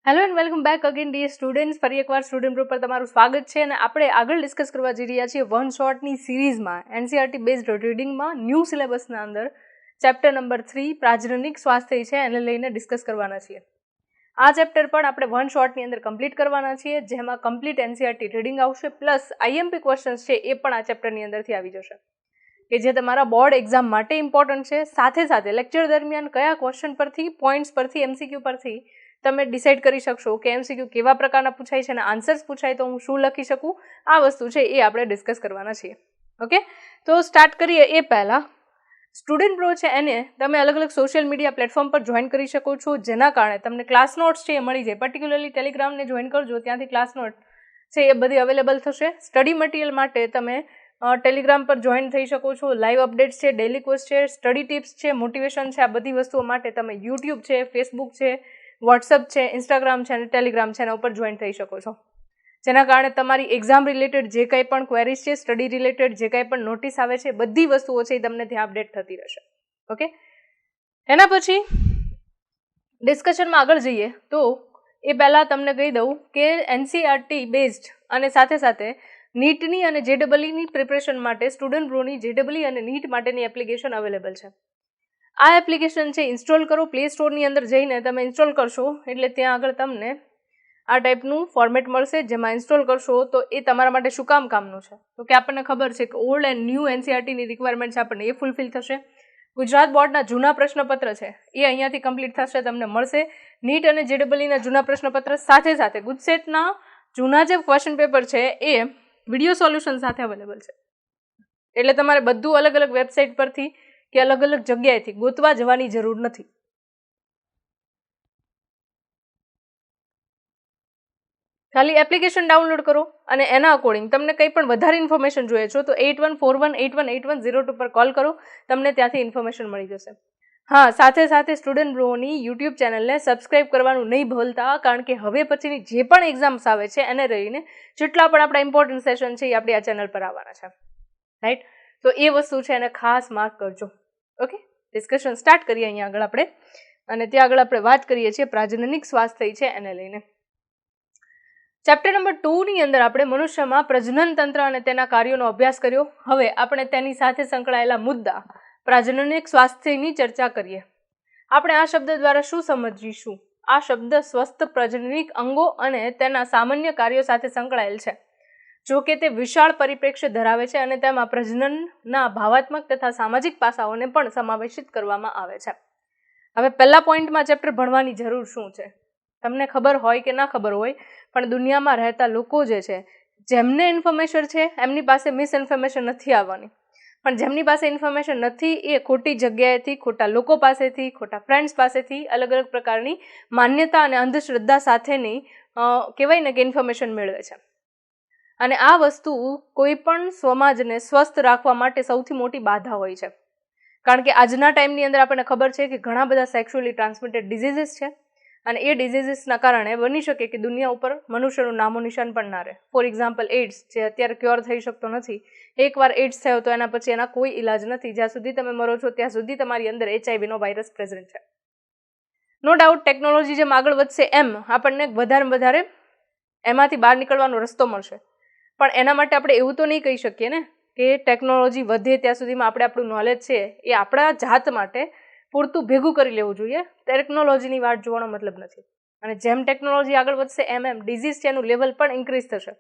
Hello and welcome back again dear students. ફરી એકવાર student group પર તમારું સ્વાગત છે અને આપણે આગળ ડિસ્કસ કરવા જઈ રહ્યા છીએ વન શોર્ટની સિરીઝમાં એનસીઆરટી બેઝડ રીડિંગમાં ન્યૂ સિલેબસના અંદર ચેપ્ટર નંબર 3 પ્રાજનનિક સ્વાસ્થ્ય છે એને લઈને ડિસ્કસ કરવાના છીએ. આ ચેપ્ટર પણ આપણે વન શોર્ટની અંદર કમ્પ્લીટ કરવાના છીએ, જેમાં કમ્પ્લીટ એનસીઆરટી રીડિંગ આવશે પ્લસ આઈએમપી ક્વેશ્ચન્સ છે એ પણ આ ચેપ્ટરની અંદરથી આવી જશે કે જે તમારા બોર્ડ એક્ઝામ માટે ઇમ્પોર્ટન્ટ છે. સાથે સાથે લેક્ચર દરમિયાન કયા ક્વેશ્ચન પરથી, પોઈન્ટ્સ પરથી, એમસીક્યુ પરથી તમે ડિસાઇડ કરી શકશો કે એમસીક્યુ કેવા પ્રકારના પૂછાય છે અને આન્સર્સ પૂછાય તો હું શું લખી શકું. આ વસ્તુ છે એ આપણે ડિસ્કસ કરવાના છીએ. ઓકે, તો સ્ટાર્ટ કરીએ. એ પહેલાં સ્ટુડન્ટ પ્રો છે એને તમે અલગ અલગ સોશિયલ મીડિયા પ્લેટફોર્મ પર જોઈન કરી શકો છો, જેના કારણે તમને ક્લાસ નોટ્સ છે એ મળી જાય. પર્ટિક્યુલરલી ટેલિગ્રામને જોઈન કરજો, ત્યાંથી ક્લાસ નોટ છે એ બધી અવેલેબલ થશે. સ્ટડી મટીરિયલ માટે તમે ટેલિગ્રામ પર જોઈન થઈ શકો છો. લાઈવ અપડેટ્સ છે, ડેલી ક્વિઝ છે, સ્ટડી ટિપ્સ છે, મોટિવેશન છે, આ બધી વસ્તુઓ માટે તમે યુટ્યુબ છે, ફેસબુક છે, વોટ્સઅપ છે, ઇન્સ્ટાગ્રામ છે અને ટેલિગ્રામ છે એના ઉપર જોઈન થઈ શકો છો, જેના કારણે તમારી એક્ઝામ રિલેટેડ જે કંઈ પણ ક્વેરીઝ છે, સ્ટડી રિલેટેડ જે કંઈ પણ નોટિસ આવે છે, બધી વસ્તુઓ છે એ તમને ત્યાં અપડેટ થતી રહેશે. ઓકે, એના પછી ડિસ્કશનમાં આગળ જઈએ તો એ પહેલાં તમને કહી દઉં કે એનસીઆરટી બેઝડ અને સાથે સાથે નીટની અને જેડબલઈની પ્રિપરેશન માટે સ્ટુડન્ટ પ્રોની જેડબલઈ અને નીટ માટેની એપ્લિકેશન અવેલેબલ છે. આ એપ્લિકેશન છે ઇન્સ્ટોલ કરો. પ્લે સ્ટોરની અંદર જઈને તમે ઇન્સ્ટોલ કરશો એટલે ત્યાં આગળ તમને આ ટાઈપનું ફોર્મેટ મળશે, જેમાં ઇન્સ્ટોલ કરશો તો એ તમારા માટે શું કામનું છે તો કે આપણને ખબર છે કે ઓલ્ડ એન્ડ ન્યૂ એનસીઆરટીની રિક્વાયરમેન્ટ છે આપણને એ ફૂલફિલ થશે. ગુજરાત બોર્ડના જૂના પ્રશ્નપત્ર છે એ અહીંયાથી કમ્પ્લીટ થશે, તમને મળશે. નીટ અને જેડબલઈના જૂના પ્રશ્નપત્ર સાથે સાથે ગુજસેટના જૂના જે ક્વેશ્ચન પેપર છે એ વિડીયો સોલ્યુશન સાથે અવેલેબલ છે. એટલે તમારે બધું અલગ અલગ વેબસાઇટ પરથી કે અલગ અલગ જગ્યાએથી ગોતવા જવાની જરૂર નથી. ખાલી એપ્લિકેશન ડાઉનલોડ કરો અને એના અકોર્ડિંગ તમને કંઈ પણ વધારે ઇન્ફોર્મેશન જોઈએ છો તો 8141818102 પર કોલ કરો, તમને ત્યાંથી ઇન્ફોર્મેશન મળી જશે. હા, સાથે સાથે સ્ટુડન્ટ બ્રોની યુટ્યુબ ચેનલને સબસ્ક્રાઇબ કરવાનું નહીં ભૂલતા, કારણ કે હવે પછીની જે પણ એક્ઝામ્સ આવે છે એને લઈને જેટલા પણ આપણા ઇમ્પોર્ટન્ટ સેશન છે એ આપણી આ ચેનલ પર આવવાના છે, રાઈટ? તો એ વસ્તુ છે એને ખાસ માર્ક કરજો. ઓકે, ડિસ્કશન સ્ટાર્ટ કરીએ અહીંયા આગળ આપણે, અને ત્યાં આગળ આપણે વાત કરીએ છીએ પ્રાજનનિક સ્વાસ્થ્ય છે એને લઈને. ચેપ્ટર નંબર 2 ની અંદર આપણે મનુષ્યમાં પ્રજનન તંત્ર અને તેના કાર્યોનો અભ્યાસ કર્યો. હવે આપણે તેની સાથે સંકળાયેલા મુદ્દા પ્રાજનનિક સ્વાસ્થ્યની ચર્ચા કરીએ. આપણે આ શબ્દ દ્વારા શું સમજીશું? આ શબ્દ સ્વસ્થ પ્રજનનિક અંગો અને તેના સામાન્ય કાર્યો સાથે સંકળાયેલ છે. જો કે તે વિશાળ પરિપ્રેક્ષ્ય ધરાવે છે અને તેમાં પ્રજનનના ભાવાત્મક તથા સામાજિક પાસાઓને પણ સમાવેશિત કરવામાં આવે છે. હવે પહેલા પોઈન્ટમાં ચેપ્ટર ભણવાની જરૂર શું છે? તમને ખબર હોય કે ના ખબર હોય, પણ દુનિયામાં રહેતા લોકો જે છે, જેમને ઇન્ફોર્મેશન છે એમની પાસે મિસઇન્ફોર્મેશન નથી આવવાની, પણ જેમની પાસે ઇન્ફોર્મેશન નથી એ ખોટી જગ્યાએથી, ખોટા લોકો પાસેથી, ખોટા ફ્રેન્ડ્સ પાસેથી અલગ અલગ પ્રકારની માન્યતા અને અંધશ્રદ્ધા સાથેની કહેવાય ને કે ઇન્ફોર્મેશન મેળવે છે. અને આ વસ્તુ કોઈ પણ સમાજને સ્વસ્થ રાખવા માટે સૌથી મોટી બાધા હોય છે, કારણ કે આજના ટાઈમની અંદર આપણને ખબર છે કે ઘણા બધા સેક્સ્યુઅલી ટ્રાન્સમિટેડ ડિઝીઝીસ છે અને એ ડિઝીઝીસના કારણે બની શકે કે દુનિયા ઉપર મનુષ્યનું નામો નિશાન પણ ના રહે. ફોર એક્ઝામ્પલ એઇડ્સ, જે અત્યારે ક્યોર થઈ શકતો નથી. એકવાર એઇડ્સ થયો તો એના પછી એના કોઈ ઇલાજ નથી. જ્યાં સુધી તમે મરો છો ત્યાં સુધી તમારી અંદર HIV વાયરસ પ્રેઝન્ટ છે. નો ડાઉટ ટેકનોલોજી જેમ આગળ વધશે એમ આપણને વધારે એમાંથી બહાર નીકળવાનો રસ્તો મળશે, પણ એના માટે આપણે એવું તો નહીં કહી શકીએ ને કે ટેકનોલોજી વધે ત્યાં સુધીમાં આપણે આપણું નોલેજ છે એ આપણા જાત માટે પૂરતું ભેગું કરી લેવું જોઈએ. ટેકનોલોજીની વાટ જોવાનો મતલબ નથી. અને જેમ ટેકનોલોજી આગળ વધશે એમ ડિઝીઝ છે એનું લેવલ પણ ઇન્ક્રીઝ થશે.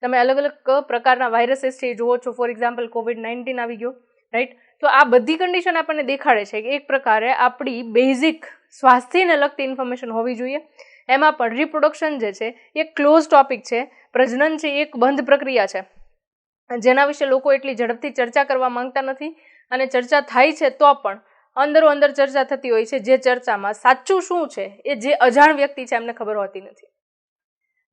તમે અલગ અલગ પ્રકારના વાયરસીસ છે એ જુઓ છો. ફોર એક્ઝામ્પલ COVID-19 આવી ગયો, રાઈટ? તો આ બધી કન્ડિશન આપણને દેખાડે છે કે એક પ્રકારે આપણી બેઝિક સ્વાસ્થ્યને લગતી ઇન્ફોર્મેશન હોવી જોઈએ. એમાં પણ રિપ્રોડક્શન જે છે એ ક્લોઝ ટોપિક છે. પ્રજનન છે એક બંધ પ્રક્રિયા છે, જેના વિશે લોકો એટલી ઝડપથી ચર્ચા કરવા માંગતા નથી, અને ચર્ચા થાય છે તો પણ અંદરો અંદર ચર્ચા થતી હોય છે, જે ચર્ચામાં સાચું શું છે એ જે અજાણ વ્યક્તિ છે એમને ખબર હોતી નથી.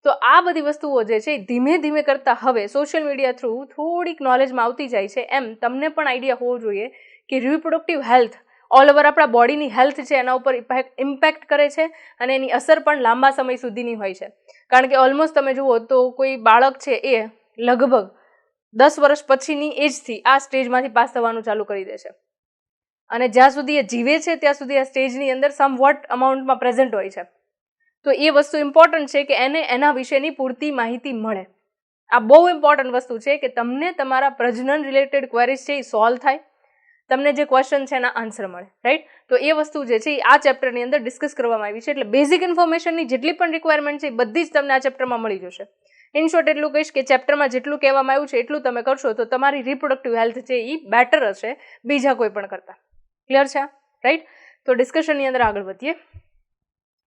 તો આ બધી વસ્તુઓ જે છે ધીમે ધીમે કરતા હવે સોશિયલ મીડિયા થ્રુ થોડીક નોલેજમાં આવતી જાય છે. એમ તમને પણ આઈડિયા હોવો જોઈએ કે રિપ્રોડક્ટિવ હેલ્થ ઓલ ઓવર આપણા બોડીની હેલ્થ છે એના ઉપર ઇમ્પેક્ટ કરે છે, અને એની અસર પણ લાંબા સમય સુધીની હોય છે. કારણ કે ઓલમોસ્ટ તમે જુઓ તો કોઈ બાળક છે એ લગભગ 10 વર્ષ પછીની એજથી આ સ્ટેજમાંથી પાસ થવાનું ચાલુ કરી દે છે, અને જ્યાં સુધી એ જીવે છે ત્યાં સુધી આ સ્ટેજની અંદર સમવોટ અમાઉન્ટમાં પ્રેઝન્ટ હોય છે. તો એ વસ્તુ ઇમ્પોર્ટન્ટ છે કે એને એના વિશેની પૂરતી માહિતી મળે. આ બહુ ઇમ્પોર્ટન્ટ વસ્તુ છે કે તમને તમારા પ્રજનન રિલેટેડ ક્વેરીઝ છે એ સોલ્વ થાય, તમને જે ક્વેશ્ચન છે એના આન્સર મળે, રાઈટ. તો એ વસ્તુ જે છે એ આ ચેપ્ટરની અંદર ડિસ્કસ કરવામાં આવી છે. એટલે બેઝિક ઇન્ફોર્મેશનની જેટલી પણ રિક્વાયરમેન્ટ છે એ બધી જ તમને આ ચેપ્ટરમાં મળી જશે. ઇન શોર્ટ એટલું કહીશ કે ચેપ્ટરમાં જેટલું કહેવામાં આવ્યું છે એટલું તમે કરશો તો તમારી રિપ્રોડક્ટિવ હેલ્થ છે એ બેટર હશે બીજા કોઈ પણ કરતા. ક્લિયર છે, રાઈટ. તો ડિસ્કશનની અંદર આગળ વધીએ.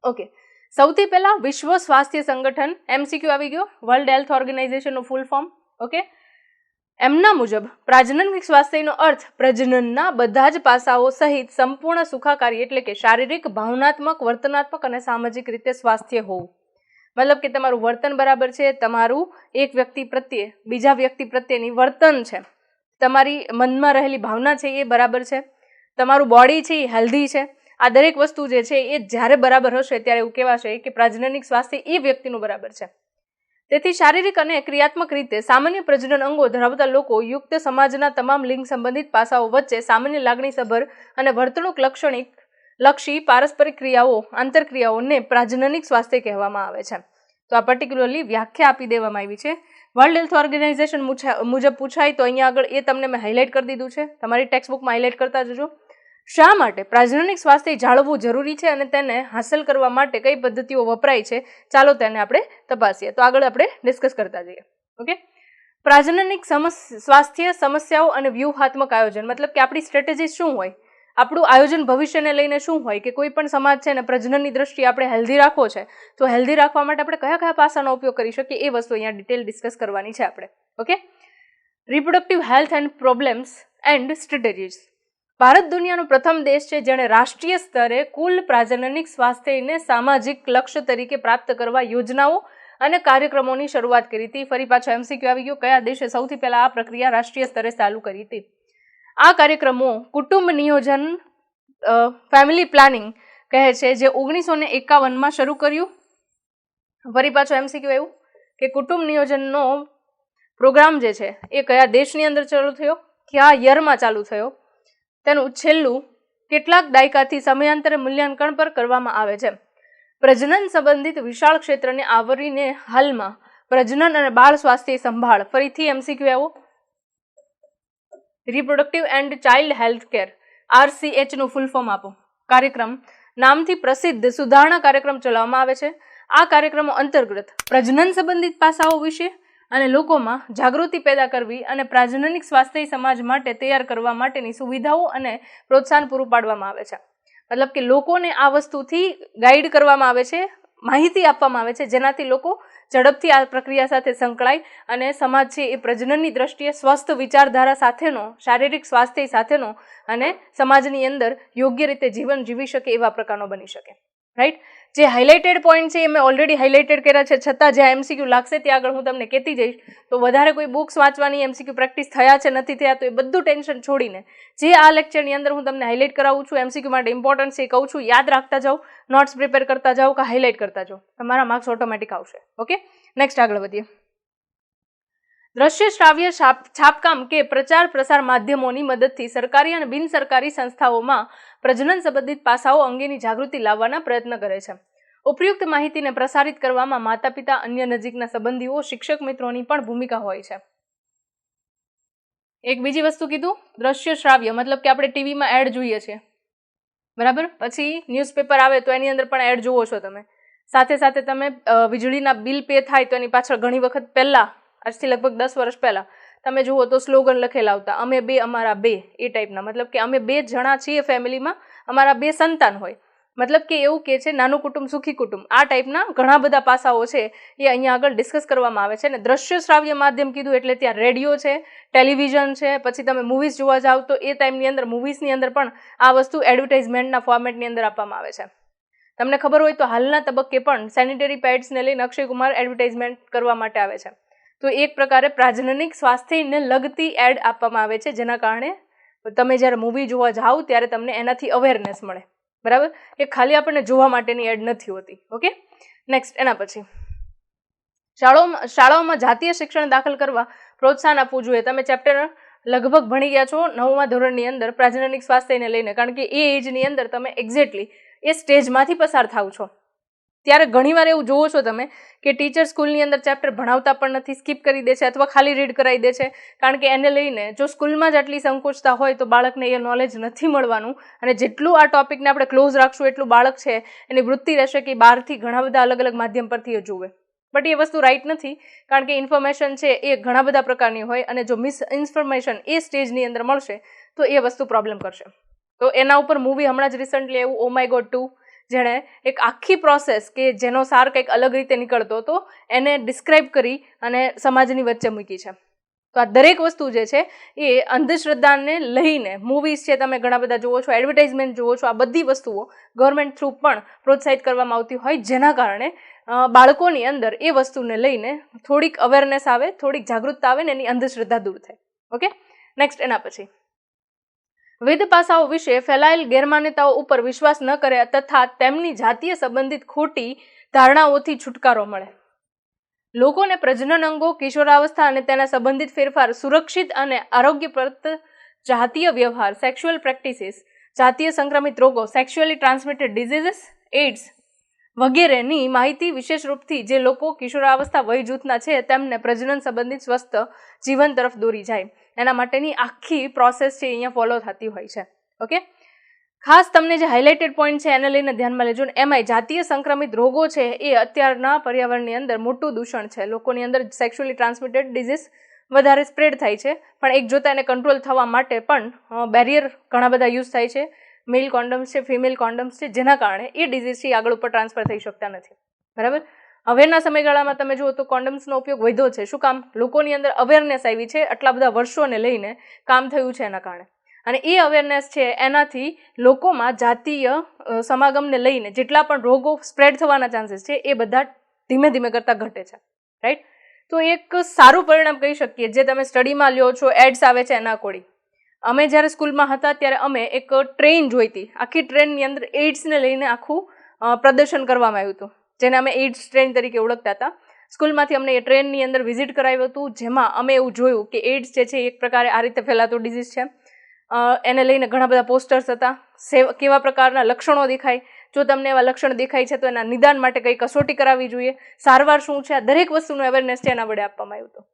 ઓકે, સૌથી પહેલા વિશ્વ સ્વાસ્થ્ય સંગઠન, MCQ આવી ગયો, વર્લ્ડ હેલ્થ ઓર્ગેનાઇઝેશનનું ફૂલ ફોર્મ. ઓકે, એમના મુજબ પ્રાજનનિક સ્વાસ્થ્યનો અર્થ પ્રજનનના બધા જ પાસાઓ સહિત સંપૂર્ણ સુખાકારી એટલે કે શારીરિક, ભાવનાત્મક, વર્તનાત્મક અને સામાજિક રીતે સ્વાસ્થ્ય હોવું. મતલબ કે તમારું વર્તન બરાબર છે, તમારું એક વ્યક્તિ પ્રત્યે બીજા વ્યક્તિ પ્રત્યેની વર્તન છે, તમારી મનમાં રહેલી ભાવના છે એ બરાબર છે, તમારું બોડી છે એ હેલ્ધી છે. આ દરેક વસ્તુ જે છે એ જ્યારે બરાબર હશે ત્યારે એવું કહેવાશે કે પ્રાજનનિક સ્વાસ્થ્ય એ વ્યક્તિનું બરાબર છે. તેથી શારીરિક અને ક્રિયાત્મક રીતે સામાન્ય પ્રજનન અંગો ધરાવતા લોકો યુક્ત સમાજના તમામ લિંગ સંબંધિત પાસાઓ વચ્ચે સામાન્ય લાગણીસભર અને વર્તણૂક લક્ષી પારસ્પરિક ક્રિયાઓ, આંતરક્રિયાઓને પ્રાજનનિક સ્વાસ્થ્ય કહેવામાં આવે છે. તો આ પર્ટિક્યુલરલી વ્યાખ્યા આપી દેવામાં આવી છે. વર્લ્ડ હેલ્થ ઓર્ગેનાઇઝેશન મુજબ પૂછાય તો અહીંયા આગળ એ તમને મેં હાઇલાઇટ કરી દીધું છે, તમારી ટેક્સ્ટબુકમાં હાઇલાઇટ કરતા જજો. શા માટે પ્રાજનનિક સ્વાસ્થ્ય જાળવવું જરૂરી છે અને તેને હાંસલ કરવા માટે કઈ પદ્ધતિઓ વપરાય છે, ચાલો તેને આપણે તપાસીએ. તો આગળ આપણે ડિસ્કસ કરતા જઈએ. ઓકે, પ્રાજનનિક સ્વાસ્થ્ય સમસ્યાઓ અને વ્યૂહાત્મક આયોજન, મતલબ કે આપણી સ્ટ્રેટેજી શું હોય, આપણું આયોજન ભવિષ્યને લઈને શું હોય, કે કોઈ પણ સમાજ છે ને પ્રજનનની દ્રષ્ટિએ આપણે હેલ્ધી રાખવો છે તો હેલ્ધી રાખવા માટે આપણે કયા કયા પાસાનો ઉપયોગ કરી શકીએ એ વસ્તુ અહીંયા ડિટેલ ડિસ્કસ કરવાની છે આપણે. Okay, reproductive health and problems and strategies. Bharat દુનિયાનો પ્રથમ દેશ છે જેણે રાષ્ટ્રીય સ્તરે કુલ પ્રાજનનિક સ્વાસ્થ્યને સામાજિક લક્ષ્ય તરીકે પ્રાપ્ત કરવા યોજનાઓ અને કાર્યક્રમોની શરૂઆત કરી હતી. ફરી પાછો MCQ આવી ગયો, કયા દેશે સૌથી પહેલા આ પ્રક્રિયા રાષ્ટ્રીય સ્તરે ચાલુ કરી હતી. આ કાર્યક્રમો કુટુંબ નિયોજન, ફેમિલી પ્લાનિંગ કહે છે, જે 1951માં શરૂ કર્યું. ફરી પાછો MCQ આવ્યું કે કુટુંબ નિયોજનનો પ્રોગ્રામ જે છે એ કયા દેશની અંદર ચાલુ થયો, કયા યરમાં ચાલુ થયો, તેનું છેલ્લું કેટલાક દાયકાથી સમયાંતરે મૂલ્યાંકન પર કરવામાં આવે છે. પ્રજનન સંબંધિત વિશાળ ક્ષેત્રને આવરીને હાલમાં પ્રજનન અને બાળ સ્વાસ્થ્ય સંભાળ, ફરીથી MCQ આવો, reproductive and child health care, RCH નું ફૂલ ફોર્મ આપો, કાર્યક્રમ નામથી પ્રસિદ્ધ સુધારણા કાર્યક્રમ ચલાવવામાં આવે છે. આ કાર્યક્રમો અંતર્ગત પ્રજનન સંબંધિત પાસાઓ વિશે અને લોકોમાં જાગૃતિ પેદા કરવી અને પ્રાજનનિક સ્વાસ્થ્ય સમાજ માટે તૈયાર કરવા માટેની સુવિધાઓ અને પ્રોત્સાહન પૂરું પાડવામાં આવે છે. મતલબ કે લોકોને આ વસ્તુથી ગાઈડ કરવામાં આવે છે, માહિતી આપવામાં આવે છે, જેનાથી લોકો ઝડપથી આ પ્રક્રિયા સાથે સંકળાય અને સમાજ છે એ પ્રજનનની દ્રષ્ટિએ સ્વસ્થ વિચારધારા સાથેનો, શારીરિક સ્વાસ્થ્ય સાથેનો અને સમાજની અંદર યોગ્ય રીતે જીવન જીવી શકે એવા પ્રકારનો બની શકે. રાઈટ, જે હાઇલાઇટેડ પોઈન્ટ છે એ મેં ઓલરેડી હાઇલાઇટેડ કર્યા છે, છતાં જ્યાં MCQ લાગશે ત્યાં આગળ હું તમને કહેતી જઈશ. તો વધારે કોઈ બુક્સ વાંચવાની MCQ પ્રેક્ટિસ થયા છે નથી થયા તો એ બધું ટેન્શન છોડીને જે આ લેક્ચરની અંદર હું તમને હાઇલાઇટ કરાવું છું, MCQ માટે ઇમ્પોર્ટન્ટ છે એ કહું છું, યાદ રાખતા જાઓ, નોટ્સ પ્રિપેર કરતા જાઓ કે હાઇલાઇટ કરતા જાઓ, તમારા માર્ક્સ ઓટોમેટિક આવશે. ઓકે, નેક્સ્ટ આગળ વધીએ. દ્રશ્ય શ્રાવ્ય છાપકામ કે પ્રચાર પ્રસાર માધ્યમોની મદદથી સરકારી અને બિનસરકારી સંસ્થાઓમાં પ્રજનન સંબંધિત પાસાઓ અંગેની જાગૃતિ લાવવાના પ્રયત્ન કરે છે. ઉપયુક્ત માહિતીને પ્રસારિત કરવામાં માતા પિતા, અન્ય નજીકના સંબંધીઓ, શિક્ષક મિત્રોની પણ ભૂમિકા હોય છે. એક બીજી વસ્તુ કીધું, દ્રશ્ય શ્રાવ્ય, મતલબ કે આપણે ટીવીમાં એડ જોઈએ છીએ, બરાબર, પછી ન્યૂઝપેપર આવે તો એની અંદર પણ એડ જુઓ છો તમે, સાથે સાથે તમે વીજળીના બિલ પે થાય તો એની પાછળ ઘણી વખત પહેલા, આજથી લગભગ 10 વર્ષ પહેલા તમે જુઓ તો સ્લોગન લખેલા આવતા, અમે બે અમારા બે, એ ટાઈપના. મતલબ કે અમે 2 જણા છીએ ફેમિલીમાં, અમારા 2 સંતાન હોય, મતલબ કે એવું કે છે નાનું કુટુંબ સુખી કુટુંબ. આ ટાઈપના ઘણા બધા પાસાઓ છે એ અહીંયા આગળ ડિસ્કસ કરવામાં આવે છે. અને દ્રશ્ય શ્રાવ્ય માધ્યમ કીધું એટલે ત્યાં રેડિયો છે, ટેલિવિઝન છે, પછી તમે મૂવીઝ જોવા જાઓ તો એ ટાઈમની અંદર મૂવીઝની અંદર પણ આ વસ્તુ એડવર્ટાઇઝમેન્ટના ફોર્મેટની અંદર આપવામાં આવે છે. તમને ખબર હોય તો હાલના તબક્કે પણ સેનિટરી પેડ્સને લઈને અક્ષય કુમાર એડવર્ટાઇઝમેન્ટ કરવા માટે આવે છે. તો એક પ્રકારે પ્રાજનનિક સ્વાસ્થ્યને લગતી એડ આપવામાં આવે છે, જેના કારણે તમે જ્યારે મૂવી જોવા જાઓ ત્યારે તમને એનાથી અવેરનેસ મળે, બરાબર, એ ખાલી આપણને જોવા માટેની એડ નથી હોતી. ઓકે, નેક્સ્ટ, એના પછી શાળાઓમાં જાતીય શિક્ષણ દાખલ કરવા પ્રોત્સાહન આપવું જોઈએ. તમે ચેપ્ટર લગભગ ભણી ગયા છો 9મા ધોરણની અંદર પ્રાજનનિક સ્વાસ્થ્યને લઈને, કારણ કે એ એજની અંદર તમે એક્ઝેક્ટલી એ સ્ટેજમાંથી પસાર થાવ છો. ત્યારે ઘણીવાર એવું જોવો છો તમે કે ટીચર સ્કૂલની અંદર ચેપ્ટર ભણાવતા પણ નથી, સ્કીપ કરી દે છે અથવા ખાલી રીડ કરાવી દે છે, કારણ કે એને લઈને જો સ્કૂલમાં જ આટલી સંકોચતા હોય તો બાળકને એ નોલેજ નથી મળવાનું, અને જેટલું આ ટોપિકને આપણે ક્લોઝ રાખશું એટલું બાળક છે એની વૃત્તિ રહેશે કે બહારથી ઘણા બધા અલગ અલગ માધ્યમ પરથી એ જુએ. બટ એ વસ્તુ રાઈટ નથી, કારણ કે ઇન્ફોર્મેશન છે એ ઘણા બધા પ્રકારની હોય, અને જો મિસ ઇન્ફોર્મેશન એ સ્ટેજની અંદર મળશે તો એ વસ્તુ પ્રોબ્લેમ કરશે. તો એના ઉપર મૂવી હમણાં જ રિસન્ટલી એવું ઓ માય ગોડ 2, જેણે એક આખી પ્રોસેસ કે જેનો સાર કંઈક અલગ રીતે નીકળતો હતો એને ડિસ્ક્રાઇબ કરી અને સમાજની વચ્ચે મૂકી છે. તો આ દરેક વસ્તુ જે છે એ અંધશ્રદ્ધાને લઈને મૂવીઝ છે, તમે ઘણા બધા જુઓ છો, એડવર્ટાઇઝમેન્ટ જુઓ છો, આ બધી વસ્તુઓ ગવર્મેન્ટ થ્રુ પણ પ્રોત્સાહિત કરવામાં આવતી હોય, જેના કારણે બાળકોની અંદર એ વસ્તુને લઈને થોડીક અવેરનેસ આવે, થોડીક જાગૃતતા આવે ને એની અંધશ્રદ્ધા દૂર થાય. ઓકે, નેક્સ્ટ એના પછી વિવિધ પાસાઓ વિશે ફેલાયેલ ગેરમાન્યતાઓ ઉપર વિશ્વાસ ન કરે તથા તેમની જાતીય સંબંધિત ખોટી ધારણાઓથી છુટકારો મળે. લોકોને પ્રજનન અંગો, કિશોરાવસ્થા અને તેના સંબંધિત ફેરફાર, સુરક્ષિત અને આરોગ્યપ્રદ જાતીય વ્યવહાર, સેક્સ્યુઅલ પ્રેક્ટિસીસ, જાતીય સંક્રમિત રોગો, સેક્સ્યુઅલી ટ્રાન્સમિટેડ ડિઝીઝીસ, એઇડ્સ વગેરેની માહિતી વિશેષ રૂપથી જે લોકો કિશોરાવસ્થા વય જૂથના છે તેમને પ્રજનન સંબંધિત સ્વસ્થ જીવન તરફ દોરી જાય, એના માટેની આખી પ્રોસેસ છે અહીંયા ફોલો થતી હોય છે. ઓકે, ખાસ તમને જે હાઇલાઇટેડ પોઈન્ટ છે એને લઈને ધ્યાનમાં લેજો. એમાંય જાતીય સંક્રમિત રોગો છે એ અત્યારના પર્યાવરણની અંદર મોટું દૂષણ છે. લોકોની અંદર સેક્સ્યુઅલી ટ્રાન્સમિટેડ ડિઝીઝ વધારે સ્પ્રેડ થાય છે, પણ એક જોતા એને કંટ્રોલ થવા માટે પણ બેરિયર ઘણા બધા યુઝ થાય છે. મેલ કોન્ડમ્સ છે, ફિમેલ કોન્ડમ્સ છે, જેના કારણે એ ડિઝીઝથી આગળ ઉપર ટ્રાન્સફર થઈ શકતા નથી. બરાબર, હવેના સમયગાળામાં તમે જુઓ તો કોન્ડમ્સનો ઉપયોગ વધ્યો છે. શું કામ? લોકોની અંદર અવેરનેસ આવી છે, આટલા બધા વર્ષોને લઈને કામ થયું છે એના કારણે. અને એ અવેરનેસ છે એનાથી લોકોમાં જાતીય સમાગમને લઈને જેટલા પણ રોગો સ્પ્રેડ થવાના ચાન્સીસ છે એ બધા ધીમે ધીમે કરતાં ઘટે છે. રાઈટ, તો એક સારું પરિણામ કહી શકીએ જે તમે સ્ટડીમાં લ્યો છો, એડ્સ આવે છે એના અકોર્ડિંગ. અમે જ્યારે સ્કૂલમાં હતા ત્યારે અમે એક ટ્રેન જોઈ હતી. આખી ટ્રેનની અંદર એઇડ્સને લઈને આખું પ્રદર્શન કરવામાં આવ્યું હતું, જેને અમે એઇડ્સ ટ્રેન તરીકે ઓળખતા હતા. સ્કૂલમાંથી અમને એ ટ્રેનની અંદર વિઝિટ કરાવ્યું હતું, જેમાં અમે એવું જોયું કે એઇડ્સ જે છે એક પ્રકારે આ રીતે ફેલાતો ડિઝીઝ છે. એને લઈને ઘણા બધા પોસ્ટર્સ હતા, કેવા પ્રકારના લક્ષણો દેખાય, જો તમને એવા લક્ષણ દેખાય છે તો એના નિદાન માટે કઈ કસોટી કરાવવી જોઈએ, સારવાર શું છે, આ દરેક વસ્તુનું અવેરનેસ છે એના વડે આપવામાં આવ્યું હતું.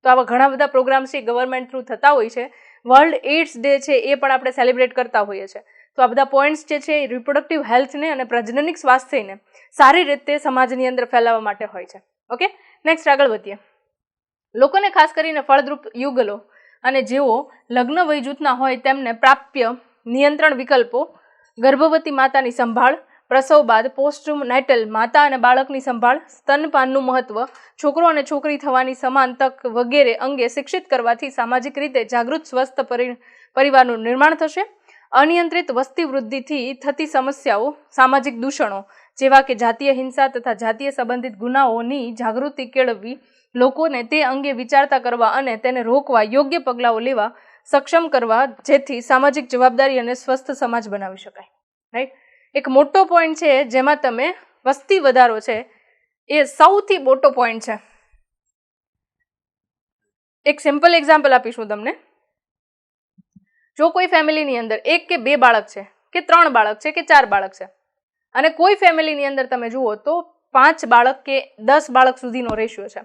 તો આવા ઘણા બધા પ્રોગ્રામ્સ છે ગવર્મેન્ટ થ્રુ થતા હોય છે. વર્લ્ડ એઇડ્સ ડે છે એ પણ આપણે સેલિબ્રેટ કરતા હોઈએ છીએ. તો આ બધા પોઈન્ટ્સ જે છે એ રિપ્રોડક્ટિવ હેલ્થને અને પ્રજનનિક સ્વાસ્થ્યને સારી રીતે સમાજની અંદર ફેલાવવા માટે હોય છે. ઓકે, નેક્સ્ટ આગળ વધીએ. લોકોને ખાસ કરીને ફળદ્રુપ યુગલો અને જેઓ લગ્ન વય જૂથના હોય તેમને પ્રાપ્ય નિયંત્રણ વિકલ્પો, ગર્ભવતી માતાની સંભાળ, પ્રસવ બાદ પોસ્ટનેટલ માતા અને બાળકની સંભાળ, સ્તનપાનનું મહત્વ, છોકરો અને છોકરી થવાની સમાન તક વગેરે અંગે શિક્ષિત કરવાથી સામાજિક રીતે જાગૃત સ્વસ્થ પરિવારનું નિર્માણ થશે. અનિયંત્રિત વસ્તી વૃદ્ધિથી થતી સમસ્યાઓ, સામાજિક દૂષણો જેવા કે જાતીય હિંસા તથા જાતીય સંબંધિત ગુનાઓની જાગૃતિ કેળવવી, લોકોને તે અંગે વિચારતા કરવા અને તેને રોકવા યોગ્ય પગલાઓ લેવા સક્ષમ કરવા, જેથી સામાજિક જવાબદારી અને સ્વસ્થ સમાજ બનાવી શકાય. રાઈટ, એક મોટો પોઈન્ટ છે જેમાં તમે વસ્તી વધારો છે એ સૌથી મોટો પોઈન્ટ છે. એક સિમ્પલ એક્ઝામ્પલ આપીશું તમને. જો કોઈ ફેમિલીની અંદર 1 કે 2 બાળક છે કે 3 બાળક છે કે 4 બાળક છે, અને કોઈ ફેમિલીની અંદર તમે જુઓ તો 5 બાળક કે 10 બાળક સુધીનો રેશિયો છે,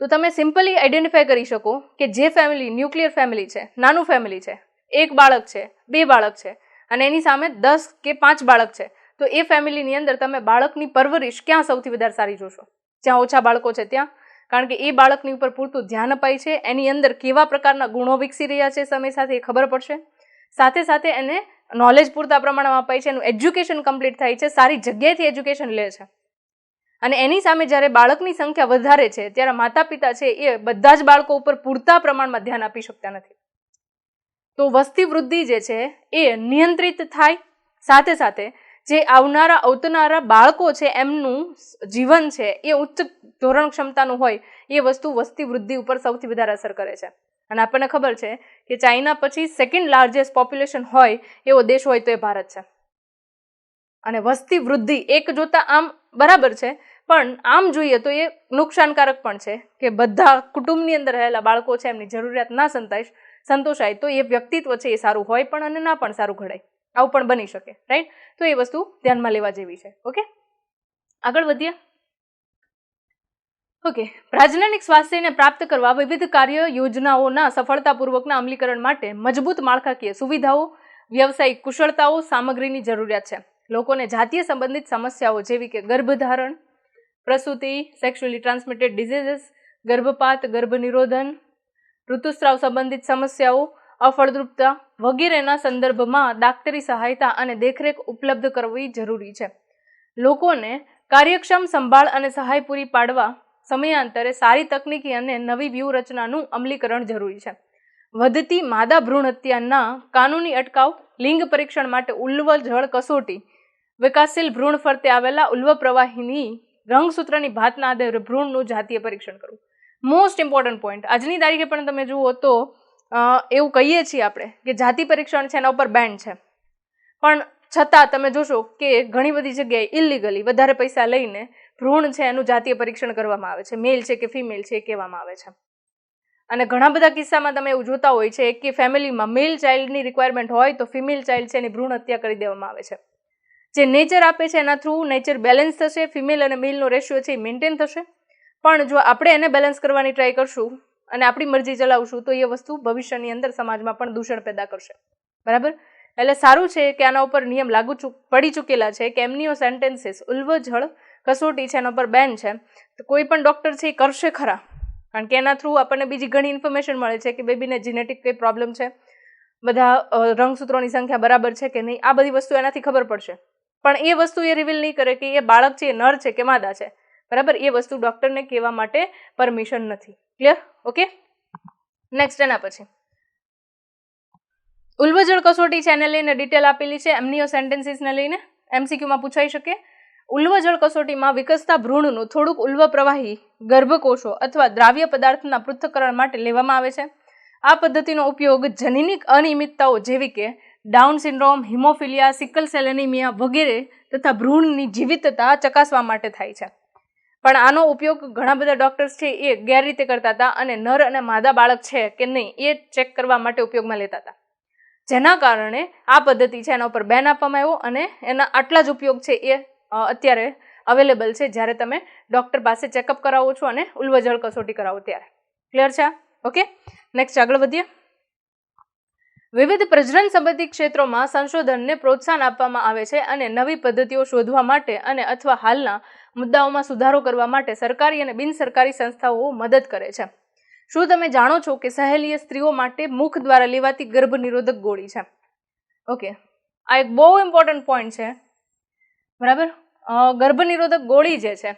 તો તમે સિમ્પલી આઈડેન્ટિફાઈ કરી શકો કે જે ફેમિલી ન્યુક્લિયર ફેમિલી છે, નાનું ફેમિલી છે, 1 બાળક છે, 2 બાળક છે અને એની સામે 10 કે 5 બાળક છે, તો એ ફેમિલીની અંદર તમે બાળકની પરવરિશ ક્યાં સૌથી વધારે સારી જોશો? જ્યાં ઓછા બાળકો છે ત્યાં, કારણ કે એ બાળકની ઉપર પૂરતું ધ્યાન અપાય છે, એની અંદર કેવા પ્રકારના ગુણો વિકસી રહ્યા છે સમય સાથે એ ખબર પડશે, સાથે સાથે એને નોલેજ પૂરતા પ્રમાણમાં અપાય છે, એનું એજ્યુકેશન કમ્પ્લીટ થાય છે, સારી જગ્યાએથી એજ્યુકેશન લે છે. અને એની સામે જ્યારે બાળકની સંખ્યા વધારે છે ત્યારે માતા પિતા છે એ બધા જ બાળકો ઉપર પૂરતા પ્રમાણમાં ધ્યાન આપી શકતા નથી. તો વસ્તી વૃદ્ધિ જે છે એ નિયંત્રિત થાય, સાથે સાથે જે અવતનારા બાળકો છે એમનું જીવન છે એ ઉચ્ચ ધોરણ ક્ષમતાનું હોય, એ વસ્તુ વસ્તી વૃદ્ધિ ઉપર સૌથી વધારે અસર કરે છે. અને આપણને ખબર છે કે ચાઇના પછી સેકન્ડ લાર્જેસ્ટ પોપ્યુલેશન હોય એવો દેશ હોય તો એ ભારત છે. અને વસ્તી વૃદ્ધિ એક જોતા આમ બરાબર છે, પણ આમ જોઈએ તો એ નુકસાનકારક પણ છે કે બધા કુટુંબની અંદર રહેલા બાળકો છે એમની જરૂરિયાત ના સંતોષાય તો એ વ્યક્તિત્વ છે એ સારું હોય પણ અને ના પણ સારું ઘડાય, આવું પણ બની શકે. રાઈટ, તો એ વસ્તુ ધ્યાનમાં લેવા જેવી છે. ઓકે, આગળ વધીએ. ઓકે, પ્રાજનનિક સ્વાસ્થ્યને પ્રાપ્ત કરવા વિવિધ કાર્ય યોજનાઓના સફળતાપૂર્વકના અમલીકરણ માટે મજબૂત માળખાકીય સુવિધાઓ, વ્યવસાયિક કુશળતાઓ, સામગ્રીની જરૂરિયાત છે. લોકોને જાતીય સંબંધિત સમસ્યાઓ જેવી કે ગર્ભધારણ, પ્રસૂતિ, સેક્સ્યુઅલી ટ્રાન્સમિટેડ ડિઝીઝીસ, ગર્ભપાત, ગર્ભનિરોધન, ઋતુસ્રાવ સંબંધિત સમસ્યાઓ, અફળદ્રુપતા વગેરેના સંદર્ભમાં દાક્તરી સહાયતા અને દેખરેખ ઉપલબ્ધ કરવી જરૂરી છે. લોકોને કાર્યક્ષમ સંભાળ અને સહાય પૂરી પાડવા સમયાંતરે સારી તકનીકી અને નવી વ્યૂહરચનાનું અમલીકરણ જરૂરી છે. વધતી માદા ભ્રૂણ હત્યાના કાનૂની અટકાવ, લિંગ પરીક્ષણ માટે ઉલ્વ જળ કસોટી, વિકાસશીલ ભ્રૂણ ફરતે આવેલા ઉલ્વ પ્રવાહીની રંગસૂત્રની ભાતના આધારે ભ્રૂણનું જાતીય પરીક્ષણ કરવું. Most important point. આજની તારીખે પણ તમે જુઓ તો એવું કહીએ છીએ આપણે કે જાતિ પરીક્ષણ છે એના ઉપર બેન છે, પણ છતાં તમે જોશો કે ઘણી બધી જગ્યાએ ઇલીગલી વધારે પૈસા લઈને ભ્રૂણ છે એનું જાતીય પરીક્ષણ કરવામાં આવે છે. મેલ છે કે ફિમેલ છે એ કહેવામાં આવે છે. અને ઘણા બધા કિસ્સામાં તમે એવું જોતા હોય છે કે ફેમિલીમાં મેલ ચાઇલ્ડની રિક્વાયરમેન્ટ હોય તો ફિમેલ ચાઇલ્ડ છે એની ભ્રૂણ હત્યા કરી દેવામાં આવે છે. જે નેચર આપે છે એના થ્રુ નેચર બેલેન્સ થશે, ફિમેલ અને મેલનો રેશિયો છે એ મેન્ટેન થશે. પણ જો આપણે એને બેલેન્સ કરવાની ટ્રાય કરશું અને આપણી મરજી ચલાવશું તો એ વસ્તુ ભવિષ્યની અંદર સમાજમાં પણ દૂષણ પેદા કરશે. બરાબર? એટલે સારું છે કે આના ઉપર નિયમ લાગુ પડી ચૂકેલા છે કે એમનીઓ સેન્ટેન્સીસ ઉલ્વ જળ કસોટી છે એના પર બેન છે. તો કોઈ પણ ડૉક્ટર છે એ કરશે ખરા, કારણ કે એના થ્રુ આપણને બીજી ઘણી ઇન્ફોર્મેશન મળે છે કે બેબીને જીનેટિક કંઈ પ્રોબ્લેમ છે, બધા રંગસૂત્રોની સંખ્યા બરાબર છે કે નહીં, આ બધી વસ્તુ એનાથી ખબર પડશે. પણ એ વસ્તુ એ રિવીલ નહીં કરે કે એ બાળક છે એ નર છે કે માદા છે. બરાબર? એ વસ્તુ ડૉક્ટરને કહેવા માટે પરમિશન નથી. ક્લિયર? ઓકે, નેક્સ્ટ એના પછી ઉલ્વજળ કસોટી છે એને લઈને ડિટેલ આપેલી છે. એમનીઓ સેન્ટેન્સીસને લઈને MCQમાં પૂછાઈ શકે. ઉલ્વજળ કસોટીમાં વિકસતા ભ્રૂણનું થોડુંક ઉલ્વ પ્રવાહી ગર્ભકોષો અથવા દ્રાવ્ય પદાર્થના પૃથ્થકરણ માટે લેવામાં આવે છે. આ પદ્ધતિનો ઉપયોગ જનીનિક અનિયમિતતાઓ જેવી કે down syndrome, haemophilia, sickle cell anaemia વગેરે તથા ભ્રૂણની જીવિતતા ચકાસવા માટે થાય છે. પણ આનો ઉપયોગ ઘણા બધા ડોક્ટર્સ છે એ ગેરરીતે કરતા હતા અને નર અને માદા બાળક છે કે નહીં એ ચેક કરવા માટે ઉપયોગમાં લેતા હતા. જેના કારણે આ પદ્ધતિ છે એના ઉપર બેન આપવામાં આવ્યો અને એના આટલા જ ઉપયોગ છે એ અત્યારે અવેલેબલ છે જ્યારે તમે ડૉક્ટર પાસે ચેકઅપ કરાવો છો અને ઉલ્વજળ કસોટી કરાવો ત્યારે. ક્લિયર છે? ઓકે, નેક્સ્ટ આગળ વધીએ. વિવિધ પ્રજનન સંબંધિત ક્ષેત્રોમાં સંશોધનને પ્રોત્સાહન આપવામાં આવે છે અને નવી પદ્ધતિઓ શોધવા માટે અને અથવા હાલના મુદ્દાઓમાં સુધારો કરવા માટે સરકારી અને બિનસરકારી સંસ્થાઓ મદદ કરે છે. શું તમે જાણો છો કે સહેલીય સ્ત્રીઓ માટે મુખ દ્વારા લેવાતી ગર્ભ નિરોધક ગોળી છે? ઓકે, આ એક બહુ ઇમ્પોર્ટન્ટ પોઈન્ટ છે. બરાબર? ગર્ભ નિરોધક ગોળી જે છે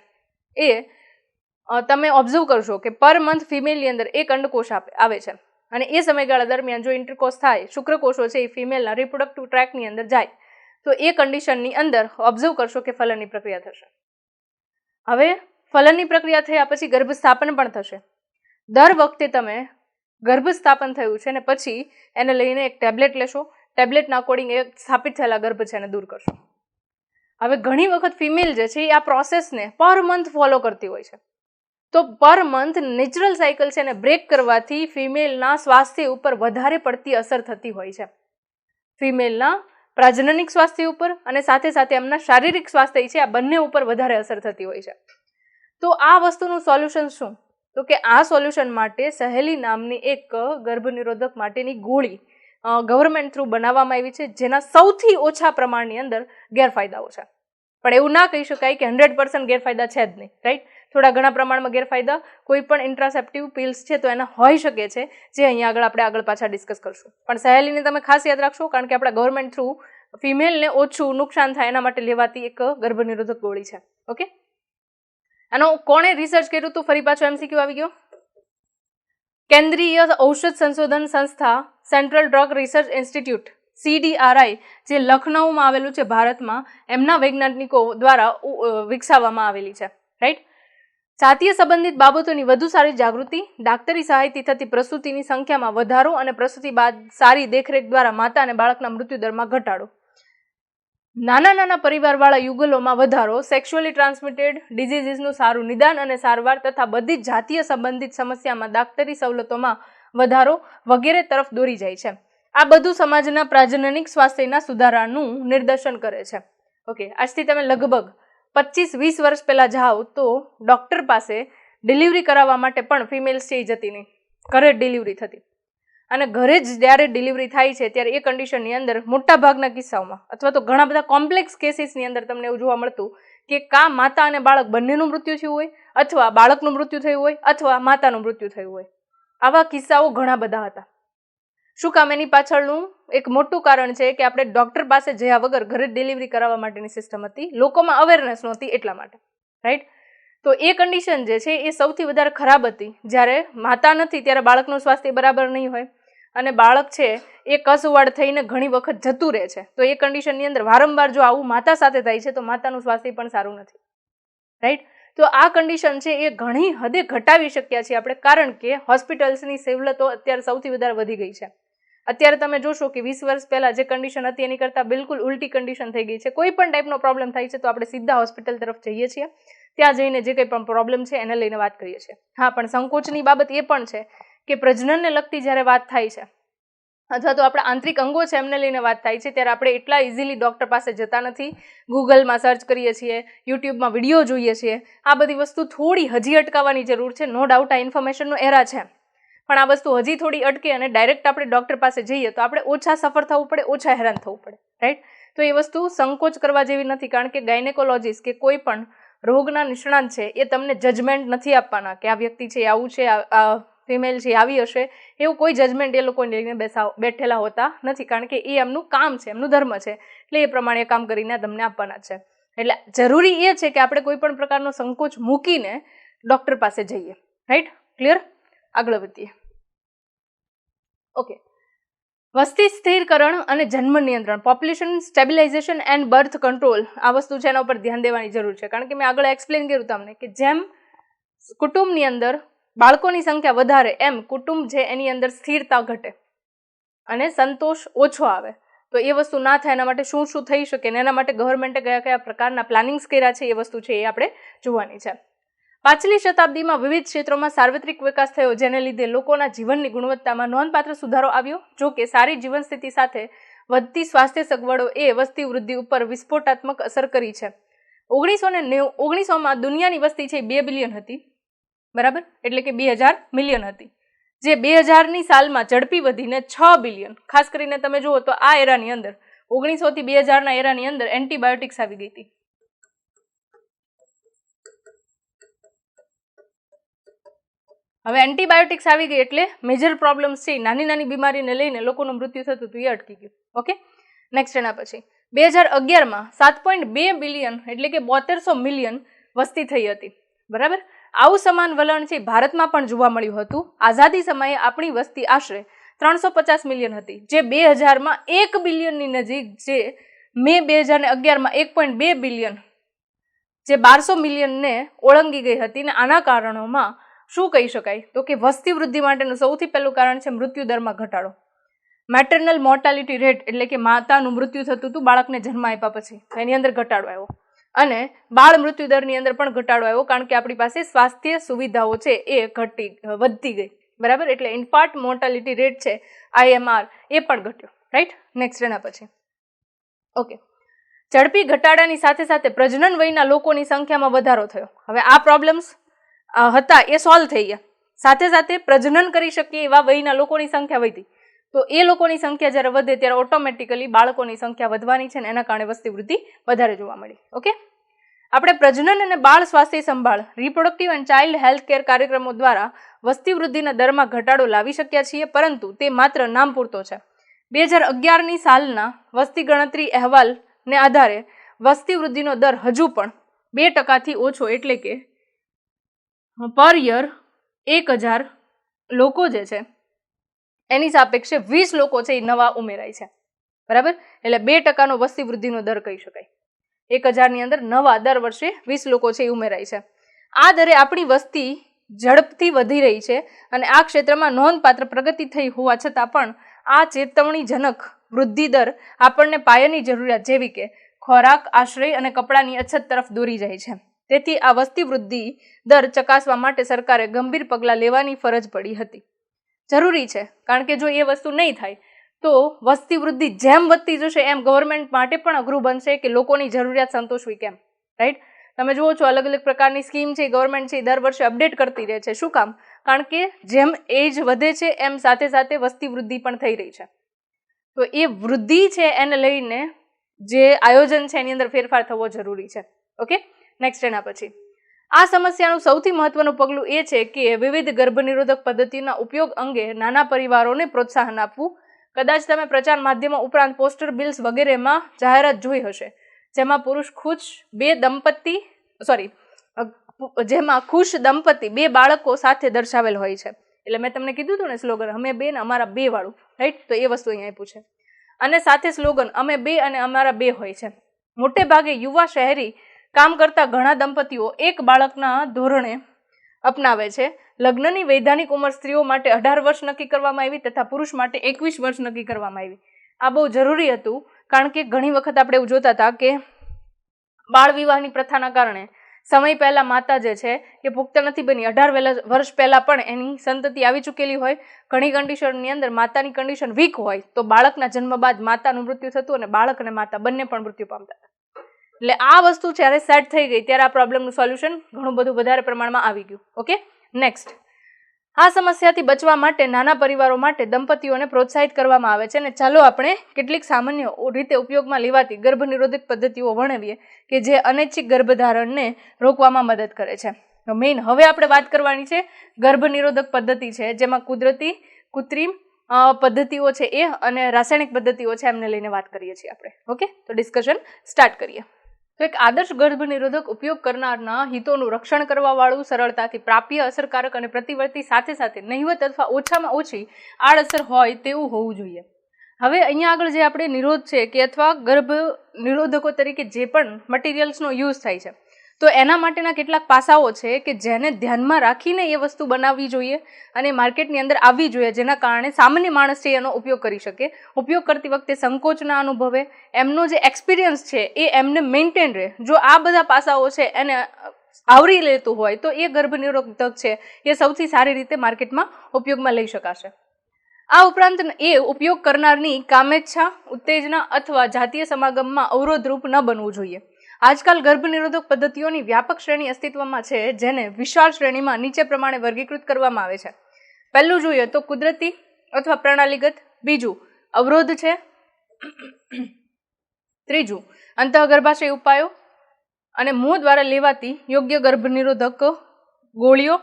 એ તમે ઓબ્ઝર્વ કરશો કે પર મંથ ફિમેલની અંદર એક અંડકોષ આવે છે અને એ સમયગાળા દરમિયાન જો ઇન્ટરકોર્સ થાય, શુક્રકોષો છે એ ફિમેલના રિપ્રોડક્ટિવ ટ્રેકની અંદર જાય તો એ કન્ડિશનની અંદર ઓબ્ઝર્વ કરશો કે ફલનની પ્રક્રિયા થશે. હવે ફલનની પ્રક્રિયા થયા પછી ગર્ભસ્થાપન પણ થશે. દર વખતે તમે ગર્ભસ્થાપન થયું છે ને પછી એને લઈને એક ટેબ્લેટ લેશો, ટેબ્લેટના અકોર્ડિંગ એ સ્થાપિત થયેલા ગર્ભ છે એને દૂર કરશો. હવે ઘણી વખત ફિમેલ જે છે એ આ પ્રોસેસને પર મંથ ફોલો કરતી હોય છે. તો પર મંથ નેચરલ સાયકલ છે એને બ્રેક કરવાથી ફિમેલના સ્વાસ્થ્ય ઉપર વધારે પડતી અસર થતી હોય છે. ફિમેલના પ્રાજનનિક સ્વાસ્થ્ય ઉપર અને સાથે સાથે એમના શારીરિક સ્વાસ્થ્ય છે આ બંને ઉપર વધારે અસર થતી હોય છે. તો આ વસ્તુનું સોલ્યુશન શું? તો કે આ સોલ્યુશન માટે સહેલી નામની એક ગર્ભ નિરોધક માટેની ગોળી ગવર્મેન્ટ થ્રુ બનાવવામાં આવી છે જેના સૌથી ઓછા પ્રમાણની અંદર ગેરફાયદાઓ છે. પણ એવું ના કહી શકાય કે 100% ગેરફાયદા છે જ નહીં, રાઈટ? થોડા ઘણા પ્રમાણમાં ગેરફાયદા કોઈ પણ ઇન્ટ્રાસેપ્ટિવ પિલ્સ છે તો એના હોઈ શકે છે, જે અહીંયા આપણે આગળ પાછા ડિસ્કસ કરશું. પણ સહેલીને તમે ખાસ યાદ રાખશો કારણ કે આપણા ગવર્મેન્ટ થ્રુ ફિમેલને ઓછું નુકસાન થાય એના માટે લેવાતી એક ગર્ભ નિરોધક ગોળી છે. ઓકે, આનો કોણે રિસર્ચ કર્યું હતું? ફરી પાછો MCQ આવી ગયો. કેન્દ્રીય ઔષધ સંશોધન સંસ્થા central drug research institute CDRI જે લખનઉમાં આવેલું છે ભારતમાં, એમના વૈજ્ઞાનિકો દ્વારા વિકસાવવામાં આવેલી છે. રાઈટ? જાતીય સંબંધિત બાબતોની વધુ સારી જાગૃતિ, ડાક્ટરી સહાયથી થતી પ્રસૂતિની સંખ્યામાં વધારો અને પ્રસૂતિ બાદ સારી દેખરેખ દ્વારા માતા અને બાળકના મૃત્યુદરમાં ઘટાડો, નાના નાના પરિવારવાળા યુગલોમાં વધારો, સેક્સ્યુઅલી ટ્રાન્સમિટેડ ડિઝીઝીસનું સારું નિદાન અને સારવાર તથા બધી જાતીય સંબંધિત સમસ્યામાં ડાક્ટરી સવલતોમાં વધારો વગેરે તરફ દોરી જાય છે. આ બધું સમાજના પ્રાજનનિક સ્વાસ્થ્યના સુધારાનું નિદર્શન કરે છે. ઓકે, આજથી તમે લગભગ 25-20 વર્ષ પહેલાં જાઓ તો ડૉક્ટર પાસે ડિલિવરી કરાવવા માટે પણ ફિમેલ્સ છે એ જતી નહીં, ઘરે જ ડિલિવરી થતી. અને ઘરે જ જ્યારે ડિલિવરી થાય છે ત્યારે એ કન્ડિશનની અંદર મોટા ભાગના કિસ્સાઓમાં અથવા તો ઘણા બધા કોમ્પ્લેક્સ કેસીસની અંદર તમને એવું જોવા મળતું કે કાં માતા અને બાળક બંનેનું મૃત્યુ થયું હોય, અથવા બાળકનું મૃત્યુ થયું હોય, અથવા માતાનું મૃત્યુ થયું હોય. આવા કિસ્સાઓ ઘણા બધા હતા. શું કામ? એની પાછળનું એક મોટું કારણ છે કે આપણે ડૉક્ટર પાસે જયા વગર ઘરે ડિલિવરી કરાવવા માટેની સિસ્ટમ હતી, લોકોમાં અવેરનેસ નહોતી એટલા માટે, રાઈટ? તો એ કન્ડિશન જે છે એ સૌથી વધારે ખરાબ હતી. જ્યારે માતા નથી ત્યારે બાળકનું સ્વાસ્થ્ય બરાબર નહીં હોય અને બાળક છે એ કસુવાડ થઈને ઘણી વખત જતું રહે છે. તો એ કન્ડિશનની અંદર વારંવાર જો આવું માતા સાથે થાય છે તો માતાનું સ્વાસ્થ્ય પણ સારું નથી, રાઈટ? તો આ કન્ડિશન છે એ ઘણી હદે ઘટાવી શક્યા છીએ આપણે, કારણ કે હોસ્પિટલ્સની સવલતો અત્યારે સૌથી વધારે વધી ગઈ છે. અત્યારે તમે જોશો કે 20 વર્ષ પહેલાં જે કન્ડિશન હતી એની કરતાં બિલકુલ ઉલટી કન્ડિશન થઈ ગઈ છે. કોઈ પણ ટાઈપનો પ્રોબ્લેમ થાય છે તો આપણે સીધા હોસ્પિટલ તરફ જઈએ છીએ, ત્યાં જઈને જે કંઈ પણ પ્રોબ્લેમ છે એને લઈને વાત કરીએ છીએ. હા, પણ સંકોચની બાબત એ પણ છે કે પ્રજનનને લગતી જ્યારે વાત થાય છે અથવા તો આપણા આંતરિક અંગો છે એમને લઈને વાત થાય છે ત્યારે આપણે એટલા ઇઝીલી ડૉક્ટર પાસે જતા નથી. ગૂગલમાં સર્ચ કરીએ છીએ, યુટ્યુબમાં વિડીયો જોઈએ છીએ. આ બધી વસ્તુ થોડી હજી અટકાવવાની જરૂર છે. નો ડાઉટ આ ઇન્ફોર્મેશનનો એરા છે, પણ આ વસ્તુ હજી થોડી અટકે અને ડાયરેક્ટ આપણે ડૉક્ટર પાસે જઈએ તો આપણે ઓછા સફર થવું પડે, ઓછા હેરાન થવું પડે, રાઈટ? તો એ વસ્તુ સંકોચ કરવા જેવી નથી, કારણ કે ગાયનેકોલોજીસ્ટ કે કોઈ પણ રોગના નિષ્ણાંત છે એ તમને જજમેન્ટ નથી આપવાના કે આ વ્યક્તિ છે આવું છે, આ ફિમેલ છે આવી હશે, એવું કોઈ જજમેન્ટ એ લોકોને લઈને બેઠેલા હોતા નથી, કારણ કે એ એમનું કામ છે, એમનું ધર્મ છે, એટલે એ પ્રમાણે કામ કરીને તમને આપવાના છે. એટલે જરૂરી એ છે કે આપણે કોઈ પણ પ્રકારનો સંકોચ મૂકીને ડૉક્ટર પાસે જઈએ, રાઈટ? ક્લિયર? આગળ વધીએ. ઓકે, વસ્તી સ્થિરીકરણ અને જન્મ નિયંત્રણ, population stabilization and birth control, આ વસ્તુ છે એના ઉપર ધ્યાન દેવાની જરૂર છે, કારણ કે મેં આગળ એક્સપ્લેન કર્યું તમને કે જેમ કુટુંબની અંદર બાળકોની સંખ્યા વધારે એમ કુટુંબ છે એની અંદર સ્થિરતા ઘટે અને સંતોષ ઓછો આવે. તો એ વસ્તુ ના થાય એના માટે શું શું થઈ શકે ને એના માટે ગવર્મેન્ટે કયા કયા પ્રકારના પ્લાનિંગ્સ કર્યા છે એ વસ્તુ છે એ આપણે જોવાની છે. પાછલી શતાબ્દીમાં વિવિધ ક્ષેત્રોમાં સાર્વત્રિક વિકાસ થયો, જેને લીધે લોકોના જીવનની ગુણવત્તામાં નોંધપાત્ર સુધારો આવ્યો. જો કે સારી જીવન સ્થિતિ સાથે વધતી સ્વાસ્થ્ય સગવડો એ વસ્તી વૃદ્ધિ ઉપર વિસ્ફોટાત્મક અસર કરી છે. 1919માં દુનિયાની વસ્તી છે 2 બિલિયન હતી, બરાબર? એટલે કે 2000 મિલિયન હતી, જે 2000ની સાલમાં ઝડપી વધીને 6 બિલિયન. ખાસ કરીને તમે જુઓ તો આ એરાની અંદર 1900 થી 2000ના એરાની અંદર એન્ટીબાયોટિક્સ આવી ગઈ હતી. હવે એન્ટીબાયોટિક્સ આવી ગઈ એટલે મેજર પ્રોબ્લેમ્સ છે, નાની નાની બીમારીને લઈને લોકોનું મૃત્યુ થતું હતું એ અટકી ગયું. ઓકે, નેક્સ્ટ એના પછી 2011માં 7.2 બિલિયન એટલે કે 7200 મિલિયન વસ્તી થઈ હતી, બરાબર? આવું સમાન વલણ છે ભારતમાં પણ જોવા મળ્યું હતું. આઝાદી સમયે આપણી વસ્તી આશરે 350 મિલિયન હતી, જે 2000માં 1 બિલિયનની નજીક, જે મે 2011માં 1.2 બિલિયન, જે 1200 મિલિયનને ઓળંગી ગઈ હતી. ને આના કારણોમાં શું કહી શકાય તો કે વસ્તી વૃદ્ધિ માટેનું સૌથી પહેલું કારણ છે મૃત્યુ દરમાં ઘટાડો. મેટર્નલ મોર્ટાલિટી રેટ એટલે કે માતાનું મૃત્યુ થતું હતું બાળકને જન્મ આપ્યા પછી, એની અંદર ઘટાડો આવ્યો. અને બાળ મૃત્યુ દરની અંદર પણ ઘટાડો આવ્યો, કારણ કે આપણી પાસે સ્વાસ્થ્ય સુવિધાઓ છે એ વધતી ગઈ, બરાબર? એટલે ઇન્ફાન્ટ મોર્ટાલિટી રેટ છે IMR એ પણ ઘટ્યો, રાઈટ? નેક્સ્ટ એના પછી ઓકે, ઝડપી ઘટાડાની સાથે સાથે પ્રજનન વયના લોકોની સંખ્યામાં વધારો થયો. હવે આ પ્રોબ્લેમ્સ હતા એ સોલ્વ થઈ ગયા, સાથે સાથે પ્રજનન કરી શકીએ એવા વયના લોકોની સંખ્યા વધી. તો એ લોકોની સંખ્યા જ્યારે વધે ત્યારે ઓટોમેટિકલી બાળકોની સંખ્યા વધવાની છે, ને એના કારણે વસ્તી વૃદ્ધિ વધારે જોવા મળી. ઓકે, આપણે પ્રજનન અને બાળ સ્વાસ્થ્ય સંભાળ reproductive and child health care કાર્યક્રમો દ્વારા વસ્તી વૃદ્ધિના દરમાં ઘટાડો લાવી શક્યા છીએ, પરંતુ તે માત્ર નામ પૂરતો છે. 2011ની સાલના વસ્તી ગણતરી અહેવાલને આધારે વસ્તી વૃદ્ધિનો દર હજુ પણ 2% ઓછો, એટલે કે પર યર 1000 લોકો જે છે એની સાપેક્ષે 20 લોકો છે એ નવા ઉમેરાય છે, બરાબર? એટલે 2% વસ્તી વૃદ્ધિનો દર કહી શકાય. 1000ની અંદર નવા દર વર્ષે 20 લોકો છે એ ઉમેરાય છે. આ દરે આપણી વસ્તી ઝડપથી વધી રહી છે અને આ ક્ષેત્રમાં નોંધપાત્ર પ્રગતિ થઈ હોવા છતાં પણ આ ચેતવણીજનક વૃદ્ધિ દર આપણને પાયાની જરૂરિયાત જેવી કે ખોરાક, આશ્રય અને કપડાની અછત તરફ દોરી જાય છે. તેથી આ વસ્તી વૃદ્ધિ દર ચકાસવા માટે સરકારે ગંભીર પગલાં લેવાની ફરજ પડી હતી. જરૂરી છે, કારણ કે જો એ વસ્તુ નહીં થાય તો વસ્તી વૃદ્ધિ જેમ વધતી જશે એમ ગવર્મેન્ટ માટે પણ અઘરું બનશે કે લોકોની જરૂરિયાત સંતોષવી કેમ, રાઈટ? તમે જુઓ છો અલગ અલગ પ્રકારની સ્કીમ છે ગવર્મેન્ટ છે દર વર્ષે અપડેટ કરતી રહે છે. શું કામ? કારણ કે જેમ એજ વધે છે એમ સાથે સાથે વસ્તી વૃદ્ધિ પણ થઈ રહી છે. તો એ વૃદ્ધિ છે એને લઈને જે આયોજન છે એની અંદર ફેરફાર થવો જરૂરી છે. ઓકે, નેક્સ્ટ એના પછી આ સમસ્યાનું સૌથી મહત્વનું પગલું એ છે કે વિવિધ ગર્ભનિરોધક પદ્ધતિના ઉપયોગ અંગે નાના પરિવારોને પ્રોત્સાહન આપવું. કદાચ તમે પ્રચાર માધ્યમો ઉપરાંત પોસ્ટર, બિલ્સ વગેરેમાં જાહેરાત જોઈ હશે જેમાં ખુશ દંપતી 2 બાળકો સાથે દર્શાવેલ હોય છે. એટલે મેં તમને કીધું હતું ને સ્લોગન અમે 2 ને અમારા 2 વાળું, રાઈટ? તો એ વસ્તુ અહીંયા આપ્યું છે. અને સાથે સ્લોગન અમે 2 અને અમારા 2 હોય છે. મોટે ભાગે યુવા શહેરી કામ કરતા ઘણા દંપતીઓ 1 બાળકના ધોરણે અપનાવે છે. લગ્નની વૈધાનિક ઉંમર સ્ત્રીઓ માટે 18 વર્ષ નક્કી કરવામાં આવી તથા પુરુષ માટે 21 વર્ષ નક્કી કરવામાં આવી. આ બહુ જરૂરી હતું કારણ કે ઘણી વખત આપણે એવું જોતા હતા કે બાળ વિવાહની પ્રથાના કારણે સમય પહેલા માતા જે છે એ પુખ્ત નથી બની, 18 વર્ષ પહેલા પણ એની સંતતિ આવી ચૂકેલી હોય. ઘણી કન્ડિશનની અંદર માતાની કન્ડિશન વીક હોય તો બાળકના જન્મ બાદ માતાનું મૃત્યુ થતું અને બાળક અને માતા બંને પણ મૃત્યુ પામતા હતા. એટલે આ વસ્તુ જ્યારે સેટ થઈ ગઈ ત્યારે આ પ્રોબ્લેમનું સોલ્યુશન ઘણું બધું વધારે પ્રમાણમાં આવી ગયું. ઓકે, નેક્સ્ટ આ સમસ્યાથી બચવા માટે નાના પરિવારો માટે દંપતીઓને પ્રોત્સાહિત કરવામાં આવે છે. અને ચાલો આપણે કેટલીક સામાન્ય રીતે ઉપયોગમાં લેવાતી ગર્ભનિરોધક પદ્ધતિઓ વર્ણવીએ કે જે અનૈચ્છિક ગર્ભધારણને રોકવામાં મદદ કરે છે. તો મેઇન હવે આપણે વાત કરવાની છે ગર્ભનિરોધક પદ્ધતિ છે જેમાં કૃત્રિમ પદ્ધતિઓ છે એ અને રાસાયણિક પદ્ધતિઓ છે એમને લઈને વાત કરીએ છીએ આપણે. ઓકે, તો ડિસ્કશન સ્ટાર્ટ કરીએ. તો એક આદર્શ ગર્ભનિરોધક ઉપયોગ કરનારના હિતોનું રક્ષણ કરવાવાળું, સરળતાથી પ્રાપ્ય, અસરકારક અને પ્રતિવર્તી સાથે સાથે નહિવત અથવા ઓછામાં ઓછી આડઅસર હોય તેવું હોવું જોઈએ. હવે અહીંયા આગળ જે આપણે નિરોધ છે કે અથવા ગર્ભ નિરોધકો તરીકે જે પણ મટીરિયલ્સનો યુઝ થાય છે તો એના માટેના કેટલાક પાસાઓ છે કે જેને ધ્યાનમાં રાખીને એ વસ્તુ બનાવવી જોઈએ અને માર્કેટની અંદર આવવી જોઈએ જેના કારણે સામાન્ય માણસ છે એનો ઉપયોગ કરી શકે. ઉપયોગ કરતી વખતે સંકોચ ના અનુભવે, એમનો જે એક્સપિરિયન્સ છે એ એમને મેન્ટેન રહે. જો આ બધા પાસાઓ છે એને આવરી લેતું હોય તો એ ગર્ભનિરોધક છે એ સૌથી સારી રીતે માર્કેટમાં ઉપયોગમાં લઈ શકાશે. આ ઉપરાંત એ ઉપયોગ કરનારની કામેચ્છા, ઉત્તેજના અથવા જાતીય સમાગમમાં અવરોધરૂપ ન બનવું જોઈએ. આજકાલ ગર્ભનિરોધક પદ્ધતિઓની વ્યાપક શ્રેણી અસ્તિત્વમાં છે જેને વિશાળ શ્રેણીમાં નીચે પ્રમાણે વર્ગીકૃત કરવામાં આવે છે. પહેલું જોઈએ તો કુદરતી અથવા પ્રણાલીગત, બીજું અવરોધ છે, ત્રીજું અંતઃગર્ભાશય ઉપાયો અને મોં દ્વારા લેવાતી યોગ્ય ગર્ભનિરોધક ગોળીઓ,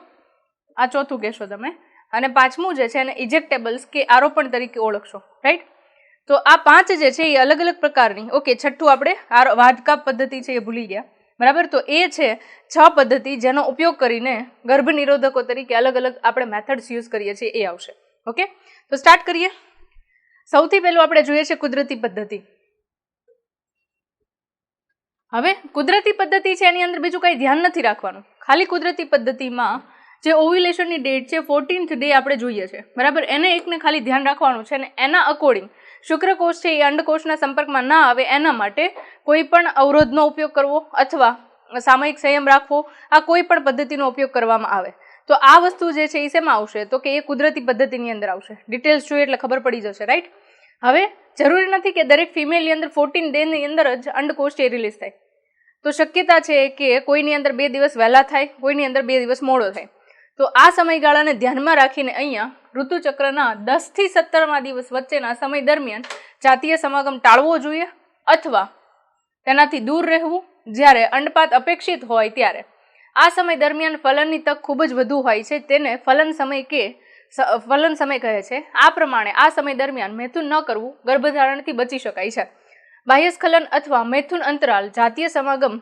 આ ચોથું કહેશો તમે, અને પાંચમું જે છે એને ઇજેક્ટેબલ્સ કે આરોપણ તરીકે ઓળખશો, રાઈટ? તો આ 5 જે છે એ અલગ અલગ પ્રકારની. ઓકે, છઠ્ઠું આપણે વાઢકાપ પદ્ધતિ છે એ ભૂલી ગયા, બરાબર? તો એ છે 6 પદ્ધતિ જેનો ઉપયોગ કરીને ગર્ભનિરોધકો તરીકે અલગ અલગ આપણે મેથડ્સ યુઝ કરીએ છીએ એ આવશે. ઓકે, તો સ્ટાર્ટ કરીએ. સૌથી પહેલું આપણે જોઈએ છે કુદરતી પદ્ધતિ. હવે કુદરતી પદ્ધતિ છે એની અંદર બીજું કંઈ ધ્યાન નથી રાખવાનું. ખાલી કુદરતી પદ્ધતિમાં જે ઓવ્યુલેશનની ડેટ છે 14th ડે આપણે જોઈએ છે, બરાબર? એને એકને ખાલી ધ્યાન રાખવાનું છે અને એના અકોર્ડિંગ શુક્રકોષ છે એ અંડકોષના સંપર્કમાં ના આવે એના માટે કોઈ પણ અવરોધનો ઉપયોગ કરવો અથવા સામયિક સંયમ રાખવો, આ કોઈ પણ પદ્ધતિનો ઉપયોગ કરવામાં આવે તો આ વસ્તુ જે છે એ શેમાં આવશે? તો કે એ કુદરતી પદ્ધતિની અંદર આવશે. ડિટેલ્સ જોઈએ એટલે ખબર પડી જશે, રાઈટ? હવે જરૂરી નથી કે દરેક ફિમેલની અંદર 14 ડેની અંદર જ અંડકોષ છે રિલીઝ થાય. તો શક્યતા છે કે કોઈની અંદર 2 દિવસ વહેલા થાય, કોઈની અંદર 2 દિવસ મોડો થાય. તો આ સમયગાળાને ધ્યાનમાં રાખીને અહીંયા ઋતુચક્રના 10 થી 17મા દિવસ વચ્ચેના સમય દરમિયાન જાતીય સમાગમ ટાળવો જોઈએ અથવા તેનાથી દૂર રહેવું. જ્યારે અંડપાત અપેક્ષિત હોય ત્યારે આ સમય દરમિયાન ફલનની તક ખૂબ જ વધુ હોય છે, તેને ફલન સમય કહે છે. આ પ્રમાણે આ સમય દરમિયાન મૈથુન ન કરવું ગર્ભધારણથી બચી શકાય છે. બાહ્યસ્ખલન અથવા મૈથુન અંતરાલ જાતીય સમાગમ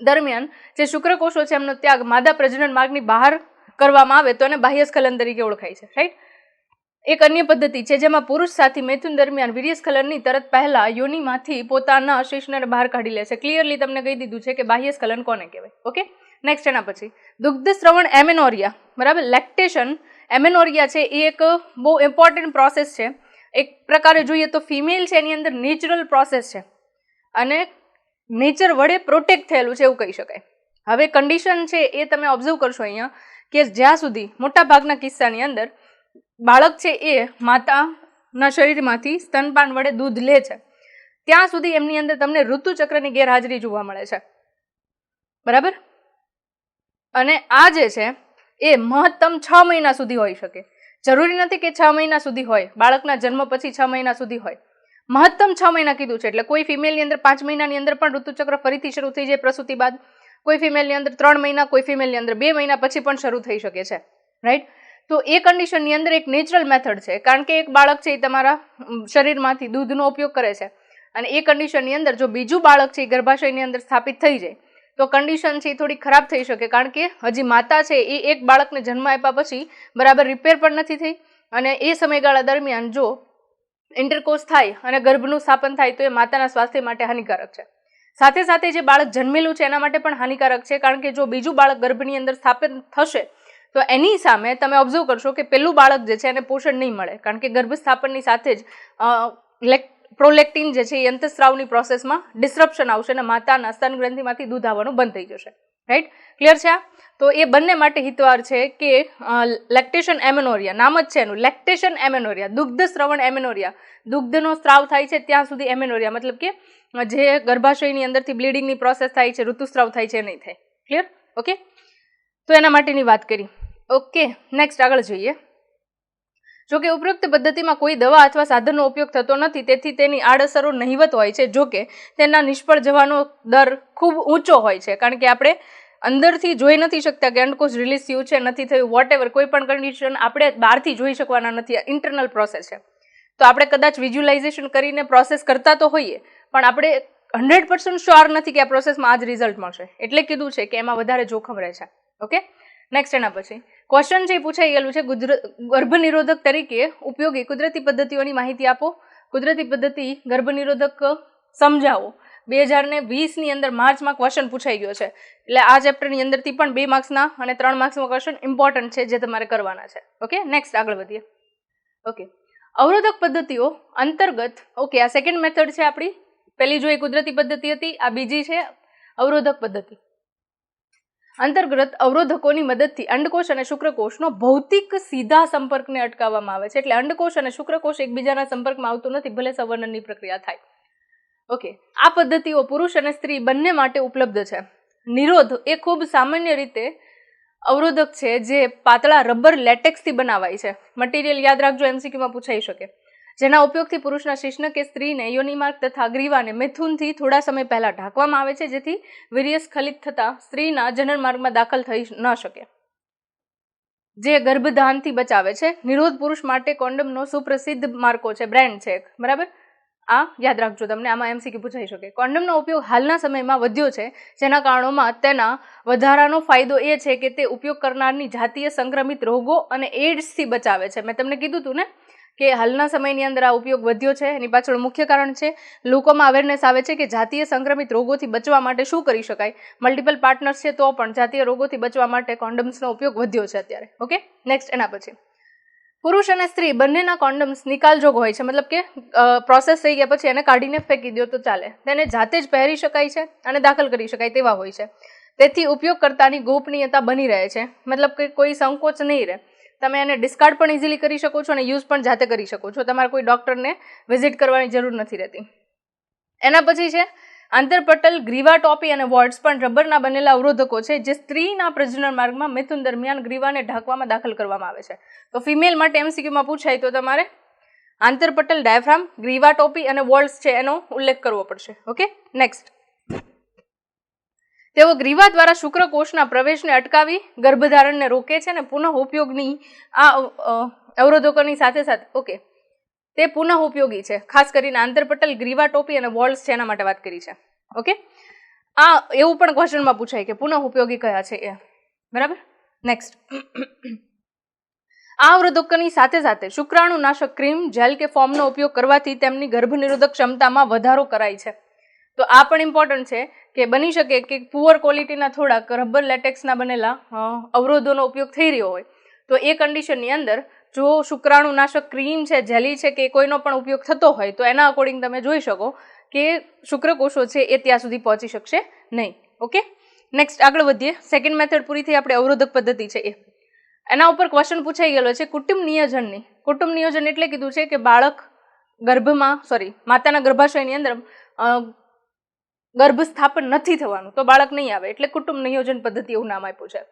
દરમિયાન જે શુક્રકોષો છે એમનો ત્યાગ માદા પ્રજનન માર્ગની બહાર કરવામાં આવે તો એને બાહ્યસ્ખલન તરીકે ઓળખાય છે, રાઈટ? એક અન્ય પદ્ધતિ છે જેમાં પુરુષ સાથી મૈથુન દરમિયાન વીર્યસ્ખલનની તરત પહેલા યોનિમાંથી પોતાના શિશ્નને બહાર કાઢી લે છે. ક્લિયરલી તમને કહી દીધું છે કે બાહ્યસ્ખલન કોને કહેવાય. ઓકે, નેક્સ્ટ એના પછી દુગ્ધ શ્રવણ એમેનોરિયા, બરાબર? લેક્ટેશન એમેનોરિયા છે એ એક બહુ ઇમ્પોર્ટન્ટ પ્રોસેસ છે. એક પ્રકારે જોઈએ તો ફિમેલ છે એની અંદર નેચરલ પ્રોસેસ છે અને નેચર વડે પ્રોટેક્ટ થયેલું છે એવું કહી શકાય. હવે કન્ડિશન છે એ તમે ઓબ્ઝર્વ કરશો અહીંયા કે જ્યાં સુધી મોટા ભાગના કિસ્સાની અંદર બાળક છે એ માતાના શરીરમાંથી સ્તનપાન વડે દૂધ લે છે ત્યાં સુધી એમની અંદર તમને ઋતુચક્રની ગેરહાજરી જોવા મળે છે, બરાબર. અને આ જે છે એ મહત્તમ 6 મહિના સુધી હોઈ શકે. જરૂરી નથી કે 6 મહિના સુધી હોય, બાળકના જન્મ પછી 6 મહિના સુધી હોય. મહત્તમ 6 મહિના કીધું છે. એટલે કોઈ ફિમેલની અંદર 5 મહિનાની અંદર પણ ઋતુચક્ર ફરીથી શરૂ થઈ જાય પ્રસૂતિ બાદ, કોઈ ફિમેલની અંદર 3 મહિના, કોઈ ફિમેલની અંદર 2 મહિના પછી પણ શરૂ થઈ શકે છે, રાઈટ. તો એ કન્ડિશનની અંદર એક નેચરલ મેથડ છે, કારણ કે એક બાળક છે એ તમારા શરીરમાંથી દૂધનો ઉપયોગ કરે છે, અને એ કન્ડિશનની અંદર જો બીજું બાળક છે એ ગર્ભાશયની અંદર સ્થાપિત થઈ જાય તો કન્ડિશન છે એ થોડી ખરાબ થઈ શકે, કારણ કે હજી માતા છે એ એક બાળકને જન્મ આપ્યા પછી બરાબર રિપેર પણ નથી થઈ, અને એ સમયગાળા દરમિયાન જો ઇન્ટરકોર્સ થાય અને ગર્ભનું સ્થાપન થાય તો એ માતાના સ્વાસ્થ્ય માટે હાનિકારક છે. સાથે સાથે જે બાળક જન્મેલું છે એના માટે પણ હાનિકારક છે, કારણ કે જો બીજું બાળક ગર્ભની અંદર સ્થાપિત થશે તો એની સામે તમે ઓબ્ઝર્વ કરશો કે પેલું બાળક જે છે એને પોષણ નહીં મળે, કારણ કે ગર્ભ સ્થાપનની સાથે જ પ્રોલેક્ટિન જે છે એ અંતસ્ત્રાવની પ્રોસેસમાં ડિસ્રપ્શન આવશે અને માતાના સ્તન ગ્રંથિમાંથી દૂધ આવવાનું બંધ થઈ જશે, રાઈટ. ક્લિયર છે આ? તો એ બંને માટે હિતવાર છે કે લેક્ટેશન એમેનોરિયા, નામ જ છે એનું, લેક્ટેશન એમેનોરિયા, દુગ્ધ શ્રવણ એમેનોરિયા, દુગ્ધનો સ્ત્રાવ થાય છે ત્યાં સુધી એમેનોરિયા, મતલબ કે જે ગર્ભાશયની અંદરથી બ્લીડિંગની પ્રોસેસ થાય છે, ઋતુસ્ત્રાવ થાય છે, નહીં થાય. ક્લિયર? ઓકે, તો એના માટેની વાત કરી. ઓકે, નેક્સ્ટ આગળ જોઈએ. જોકે ઉપરોક્ત પદ્ધતિમાં કોઈ દવા અથવા સાધનનો ઉપયોગ થતો નથી, તેથી તેની આડઅસરો નહિવત હોય છે. જોકે તેના નિષ્ફળ જવાનો દર ખૂબ ઊંચો હોય છે, કારણ કે આપણે અંદરથી જોઈ નથી શકતા કે અંડકોશ રિલીઝ થયું છે, નથી થયું, વોટએવર, કોઈ પણ કન્ડિશન આપણે બહારથી જોઈ શકવાના નથી, ઇન્ટરનલ પ્રોસેસ છે. તો આપણે કદાચ વિઝ્યુલાઇઝેશન કરીને પ્રોસેસ કરતા તો હોઈએ, પણ આપણે 100% શ્યોર નથી કે આ પ્રોસેસમાં આ જ રિઝલ્ટ મળશે, એટલે કીધું છે કે એમાં વધારે જોખમ રહે છે. ઓકે, નેક્સ્ટ એના પછી ક્વેશ્ચન જે પૂછાઈ ગયેલું છે, ગર્ભનિરોધક તરીકે ઉપયોગી કુદરતી પદ્ધતિઓની માહિતી આપો. કુદરતી પદ્ધતિ ગર્ભનિરોધક સમજાવો. 2020ની અંદર માર્ચમાં ક્વેશ્ચન પૂછાઈ ગયો છે, એટલે આ ચેપ્ટરની અંદરથી પણ 2 માર્ક્સના અને 3 માર્ક્સનો ક્વેશ્ચન ઇમ્પોર્ટન્ટ છે જે તમારે કરવાના છે. ઓકે, નેક્સ્ટ આગળ વધીએ. ઓકે, અવરોધક પદ્ધતિઓ અંતર્ગત, ઓકે, આ સેકન્ડ મેથડ છે આપણી. પહેલી જો એ કુદરતી પદ્ધતિ હતી, આ બીજી છે અવરોધક પદ્ધતિ. અંતર્ગત અવરોધકોની મદદથી અંડકોશ અને શુક્રકોશનો ભૌતિક સીધા સંપર્કને અટકાવવામાં આવે છે. એટલે અંડકોશ અને શુક્રકોશ એકબીજાના સંપર્કમાં આવતું નથી, ભલે સંવર્ધનની પ્રક્રિયા થાય. ઓકે, આ પદ્ધતિઓ પુરુષ અને સ્ત્રી બંને માટે ઉપલબ્ધ છે. નિરોધ એ ખૂબ સામાન્ય રીતે અવરોધક છે જે પાતળા રબર લેટેક્સથી બનાવાય છે. મટીરિયલ યાદ રાખજો, એમસીક્યુમાં પૂછાઈ શકે. જેના ઉપયોગથી પુરુષના શિશ્ન કે સ્ત્રીને યોનિમાર્ગ તથા ગ્રીવાને મિથુનથી થોડા સમય પહેલા ઢાંકવામાં આવે છે, જેથી વીર્ય સ્ખલિત થતા સ્ત્રીના જનન માર્ગમાં દાખલ થઈ ન શકે, જે ગર્ભધાનથી બચાવે છે. નિરોધ પુરુષ માટે કોન્ડમનો સુપ્રસિદ્ધ માર્કો છે, બ્રાન્ડ છે, બરાબર. આ યાદ રાખજો, તમને આમાં એમસીક્યુ પૂછાઈ શકે. કોન્ડમનો ઉપયોગ હાલના સમયમાં વધ્યો છે, જેના કારણોમાં તેના વધારાનો ફાયદો એ છે કે તે ઉપયોગ કરનારની જાતીય સંક્રમિત રોગો અને એડ્સથી બચાવે છે. મેં તમને કીધું હતું ને કે હાલના સમયની અંદર આ ઉપયોગ વધ્યો છે, એની પાછળ મુખ્ય કારણ છે લોકોમાં અવેરનેસ આવે છે કે જાતીય સંક્રમિત રોગોથી બચવા માટે શું કરી શકાય. મલ્ટિપલ પાર્ટનર્સ છે તો પણ જાતીય રોગોથી બચવા માટે કોન્ડમ્સનો ઉપયોગ વધ્યો છે અત્યારે. ઓકે, નેક્સ્ટ એના પછી પુરુષ અને સ્ત્રી બંનેના કોન્ડમ્સ નિકાલજોગ હોય છે, મતલબ કે પ્રોસેસ થઈ ગયા પછી એને કાઢીને ફેંકી દો તો ચાલે. તેને જાતે જ પહેરી શકાય છે અને દાખલ કરી શકાય તેવા હોય છે. તેથી ઉપયોગકર્તાની ગોપનીયતા બની રહે છે, મતલબ કે કોઈ સંકોચ નહીં રહે. તમે એને ડિસ્કાર્ડ પણ ઇઝીલી કરી શકો છો અને યુઝ પણ જાતે કરી શકો છો. તમારે કોઈ ડૉક્ટરને વિઝિટ કરવાની જરૂર નથી રહેતી. એના પછી છે આંતરપટલ, ગ્રીવા ટોપી અને વોર્ડ્સ પણ રબરના બનેલા અવરોધકો છે, જે સ્ત્રીના પ્રજનન માર્ગમાં મિથુન દરમિયાન ગ્રીવાને ઢાંકવામાં દાખલ કરવામાં આવે છે. તો ફિમેલ માટે એમસીક્યુમાં પૂછાય તો તમારે આંતરપટલ, ડાયાફ્રામ, ગ્રીવા ટોપી અને વોર્ડ્સ છે એનો ઉલ્લેખ કરવો પડશે. ઓકે, નેક્સ્ટ તેઓ ગ્રીવા દ્વારા શુક્રકોશના પ્રવેશને અટકાવી ગર્ભધારણને રોકે છે અને પુનઃ ઉપયોગની આ અવરોધકોની સાથે સાથે, ઓકે, તે પુનઃ ઉપયોગી છે. ખાસ કરીને આંતરપટલ, ગ્રીવા ટોપી અને વોલ્સ છે એના માટે વાત કરી છે. ઓકે, આ એવું પણ ક્વેશ્ચનમાં પૂછાય કે પુનઃ ઉપયોગી કયા છે એ, બરાબર. નેક્સ્ટ આ અવરોધકોની સાથે સાથે શુક્રાણુનાશક ક્રીમ, જેલ કે ફોર્મનો ઉપયોગ કરવાથી તેમની ગર્ભનિરોધક ક્ષમતામાં વધારો કરાય છે. તો આ પણ ઇમ્પોર્ટન્ટ છે કે બની શકે કે પુઅર ક્વોલિટીના થોડાક રબર લેટેક્સના બનેલા અવરોધોનો ઉપયોગ થઈ રહ્યો હોય, તો એ કન્ડિશનની અંદર જો શુક્રાણુનાશક ક્રીમ છે, જેલી છે કે કોઈનો પણ ઉપયોગ થતો હોય તો એના અકોર્ડિંગ તમે જોઈ શકો કે શુક્રકોષો છે એ ત્યાં સુધી પહોંચી શકશે નહીં. ઓકે, નેક્સ્ટ આગળ વધીએ. સેકન્ડ મેથડ પૂરી થઈ, આપણે અવરોધક પદ્ધતિ છે એ. એના ઉપર ક્વેશ્ચન પૂછાઈ ગયેલો છે કુટુંબ નિયોજનની. કુટુંબ નિયોજન એટલે કીધું છે કે બાળક ગર્ભમાં, માતાના ગર્ભાશયની અંદર ગર્ભ સ્થાપન નથી થવાનું તો બાળક નહીં આવે, એટલે કુટુંબ નિયોજન પદ્ધતિ એવું નામ આપ્યું છે.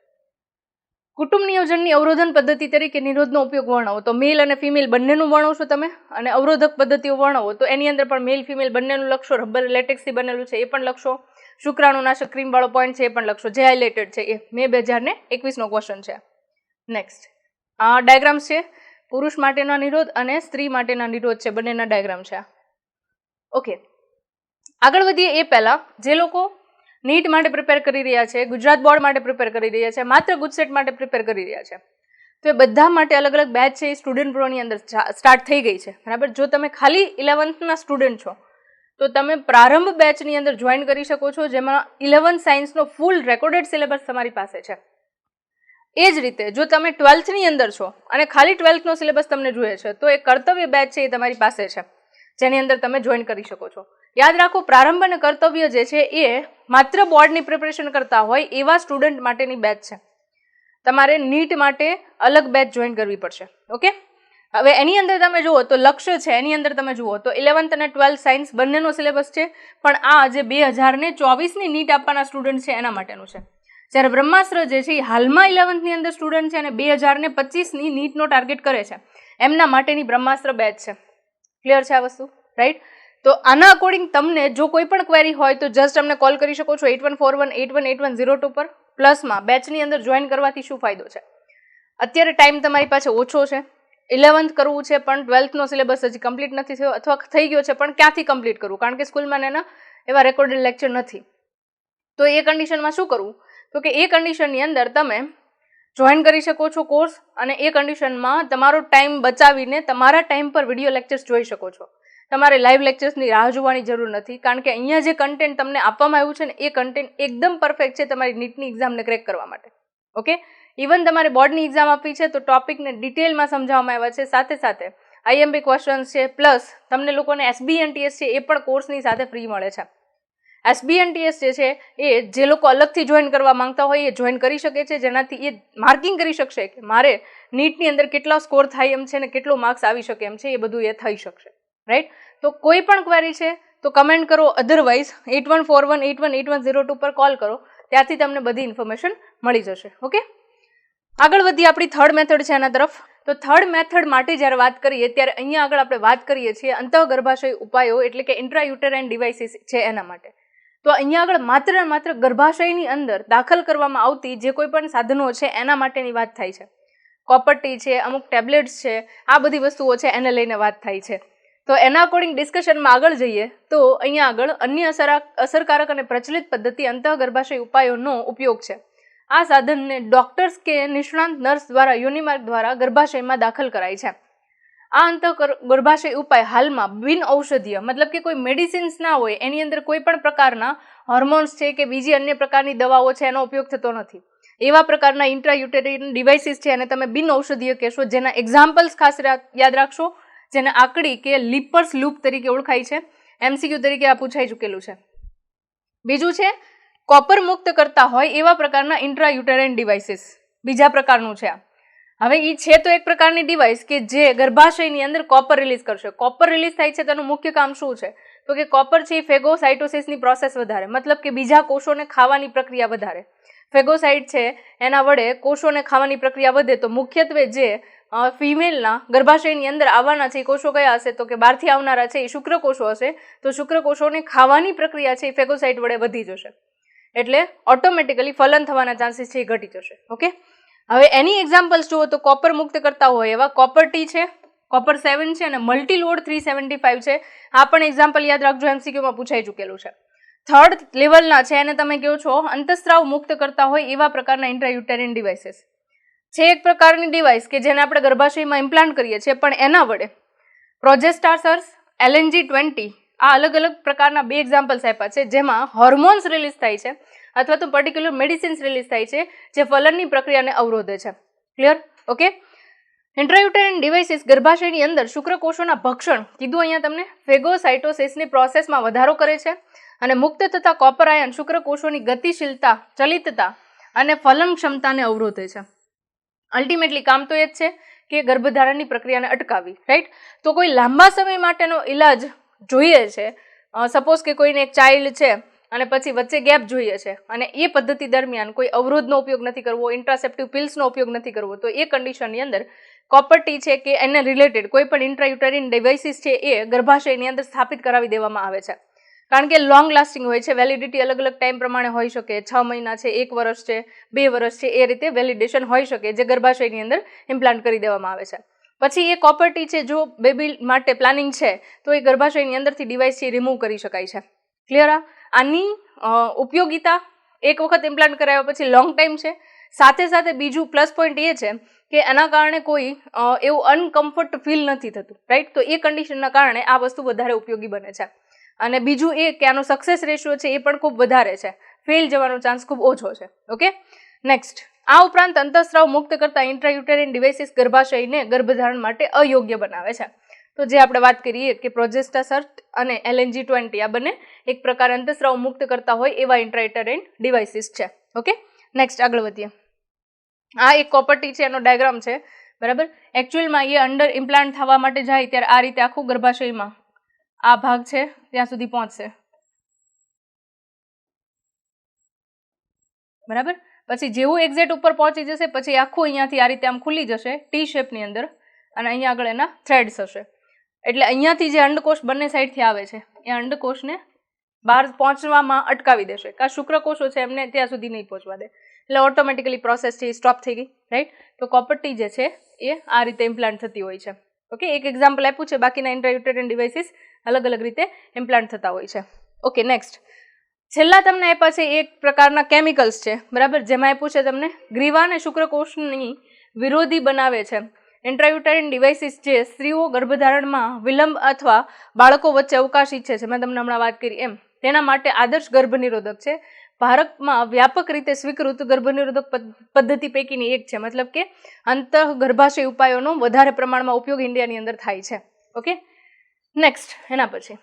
કુટુંબ નિયોજનની અવરોધન પદ્ધતિ તરીકે નિરોધનો ઉપયોગ વર્ણવો તો મેલ અને ફિમેલ બંનેનું વર્ણવશો તમે, અને અવરોધક પદ્ધતિઓ વર્ણવો તો એની અંદર પણ મેલ ફિમેલ બંનેનું લખશો. રબર લેટેક્સથી બનેલું છે એ પણ લખશો. શુક્રાણુનાશક ક્રીમ વાળો પોઈન્ટ છે એ પણ લખશો, જે હાઇલાઇટેડ છે એ મે 2021નો ક્વેશ્ચન છે. નેક્સ્ટ આ ડાયાગ્રામ્સ છે, પુરુષ માટેના નિરોધ અને સ્ત્રી માટેના નિરોધ છે, બંનેના ડાયાગ્રામ છે. ઓકે, આગળ વધીએ એ પહેલા જે લોકો નીટ માટે પ્રિપેર કરી રહ્યા છે, ગુજરાત બોર્ડ માટે પ્રિપેર કરી રહ્યા છે, માત્ર ગુજસેટ માટે પ્રિપેર કરી રહ્યા છે, તો એ બધા માટે અલગ અલગ બેચ છે એ સ્ટુડન્ટ પ્રોની અંદર સ્ટાર્ટ થઈ ગઈ છે, બરાબર. જો તમે ખાલી 11thના સ્ટુડન્ટ છો તો તમે પ્રારંભ બેચની અંદર જોઈન કરી શકો છો, જેમાં 11th સાયન્સનો ફૂલ રેકોર્ડેડ સિલેબસ તમારી પાસે છે. એ જ રીતે જો તમે 12thની અંદર છો અને ખાલી 12thનો સિલેબસ તમને જોઈએ છે તો એ કર્તવ્ય બેચ છે એ તમારી પાસે છે, જેની અંદર તમે જોઈન કરી શકો છો. યાદ રાખો, પ્રારંભ અને કર્તવ્ય જે છે એ માત્ર બોર્ડની પ્રિપરેશન કરતા હોય એવા સ્ટુડન્ટ માટેની બેચ છે. તમારે નીટ માટે અલગ બેચ જોઈન કરવી પડશે. ઓકે, હવે એની અંદર તમે જુઓ તો લક્ષ્ય છે, એની અંદર તમે જુઓ તો 11th અને 12th સાયન્સ બંનેનો સિલેબસ છે, પણ આ જે 2024ની નીટ આપવાના સ્ટુડન્ટ છે એના માટેનું છે. જ્યારે બ્રહ્માસ્ત્ર જે છે એ હાલમાં 11thની અંદર સ્ટુડન્ટ છે અને 2025ની નીટનો ટાર્ગેટ કરે છે, એમના માટેની બ્રહ્માસ્ત્ર બેચ છે. ક્લિયર છે આ વસ્તુ, રાઈટ? તો આના અકોર્ડિંગ તમને જો કોઈ પણ ક્વેરી હોય તો જસ્ટ અમને કોલ કરી શકો છો 8141818102 પર. પ્લસમાં બેચની અંદર જોઈન કરવાથી શું ફાયદો છે? અત્યારે ટાઈમ તમારી પાસે ઓછો છે, 11th કરવું છે પણ 12thનો સિલેબસ હજી કમ્પ્લીટ નથી થયો, અથવા થઈ ગયો છે પણ ક્યાંથી કમ્પ્લીટ કરવું, કારણ કે સ્કૂલમાં એના એવા રેકોર્ડેડ લેક્ચર નથી. તો એ કન્ડિશનમાં શું કરવું? તો કે એ કન્ડિશનની અંદર તમે જોઈન કરી શકો છો કોર્સ, અને એ કન્ડિશનમાં તમારો ટાઈમ બચાવીને તમારા ટાઈમ પર વિડીયો લેક્ચર્સ જોઈ શકો છો. તમારે લાઈવ લેક્ચર્સની રાહ જોવાની જરૂર નથી, કારણ કે અહીંયા જે કન્ટેન્ટ તમને આપવામાં આવ્યું છે ને એ કન્ટેન્ટ એકદમ પરફેક્ટ છે તમારી નીટની એક્ઝામને ક્રેક કરવા માટે. ઓકે, ઇવન તમારે બોર્ડની એક્ઝામ આપવી છે તો ટોપિકને ડિટેલમાં સમજાવવામાં આવ્યા છે, સાથે સાથે IMP ક્વેશ્ચન્સ છે, પ્લસ તમને લોકોને SBNTS છે એ પણ કોર્સની સાથે ફ્રી મળે છે. SBNTS જે છે એ જે લોકો અલગથી જોઈન કરવા માંગતા હોય એ જોઈન કરી શકે છે, જેનાથી એ માર્કિંગ કરી શકશે કે મારે નીટની અંદર કેટલા સ્કોર થાય એમ છે ને કેટલો માર્ક્સ આવી શકે એમ છે, એ બધું એ થઈ શકશે, રાઈટ? તો કોઈ પણ ક્વેરી છે તો કમેન્ટ કરો, અધરવાઇઝ 8141818102 પર કોલ કરો, ત્યાંથી તમને બધી ઇન્ફોર્મેશન મળી જશે. ઓકે, આગળ વધીએ આપણી થર્ડ મેથડ છે એના તરફ. તો થર્ડ મેથડ માટે જ્યારે વાત કરીએ ત્યારે અહીંયા આગળ આપણે વાત કરીએ છીએ અંતઃગર્ભાશય ઉપાયો, એટલે કે ઇન્ટ્રાયુટેરાઇન ડિવાઇસીસ છે એના માટે. તો અહીંયા આગળ માત્ર ને માત્ર ગર્ભાશયની અંદર દાખલ કરવામાં આવતી જે કોઈ પણ સાધનો છે એના માટેની વાત થાય છે. કોપરટી છે, અમુક ટેબ્લેટ્સ છે, આ બધી વસ્તુઓ છે એને લઈને વાત થાય છે. તો એના અકોર્ડિંગ ડિસ્કશનમાં આગળ જઈએ તો અહીંયા આગળ અન્ય અસરકારક અને પ્રચલિત પદ્ધતિ અંતઃગર્ભાશય ઉપાયોનો ઉપયોગ છે. આ સાધનને ડોક્ટર્સ કે નિષ્ણાંત નર્સ દ્વારા યોનિમાર્ગ દ્વારા ગર્ભાશયમાં દાખલ કરાય છે. આ અંતઃગર્ભાશય ઉપાય હાલમાં બિન ઔષધીય, મતલબ કે કોઈ મેડિસિન્સ ના હોય, એની અંદર કોઈ પણ પ્રકારના હોર્મોન્સ છે કે બીજી અન્ય પ્રકારની દવાઓ છે એનો ઉપયોગ થતો નથી. એવા પ્રકારના ઇન્ટ્રાયુટેરિન ડિવાઇસીસ છે અને તમે બિન ઔષધીય કહેશો, જેના એક્ઝામ્પલ્સ ખાસ યાદ રાખશો, જેને આકડી કે લિપર્સ લૂપ તરીકે ઓળખાય છે. MCQ તરીકે આ પૂછાઈ ચૂકેલું છે. બીજું છે કોપર મુક્ત કરતા હોય એવા પ્રકારના ઇન્ટ્રાયુટેરાઇન ડિવાઇસીસ, બીજા પ્રકારનું છે આ. હવે એ છે તો એક પ્રકારની ડિવાઇસ કે જે ગર્ભાશયની અંદર કોપર રિલીઝ કરશે. કોપર રિલીઝ થાય છે તેનું મુખ્ય કામ શું છે? તો કે કોપર છે એ ફેગોસાઇટોસિસની પ્રોસેસ વધારે, મતલબ કે બીજા કોષોને ખાવાની પ્રક્રિયા વધારે. ફેગોસાઇટ છે એના વડે કોષોને ખાવાની પ્રક્રિયા વધે, તો મુખ્યત્વે જે ફિમેલના ગર્ભાશયની અંદર આવવાના છે એ કોષો કયા હશે? તો કે બહારથી આવનારા છે એ શુક્રકોષો હશે. તો શુક્રકોષોની ખાવાની પ્રક્રિયા છે એ ફેગોસાઇટ વડે વધી જશે, એટલે ઓટોમેટિકલી ફલન થવાના ચાન્સીસ છે એ ઘટી જશે. ઓકે, હવે એની એક્ઝામ્પલ્સ જુઓ તો કોપર મુક્ત કરતા હોય એવા કોપર ટી છે, કોપર 7 છે અને મલ્ટીલોડ 375 છે. આ પણ એક્ઝામ્પલ યાદ રાખજો, MCQમાં પૂછાઈ ચૂકેલું છે. થર્ડ લેવલના છે એને તમે કહો છો અંતસ્ત્રાવ મુક્ત કરતા હોય એવા પ્રકારના ઇન્ટ્રાયુટેરિન ડિવાઇસીસ છે. એક પ્રકારની ડિવાઇસ કે જેને આપણે ગર્ભાશયમાં ઇમ્પ્લાન્ટ કરીએ છીએ, પણ એના વડે પ્રોજેસ્ટાસર્સ, LNG-20 આ અલગ અલગ પ્રકારના બે એક્ઝામ્પલ્સ આપ્યા છે, જેમાં હોર્મોન્સ રિલીઝ થાય છે અથવા તો પર્ટિક્યુલર મેડિસિન્સ રિલીઝ થાય છે જે ફલનની પ્રક્રિયાને અવરોધે છે. ક્લિયર? ઓકે, ઇન્ટ્રાયુટેરિન ડિવાઇસીસ ગર્ભાશયની અંદર શુક્રકોષોના ભક્ષણ, કીધું અહીંયા તમને, ફેગોસાઇટોસિસની પ્રોસેસમાં વધારો કરે છે અને મુક્ત થતા કોપર આયન શુક્રકોષોની ગતિશીલતા, ચલિતતા અને ફલન ક્ષમતાને અવરોધે છે. અલ્ટિમેટલી કામ તો એ જ છે કે ગર્ભધારણની પ્રક્રિયાને અટકાવી, રાઈટ? તો કોઈ લાંબા સમય માટેનો ઇલાજ જોઈએ છે, સપોઝ કે કોઈને એક ચાઇલ્ડ છે અને પછી વચ્ચે ગેપ જોઈએ છે અને એ પદ્ધતિ દરમિયાન કોઈ અવરોધનો ઉપયોગ નથી કરવો, ઇન્ટ્રાસેપ્ટિવ પિલ્સનો ઉપયોગ નથી કરવો, તો એ કન્ડિશનની અંદર કોપર ટી છે કે એને રિલેટેડ કોઈ પણ ઇન્ટ્રાયુટેરિન ડિવાઇસીસ છે એ ગર્ભાશયની અંદર સ્થાપિત કરાવી દેવામાં આવે છે. કારણ કે લોંગ લાસ્ટિંગ હોય છે, વેલિડિટી અલગ અલગ ટાઈમ પ્રમાણે હોઈ શકે, 6 મહિના છે, 1 વર્ષ છે, 2 વર્ષ છે, એ રીતે વેલિડેશન હોઈ શકે જે ગર્ભાશયની અંદર ઇમ્પ્લાન્ટ કરી દેવામાં આવે છે. પછી એ કોપર ટી છે જો બેબી માટે પ્લાનિંગ છે તો એ ગર્ભાશયની અંદરથી ડિવાઇસ છે રિમૂવ કરી શકાય છે. ક્લિયર? આની ઉપયોગિતા એક વખત ઇમ્પ્લાન્ટ કરાવ્યા પછી લોંગ ટાઈમ છે. સાથે સાથે બીજું પ્લસ પોઈન્ટ એ છે કે એના કારણે કોઈ એવું અનકમ્ફર્ટ ફીલ નથી થતું, રાઈટ? તો એ કન્ડિશનના કારણે આ વસ્તુ વધારે ઉપયોગી બને છે. અને બીજું એ કે આનો સક્સેસ રેશિયો છે એ પણ ખૂબ વધારે છે, ફેલ જવાનો ચાન્સ ખૂબ ઓછો છે. Okay, next. આ ઉપરાંત અંતઃસ્રાવ મુક્ત કરતા ઇન્ટ્રાયુટેરિન ડિવાઇસીસ ગર્ભાશયને ગર્ભધારણ માટે અયોગ્ય બનાવે છે. તો જે આપણે વાત કરીએ કે પ્રોજેસ્ટાસર્ટ અને LNG-20 આ બંને એક પ્રકાર અંતઃસ્રાવ મુક્ત કરતા હોય એવા ઇન્ટ્રાયુટેરિન ડિવાઇસીસ છે. ઓકે, નેક્સ્ટ આગળ વધીએ. આ એક કોપર ટી છે, એનો ડાયાગ્રામ છે, બરાબર? એકચ્યુઅલમાં એ અંડર ઇમ્પ્લાન્ટ થવા માટે જાય ત્યારે આ રીતે આખું ગર્ભાશયમાં આ ભાગ છે ત્યાં સુધી પહોંચશે, બરાબર? પછી જેવું એક્ઝેક્ટ ઉપર પહોંચી જશે પછી આખું અહીંયાથી આ રીતે આમ ખુલી જશે ટી શેપની અંદર અને અહીંયા આગળ એના થ્રેડ્સ હશે. એટલે અહીંયાથી જે અંડકોષ બંને સાઈડથી આવે છે એ અંડકોષને બહાર પહોંચવામાં અટકાવી દેશે. કાં શુક્રકોષો છે એમને ત્યાં સુધી નહીં પહોંચવા દે, એટલે ઓટોમેટિકલી પ્રોસેસ છે એ સ્ટોપ થઈ ગઈ, રાઈટ? તો કોપર ટી જે છે એ આ રીતે ઇમ્પ્લાન્ટ થતી હોય છે. ઓકે, એક એક્ઝામ્પલ આપ્યું છે, બાકીના ઇન્ટ્રાયુટેરિન ડિવાઇસીસ અલગ અલગ રીતે ઇમ્પ્લાન્ટ થતા હોય છે. Okay, next. છેલ્લા તમને આપ્યા છે એક પ્રકારના કેમિકલ્સ છે, બરાબર? જેમાં આપ્યું છે તમને ગ્રીવા અને શુક્રકોષની વિરોધી બનાવે છે. ઇન્ટ્રાયુટેરિન ડિવાઇસીસ જે સ્ત્રીઓ ગર્ભધારણમાં વિલંબ અથવા બાળકો વચ્ચે અવકાશ ઈચ્છે છે, મેં તમને હમણાં વાત કરી એમ, તેના માટે આદર્શ ગર્ભનિરોધક છે. ભારતમાં વ્યાપક રીતે સ્વીકૃત ગર્ભનિરોધક પદ્ધતિ પૈકીની એક છે, મતલબ કે અંતઃ ગર્ભાશય ઉપાયોનો વધારે પ્રમાણમાં ઉપયોગ ઇન્ડિયાની અંદર થાય છે. Okay, next. એના પછી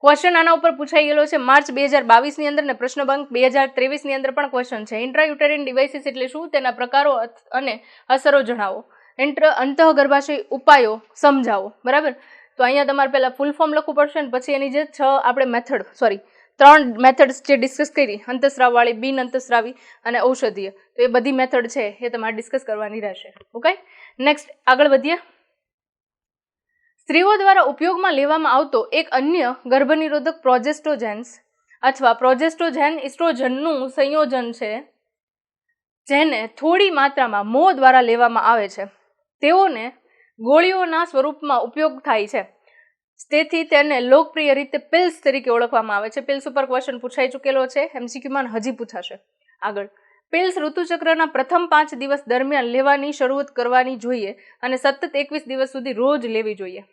ક્વેશ્ચન આના ઉપર પૂછાઈ ગયેલો છે માર્ચ 2022ની અંદર ને પ્રશ્ન બંક 2023ની અંદર પણ ક્વેશ્ચન છે. ઇન્ટ્રાયુટેરિન ડિવાઇસીસ એટલે શું, તેના પ્રકારો અને અસરો જણાવો. અંતઃ ગર્ભાશય ઉપાયો સમજાવો, બરાબર? તો અહીંયા તમારે પહેલા ફૂલ ફોર્મ લખવું પડશે ને પછી એની જે 3 મેથડ્સ જે ડિસ્કસ કરી, અંતઃસ્રાવવાળી, બિન અંતઃસ્રાવી અને ઔષધીય, તો એ બધી મેથડ છે એ તમારે ડિસ્કસ કરવાની રહેશે. ઓકે, નેક્સ્ટ આગળ વધીએ. સ્ત્રીઓ દ્વારા ઉપયોગમાં લેવામાં આવતો એક અન્ય ગર્ભનિરોધક પ્રોજેસ્ટોજેન્સ અથવા પ્રોજેસ્ટોજેન ઇસ્ટ્રોજનનું સંયોજન છે જેને થોડી માત્રામાં મોં દ્વારા લેવામાં આવે છે. તેઓને ગોળીઓના સ્વરૂપમાં ઉપયોગ થાય છે, તેથી તેને લોકપ્રિય રીતે પિલ્સ તરીકે ઓળખવામાં આવે છે. પિલ્સ ઉપર ક્વેશ્ચન પૂછાઈ ચૂકેલો છે, MCQમાં હજી પૂછાશે. આગળ. પિલ્સ ઋતુચક્રના પ્રથમ 5 દિવસ દરમિયાન લેવાની શરૂઆત કરવાની જોઈએ અને સતત 21 દિવસ સુધી રોજ લેવી જોઈએ.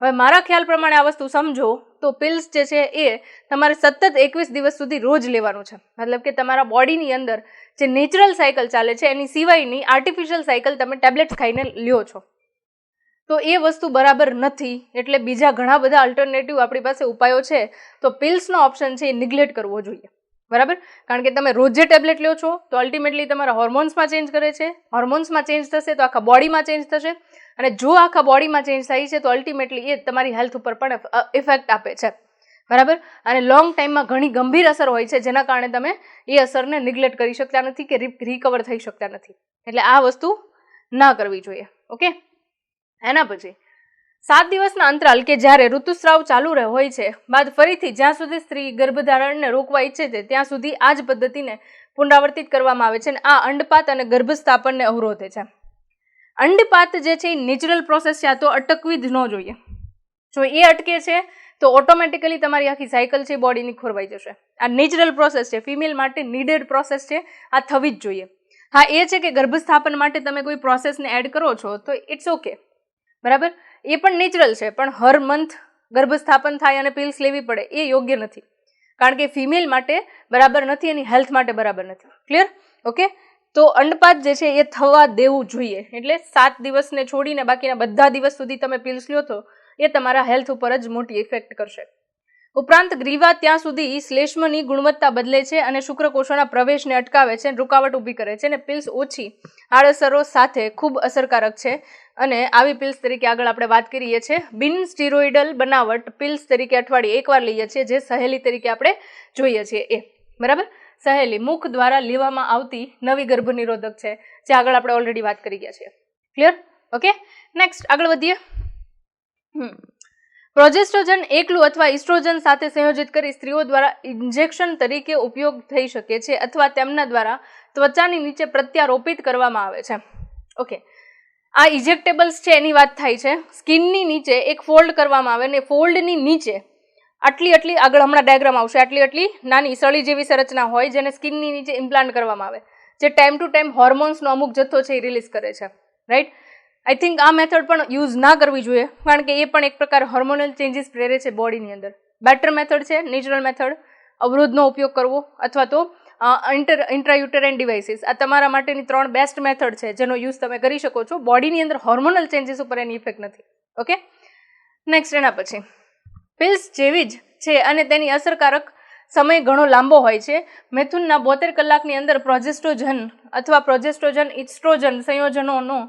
હવે મારા ખ્યાલ પ્રમાણે આ વસ્તુ સમજો તો પિલ્સ જે છે એ તમારે સતત 21 દિવસ સુધી રોજ લેવાનું છે. મતલબ કે તમારા બોડીની અંદર જે નેચરલ સાયકલ ચાલે છે એની સિવાયની આર્ટિફિશિયલ સાયકલ તમે ટેબ્લેટ્સ ખાઈને લ્યો છો, તો એ વસ્તુ બરાબર નથી. એટલે બીજા ઘણા બધા અલ્ટરનેટિવ આપણી પાસે ઉપાયો છે, તો પિલ્સનો ઓપ્શન છે એ નિગ્લેક્ટ કરવો જોઈએ, બરાબર? કારણ કે તમે રોજ જે ટેબ્લેટ લ્યો છો તો અલ્ટિમેટલી તમારા હોર્મોન્સમાં ચેન્જ કરે છે, હોર્મોન્સમાં ચેન્જ થશે તો આખા બોડીમાં ચેન્જ થશે, અને જો આખા બોડીમાં ચેન્જ થાય છે તો અલ્ટિમેટલી એ તમારી હેલ્થ ઉપર પણ ઇફેક્ટ આપે છે, બરાબર? અને લોંગ ટાઈમમાં ઘણી ગંભીર અસર હોય છે જેના કારણે તમે એ અસરને નિગ્લેક્ટ કરી શકતા નથી કે રિકવર થઈ શકતા નથી. એટલે આ વસ્તુ ના કરવી જોઈએ. ઓકે, એના પછી 7 દિવસના અંતરાલ કે જ્યારે ઋતુસ્રાવ ચાલુ હોય છે બાદ ફરીથી જ્યાં સુધી સ્ત્રી ગર્ભધારણને રોકવા ઈચ્છે છે ત્યાં સુધી આ જ પદ્ધતિને પુનરાવર્તિત કરવામાં આવે છે અને આ અંડપાત અને ગર્ભસ્થાપનને અવરોધે છે. અંડપાત જે છે એ નેચરલ પ્રોસેસ છે, આ તો અટકવી જ ન જોઈએ. જો એ અટકે છે તો ઓટોમેટિકલી તમારી આખી સાયકલ છે બોડીની ખોરવાઈ જશે. આ નેચરલ પ્રોસેસ છે, ફિમેલ માટે નીડેડ પ્રોસેસ છે, આ થવી જ જોઈએ. હા, એ છે કે ગર્ભસ્થાપન માટે તમે કોઈ પ્રોસેસને એડ કરો છો તો ઇટ્સ ઓકે, બરાબર? એ પણ નેચરલ છે, પણ હર મંથ ગર્ભસ્થાપન થાય અને પિલ્સ લેવી પડે એ યોગ્ય નથી, કારણ કે ફિમેલ માટે બરાબર નથી, એની હેલ્થ માટે બરાબર નથી. ક્લિયર? ઓકે, તો અંડપાત જે છે એ થવા દેવું જોઈએ. એટલે 7 દિવસને છોડીને બાકીના બધા દિવસ સુધી તમે પિલ્સ લ્યો તો એ તમારા હેલ્થ ઉપર જ મોટી ઇફેક્ટ કરશે. ઉપરાંત ગ્રીવા ત્યાં સુધી શ્લેષ્મની ગુણવત્તા બદલે છે અને શુક્રકોષોના પ્રવેશને અટકાવે છે, રૂકાવટ ઊભી કરે છે અને પિલ્સ ઓછી આડઅસરો સાથે ખૂબ અસરકારક છે અને આવી પિલ્સ તરીકે આગળ આપણે વાત કરીએ છીએ બિન સ્ટીરોઇડલ બનાવટ પિલ્સ તરીકે અઠવાડિયે એકવાર લઈએ છીએ, જે સહેલી તરીકે આપણે જોઈએ છીએ એ બરાબર. સહેલી મુખ દ્વારા લેવામાં આવતી નવી ગર્ભનિરોધક છે, જે આગળ આપણે ઓલરેડી વાત કરી ગયા છીએ. ક્લિયર? ઓકે, નેક્સ્ટ આગળ વધીએ. પ્રોજેસ્ટ્રોજન એકલું અથવા ઇસ્ટ્રોજન સાથે સંયોજિત કરી સ્ત્રીઓ દ્વારા ઇન્જેક્શન તરીકે ઉપયોગ થઈ શકે છે અથવા તેમના દ્વારા ત્વચાની નીચે પ્રત્યારોપિત કરવામાં આવે છે. ઓકે, આ ઇજેક્ટેબલ્સ છે એની વાત થાય છે. સ્કિનની નીચે એક ફોલ્ડ કરવામાં આવે અને ફોલ્ડની નીચે આટલી આગળ હમણાં ડાયાગ્રામ આવશે, આટલી નાની સળી જેવી સંરચના હોય જેને સ્કિનની નીચે ઇમ્પ્લાન્ટ કરવામાં આવે, જે ટાઈમ ટુ ટાઈમ હોર્મોન્સનો અમુક જથ્થો છે એ રિલીઝ કરે છે. રાઈટ? આઈ થિંક આ મેથડ પણ યુઝ ના કરવી જોઈએ, કારણ કે એ પણ એક પ્રકાર હોર્મોનલ ચેન્જીસ પ્રેરે છે બોડીની અંદર. બેટર મેથડ છે નેચરલ મેથડ, અવરોધનો ઉપયોગ કરવો અથવા તો ઇન્ટ્રાયુટેરાઇન ડિવાઇસીસ. આ તમારા માટેની 3 બેસ્ટ મેથડ છે જેનો યુઝ તમે કરી શકો છો. બોડીની અંદર હોર્મોનલ ચેન્જીસ ઉપર એની ઇફેક્ટ નથી. ઓકે, નેક્સ્ટ એના પછી પિલ્સ જેવી જ છે અને તેની અસરકારક સમય ઘણો લાંબો હોય છે. મેથુનના 72 કલાકની અંદર પ્રોજેસ્ટ્રોજન અથવા પ્રોજેસ્ટ્રોજન ઇસ્ટ્રોજન સંયોજનોનો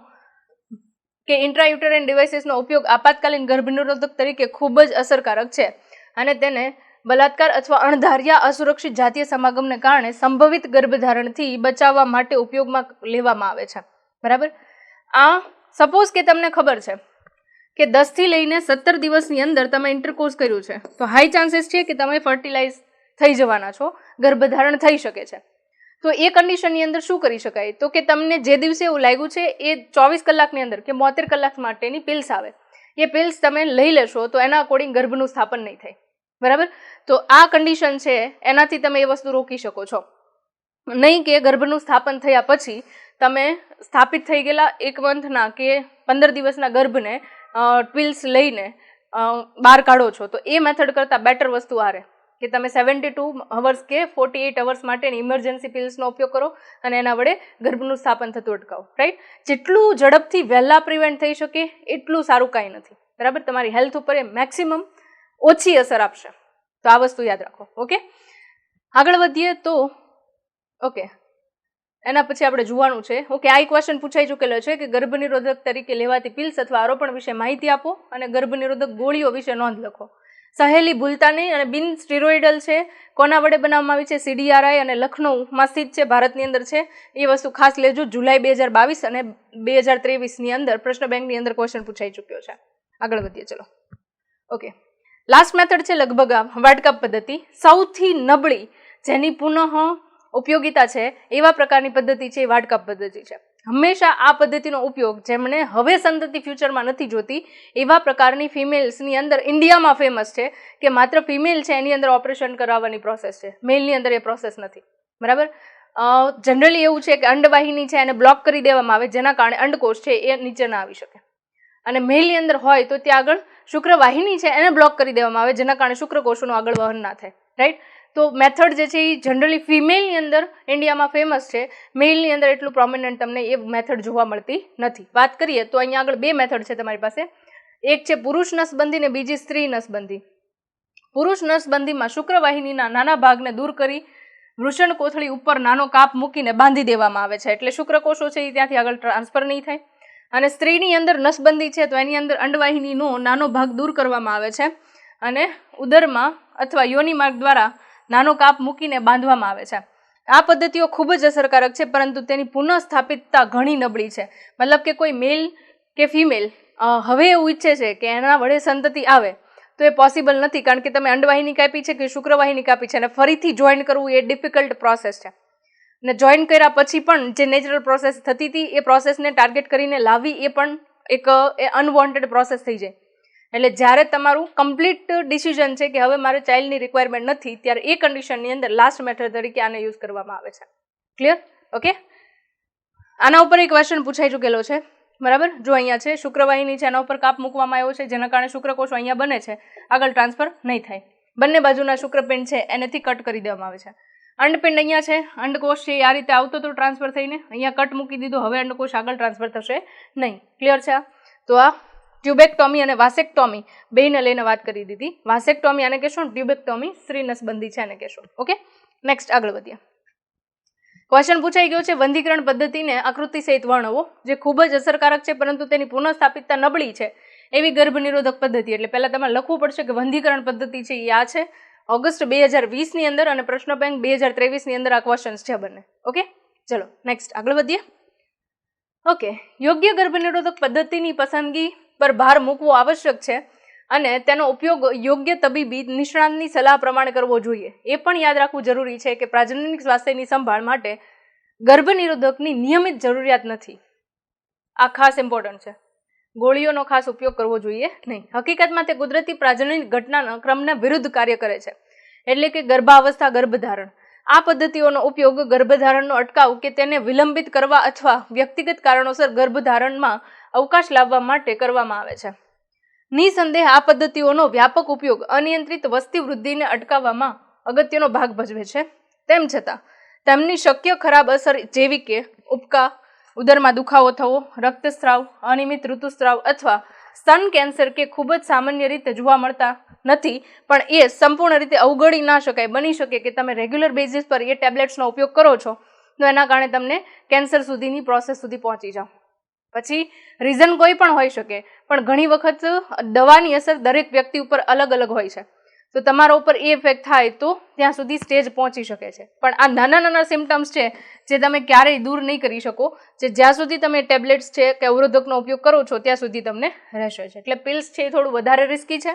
કે ઇન્ટ્રાયુટેરાઇન ડિવાઇસીસનો ઉપયોગ આપાતકાલીન ગર્ભનિરોધક તરીકે ખૂબ જ અસરકારક છે અને તેને બલાત્કાર અથવા અણધાર્યા અસુરક્ષિત જાતીય સમાગમને કારણે સંભવિત ગર્ભધારણથી બચાવવા માટે ઉપયોગમાં લેવામાં આવે છે. બરાબર? આ સપોઝ કે તમને ખબર છે કે 10 થી લઈને 17 દિવસની અંદર તમે ઇન્ટરકોર્સ કર્યું છે, તો હાઈ ચાન્સીસ છે કે તમે ફર્ટિલાઇઝ થઈ જવાના છો, ગર્ભધારણ થઈ શકે છે. તો એ કન્ડિશનની અંદર શું કરી શકાય? તો કે તમને જે દિવસે એવું લાગ્યું છે એ 24 કલાકની અંદર કે 72 કલાક માટેની પિલ્સ આવે, એ પિલ્સ તમે લઈ લેશો તો એના અકોર્ડિંગ ગર્ભનું સ્થાપન નહીં થાય. બરાબર? તો આ કન્ડિશન છે, એનાથી તમે એ વસ્તુ રોકી શકો છો. નહીં કે ગર્ભનું સ્થાપન થયા પછી તમે સ્થાપિત થઈ ગયેલા 1 મંથના કે 15 દિવસના ગર્ભને પિલ્સ લઈને બહાર કાઢો છો, તો એ મેથડ કરતાં બેટર વસ્તુ આ રહે કે તમે 72 અવર્સ કે 48 અવર્સ માટેની ઇમરજન્સી પિલ્સનો ઉપયોગ કરો અને એના વડે ગર્ભનું સ્થાપન થતું અટકાવો. રાઈટ? જેટલું ઝડપથી વહેલા પ્રિવેન્ટ થઈ શકે એટલું સારું કાંઈ નથી. બરાબર? તમારી હેલ્થ ઉપર એ મેક્સિમમ ઓછી અસર આપશે. તો આ વસ્તુ યાદ રાખો. ઓકે, આગળ વધીએ તો ઓકે એના પછી આપણે જોવાનું છે. ઓકે, આ ક્વેશ્ચન પૂછાઈ ચૂકેલો છે કે ગર્ભનિરોધક તરીકે લેવાતી પિલ્સ અથવા આરોપણ વિશે માહિતી આપો અને ગર્ભનિરોધક ગોળીઓ વિશે નોંધ લખો. સહેલી ભૂલતા નહીં અને બિન સ્ટીરોઇડલ છે. કોના વડે બનાવવામાં આવી છે? CDRI અને લખનૌમાં સ્થિત છે, ભારતની અંદર છે. એ વસ્તુ ખાસ લેજો. જુલાઈ 2022 અને 2023ની અંદર પ્રશ્ન બેંકની અંદર ક્વેશ્ચન પૂછાઈ ચૂક્યો છે. આગળ વધીએ ચલો. ઓકે, લાસ્ટ મેથડ છે લગભગ વાટકાપ પદ્ધતિ. સૌથી નબળી જેની પુનઃ ઉપયોગિતા છે એવા પ્રકારની પદ્ધતિ છે એ વાટકાપ પદ્ધતિ છે. હંમેશા આ પદ્ધતિનો ઉપયોગ જેમણે હવે સંતતિ ફ્યુચરમાં નથી જોતી એવા પ્રકારની ફિમેલ્સની અંદર ઇન્ડિયામાં ફેમસ છે કે માત્ર ફિમેલ છે એની અંદર ઓપરેશન કરાવવાની પ્રોસેસ છે, મેલની અંદર એ પ્રોસેસ નથી. બરાબર? જનરલી એવું છે કે અંડવાહિની છે એને બ્લોક કરી દેવામાં આવે, જેના કારણે અંડકોષ છે એ નીચે ના આવી શકે, અને મેલની અંદર હોય તો ત્યાં આગળ શુક્રવાહિની છે એને બ્લોક કરી દેવામાં આવે, જેના કારણે શુક્રકોષોનું આગળ વહન ના થાય. રાઈટ? તો મેથડ જે છે એ જનરલી ફિમેલની અંદર ઇન્ડિયામાં ફેમસ છે, મેલની અંદર એટલું પ્રોમિનન્ટ તમને એ મેથડ જોવા મળતી નથી. વાત કરીએ તો અહીંયા આગળ 2 મેથડ છે તમારી પાસે. એક છે પુરુષ નસબંધી ને બીજી સ્ત્રી નસબંધી. પુરુષ નસબંધીમાં શુક્રવાહિનીના નાના ભાગને દૂર કરી વૃષણ કોથળી ઉપર નાનો કાપ મૂકીને બાંધી દેવામાં આવે છે, એટલે શુક્રકોષો છે એ ત્યાંથી આગળ ટ્રાન્સફર નહીં થાય. અને સ્ત્રીની અંદર નસબંધી છે તો એની અંદર અંડવાહિનીનો નાનો ભાગ દૂર કરવામાં આવે છે અને ઉદરમાં અથવા યોનિ માર્ગ દ્વારા નાનો કાપ મૂકીને બાંધવામાં આવે છે. આ પદ્ધતિઓ ખૂબ જ અસરકારક છે, પરંતુ તેની પુનઃસ્થાપિતતા ઘણી નબળી છે. મતલબ કે કોઈ મેલ કે ફિમેલ હવે એવું ઈચ્છે છે કે એના વડે સંતતિ આવે તો એ પોસિબલ નથી, કારણ કે તમે અંડવાહિની કાપી છે કે શુક્રવાહિની કાપી છે અને ફરીથી જોઈન કરવું એ ડિફિકલ્ટ પ્રોસેસ છે. અને જોઈન કર્યા પછી પણ જે નેચરલ પ્રોસેસ થતી હતી એ પ્રોસેસને ટાર્ગેટ કરીને લાવવી એ પણ એક અનવોન્ટેડ પ્રોસેસ થઈ જાય. એટલે જ્યારે તમારું કમ્પ્લીટ ડિસિઝન છે કે હવે મારે ચાઇલ્ડની રિક્વાયરમેન્ટ નથી, ત્યારે એ કન્ડિશનની અંદર લાસ્ટ મેથડ તરીકે આને યુઝ કરવામાં આવે છે. ક્લિયર? ઓકે, આના ઉપર એક ક્વેશ્ચન પૂછાઈ ચૂકેલો છે. બરાબર? જો અહીંયા છે શુક્રવાહિની છે, એના ઉપર કાપ મૂકવામાં આવ્યો છે, જેના કારણે શુક્રકોષો અહીંયા બને છે, આગળ ટ્રાન્સફર નહીં થાય. બંને બાજુના શુક્રપિંડ છે એનેથી કટ કરી દેવામાં આવે છે. અંડપિંડ અહીંયા છે, અંડકોષ છે આ રીતે આવતો તો ટ્રાન્સફર થઈને અહીંયા કટ મૂકી દીધો, હવે અંડકોષ આગળ ટ્રાન્સફર થશે નહીં. ક્લિયર છે? તો આ ટ્યુબેક્ટોમી અને વાસેક્ટોમી બેને લઈને વાત કરી દીધી. વાસેક્ટોમી આને કહેશો, ટ્યુબેક્ટોમી સ્ત્રી નસબંધી છે આને કહેશો. ઓકે, નેક્સ્ટ આગળ વધીએ. ક્વેશ્ચન પૂછાઈ ગયો છે વંધીકરણ પદ્ધતિને આકૃતિ સહિત વર્ણવો. જે ખૂબ જ અસરકારક છે પરંતુ તેની પુનઃસ્થાપિતતા નબળી છે એવી ગર્ભનિરોધક પદ્ધતિ. એટલે પહેલા તમારે લખવું પડશે કે વંધીકરણ પદ્ધતિ છે એ આ છે. ઓગસ્ટ 2020 ની અંદર અને પ્રશ્ન બેંક 2023 ની અંદર આ ક્વેશ્ચન્સ છે બંને. ઓકે, ચલો નેક્સ્ટ આગળ વધીએ. ઓકે, યોગ્ય ગર્ભનિરોધક પદ્ધતિની પસંદગી પર ભાર મૂકવો આવશ્યક છે અને તેનો ઉપયોગ યોગ્ય તબીબી નિષ્ણાતની સલાહ પ્રમાણે કરવો જોઈએ. એ પણ યાદ રાખવું જરૂરી છે કે પ્રજનન સ્વાસ્થ્યની સંભાળ માટે ગર્ભનિરોધકની નિયમિત જરૂરિયાત નથી. આ ખાસ ઇમ્પોર્ટન્ટ છે. ગોળીઓનો ખાસ ઉપયોગ કરવો જોઈએ નહીં. હકીકતમાં તે કુદરતી પ્રજનન ઘટનાના ક્રમને વિરુદ્ધ કાર્ય કરે છે, એટલે કે ગર્ભાવસ્થા ગર્ભધારણ. આ પદ્ધતિઓનો ઉપયોગ ગર્ભધારણનો અટકાવ કે તેને વિલંબિત કરવા અથવા વ્યક્તિગત કારણોસર ગર્ભધારણમાં અવકાશ લાવવા માટે કરવામાં આવે છે. નિસંદેહ આ પદ્ધતિઓનો વ્યાપક ઉપયોગ અનિયંત્રિત વસ્તી વૃદ્ધિને અટકાવવામાં અગત્યનો ભાગ ભજવે છે. તેમ છતાં તેમની શક્ય ખરાબ અસર જેવી કે ઉબકા, ઉદરમાં દુખાવો થવો, રક્તસ્રાવ, અનિયમિત ઋતુસ્રાવ અથવા સ્તન કેન્સર કે ખૂબ જ સામાન્ય રીતે જોવા મળતા નથી, પણ એ સંપૂર્ણ રીતે અવગણી ના શકાય. બની શકે કે તમે રેગ્યુલર બેઝિસ પર એ ટેબ્લેટ્સનો ઉપયોગ કરો છો તો એના કારણે તમને કેન્સર સુધીની પ્રોસેસ સુધી પહોંચી જાઓ. પછી રીઝન કોઈ પણ હોઈ શકે, પણ ઘણી વખત દવાની અસર દરેક વ્યક્તિ ઉપર અલગ અલગ હોય છે. તો તમારા ઉપર એ ઇફેક્ટ થાય તો ત્યાં સુધી સ્ટેજ પહોંચી શકે છે. પણ આ નાના નાના સિમ્ટમ્સ છે જે તમે ક્યારેય દૂર નહીં કરી શકો, જે જ્યાં સુધી તમે ટેબ્લેટ્સ છે કે અવરોધકનો ઉપયોગ કરો છો ત્યાં સુધી તમને રહેશે છે. એટલે પિલ્સ છે એ થોડું વધારે રિસ્કી છે.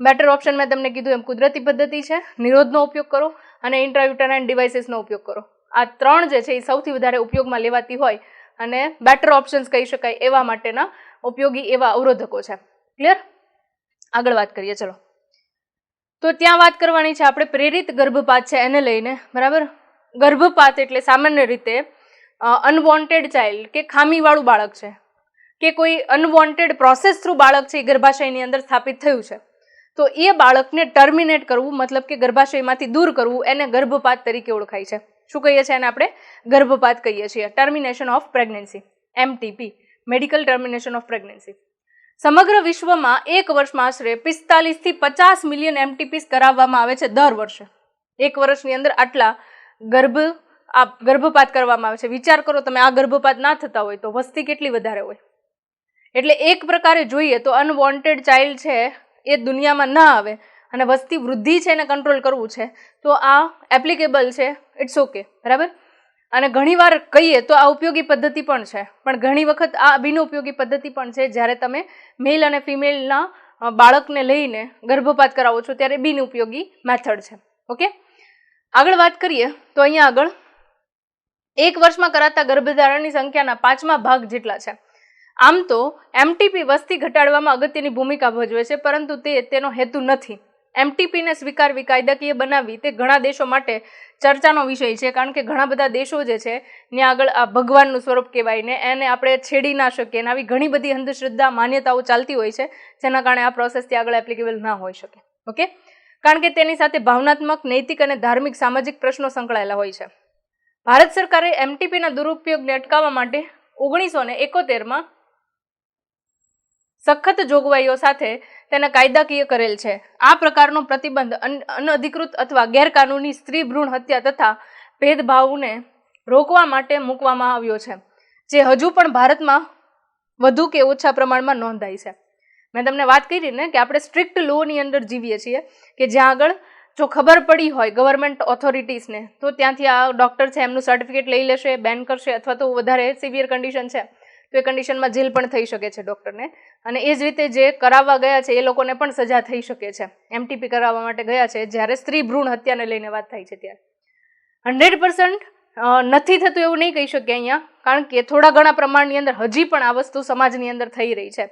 બેટર ઓપ્શન મેં તમને કીધું એમ કુદરતી પદ્ધતિ છે. નિરોધનો ઉપયોગ કરો અને ઇન્ટ્રાયુટેરાઇન ડિવાઇસીસનો ઉપયોગ કરો. આ ત્રણ જે છે એ સૌથી વધારે ઉપયોગમાં લેવાતી હોય અને બેટર ઓપ્શન્સ કહી શકાય એવા માટેના ઉપયોગી એવા અવરોધકો છે. ક્લિયર? આગળ વાત કરીએ. ચલો, તો ત્યાં વાત કરવાની છે આપણે પ્રેરિત ગર્ભપાત છે એને લઈને. બરાબર, ગર્ભપાત એટલે સામાન્ય રીતે અનવોન્ટેડ ચાઇલ્ડ કે ખામીવાળું બાળક છે કે કોઈ અનવોન્ટેડ પ્રોસેસ થ્રુ બાળક છે એ ગર્ભાશયની અંદર સ્થાપિત થયું છે, તો એ બાળકને ટર્મિનેટ કરવું, મતલબ કે ગર્ભાશયમાંથી દૂર કરવું, એને ગર્ભપાત તરીકે ઓળખાય છે. શું કહીએ છીએ એને? આપણે ગર્ભપાત કહીએ છીએ. Termination of pregnancy, MTP, medical termination of pregnancy. સમગ્ર વિશ્વમાં એક વર્ષમાં આશરે 45 થી 50 મિલિયન MTPs કરાવવામાં આવે છે દર વર્ષે. એક વર્ષની અંદર આટલા ગર્ભપાત કરવામાં આવે છે. વિચાર કરો તમે, આ ગર્ભપાત ના થતા હોય તો વસ્તી કેટલી વધારે હોય. એટલે એક પ્રકારે જોઈએ તો અનવોન્ટેડ ચાઇલ્ડ છે એ દુનિયામાં ના આવે અને વસ્તી વૃદ્ધિ છે એને કંટ્રોલ કરવું છે તો આ એપ્લિકેબલ છે. It's okay. બરાબર. અને ઘણીવાર કહીએ તો આ ઉપયોગી પદ્ધતિ પણ છે, પણ ઘણી વખત આ બિનઉપયોગી પદ્ધતિ પણ છે. જ્યારે તમે મેલ અને ફિમેલના બાળકને લઈને ગર્ભપાત કરાવો છો ત્યારે બિનઉપયોગી મેથડ છે. ઓકે, આગળ વાત કરીએ તો અહીંયા આગળ એક વર્ષમાં કરાતા ગર્ભધારણની સંખ્યાના 5મા ભાગ જેટલા છે. આમ તો MTP વસ્તી ઘટાડવામાં અગત્યની ભૂમિકા ભજવે છે, પરંતુ તે તેનો હેતુ નથી. MTPને સ્વીકારવી, કાયદાકીય બનાવવી તે ઘણા દેશો માટે ચર્ચાનો વિષય છે, કારણ કે ઘણા બધા દેશો જે છે ત્યાં આગળ આ ભગવાનનું સ્વરૂપ કહેવાય ને એને આપણે છેડી ના શકીએ અને આવી ઘણી બધી અંધશ્રદ્ધા માન્યતાઓ ચાલતી હોય છે, જેના કારણે આ પ્રોસેસ ત્યાં આગળ એપ્લિકેબલ ના હોઈ શકે. ઓકે, કારણ કે તેની સાથે ભાવનાત્મક, નૈતિક અને ધાર્મિક સામાજિક પ્રશ્નો સંકળાયેલા હોય છે. ભારત સરકારે MTPના દુરુપયોગને અટકાવવા માટે 1971માં સખત જોગવાઈઓ સાથે તેને કાયદાકીય કરેલ છે. આ પ્રકારનો પ્રતિબંધ અનધિકૃત અથવા ગેરકાનૂની સ્ત્રી ભ્રૂણ હત્યા તથા ભેદભાવને રોકવા માટે મૂકવામાં આવ્યો છે, જે હજુ પણ ભારતમાં વધુ કે ઓછા પ્રમાણમાં નોંધાય છે. મેં તમને વાત કરી ને કે આપણે સ્ટ્રિક્ટ લોની અંદર જીવીએ છીએ કે જ્યાં આગળ જો ખબર પડી હોય ગવર્મેન્ટ ઓથોરિટીઝને તો ત્યાંથી આ ડૉક્ટર છે એમનું સર્ટિફિકેટ લઈ લેશે, બેન કરશે, અથવા તો વધારે સિવિયર કન્ડિશન છે તો એ કન્ડિશનમાં જેલ પણ થઈ શકે છે ડૉક્ટરને. અને એ જ રીતે જે કરાવવા ગયા છે એ લોકોને પણ સજા થઈ શકે છે. MTP કરાવવા માટે ગયા છે જ્યારે સ્ત્રી ભ્રૂણ હત્યાને લઈને વાત થાય છે ત્યારે 100% નથી થતું એવું નહીં કહી શકીએ અહીંયા, કારણ કે થોડા ઘણા પ્રમાણની અંદર હજી પણ આ વસ્તુ સમાજની અંદર થઈ રહી છે.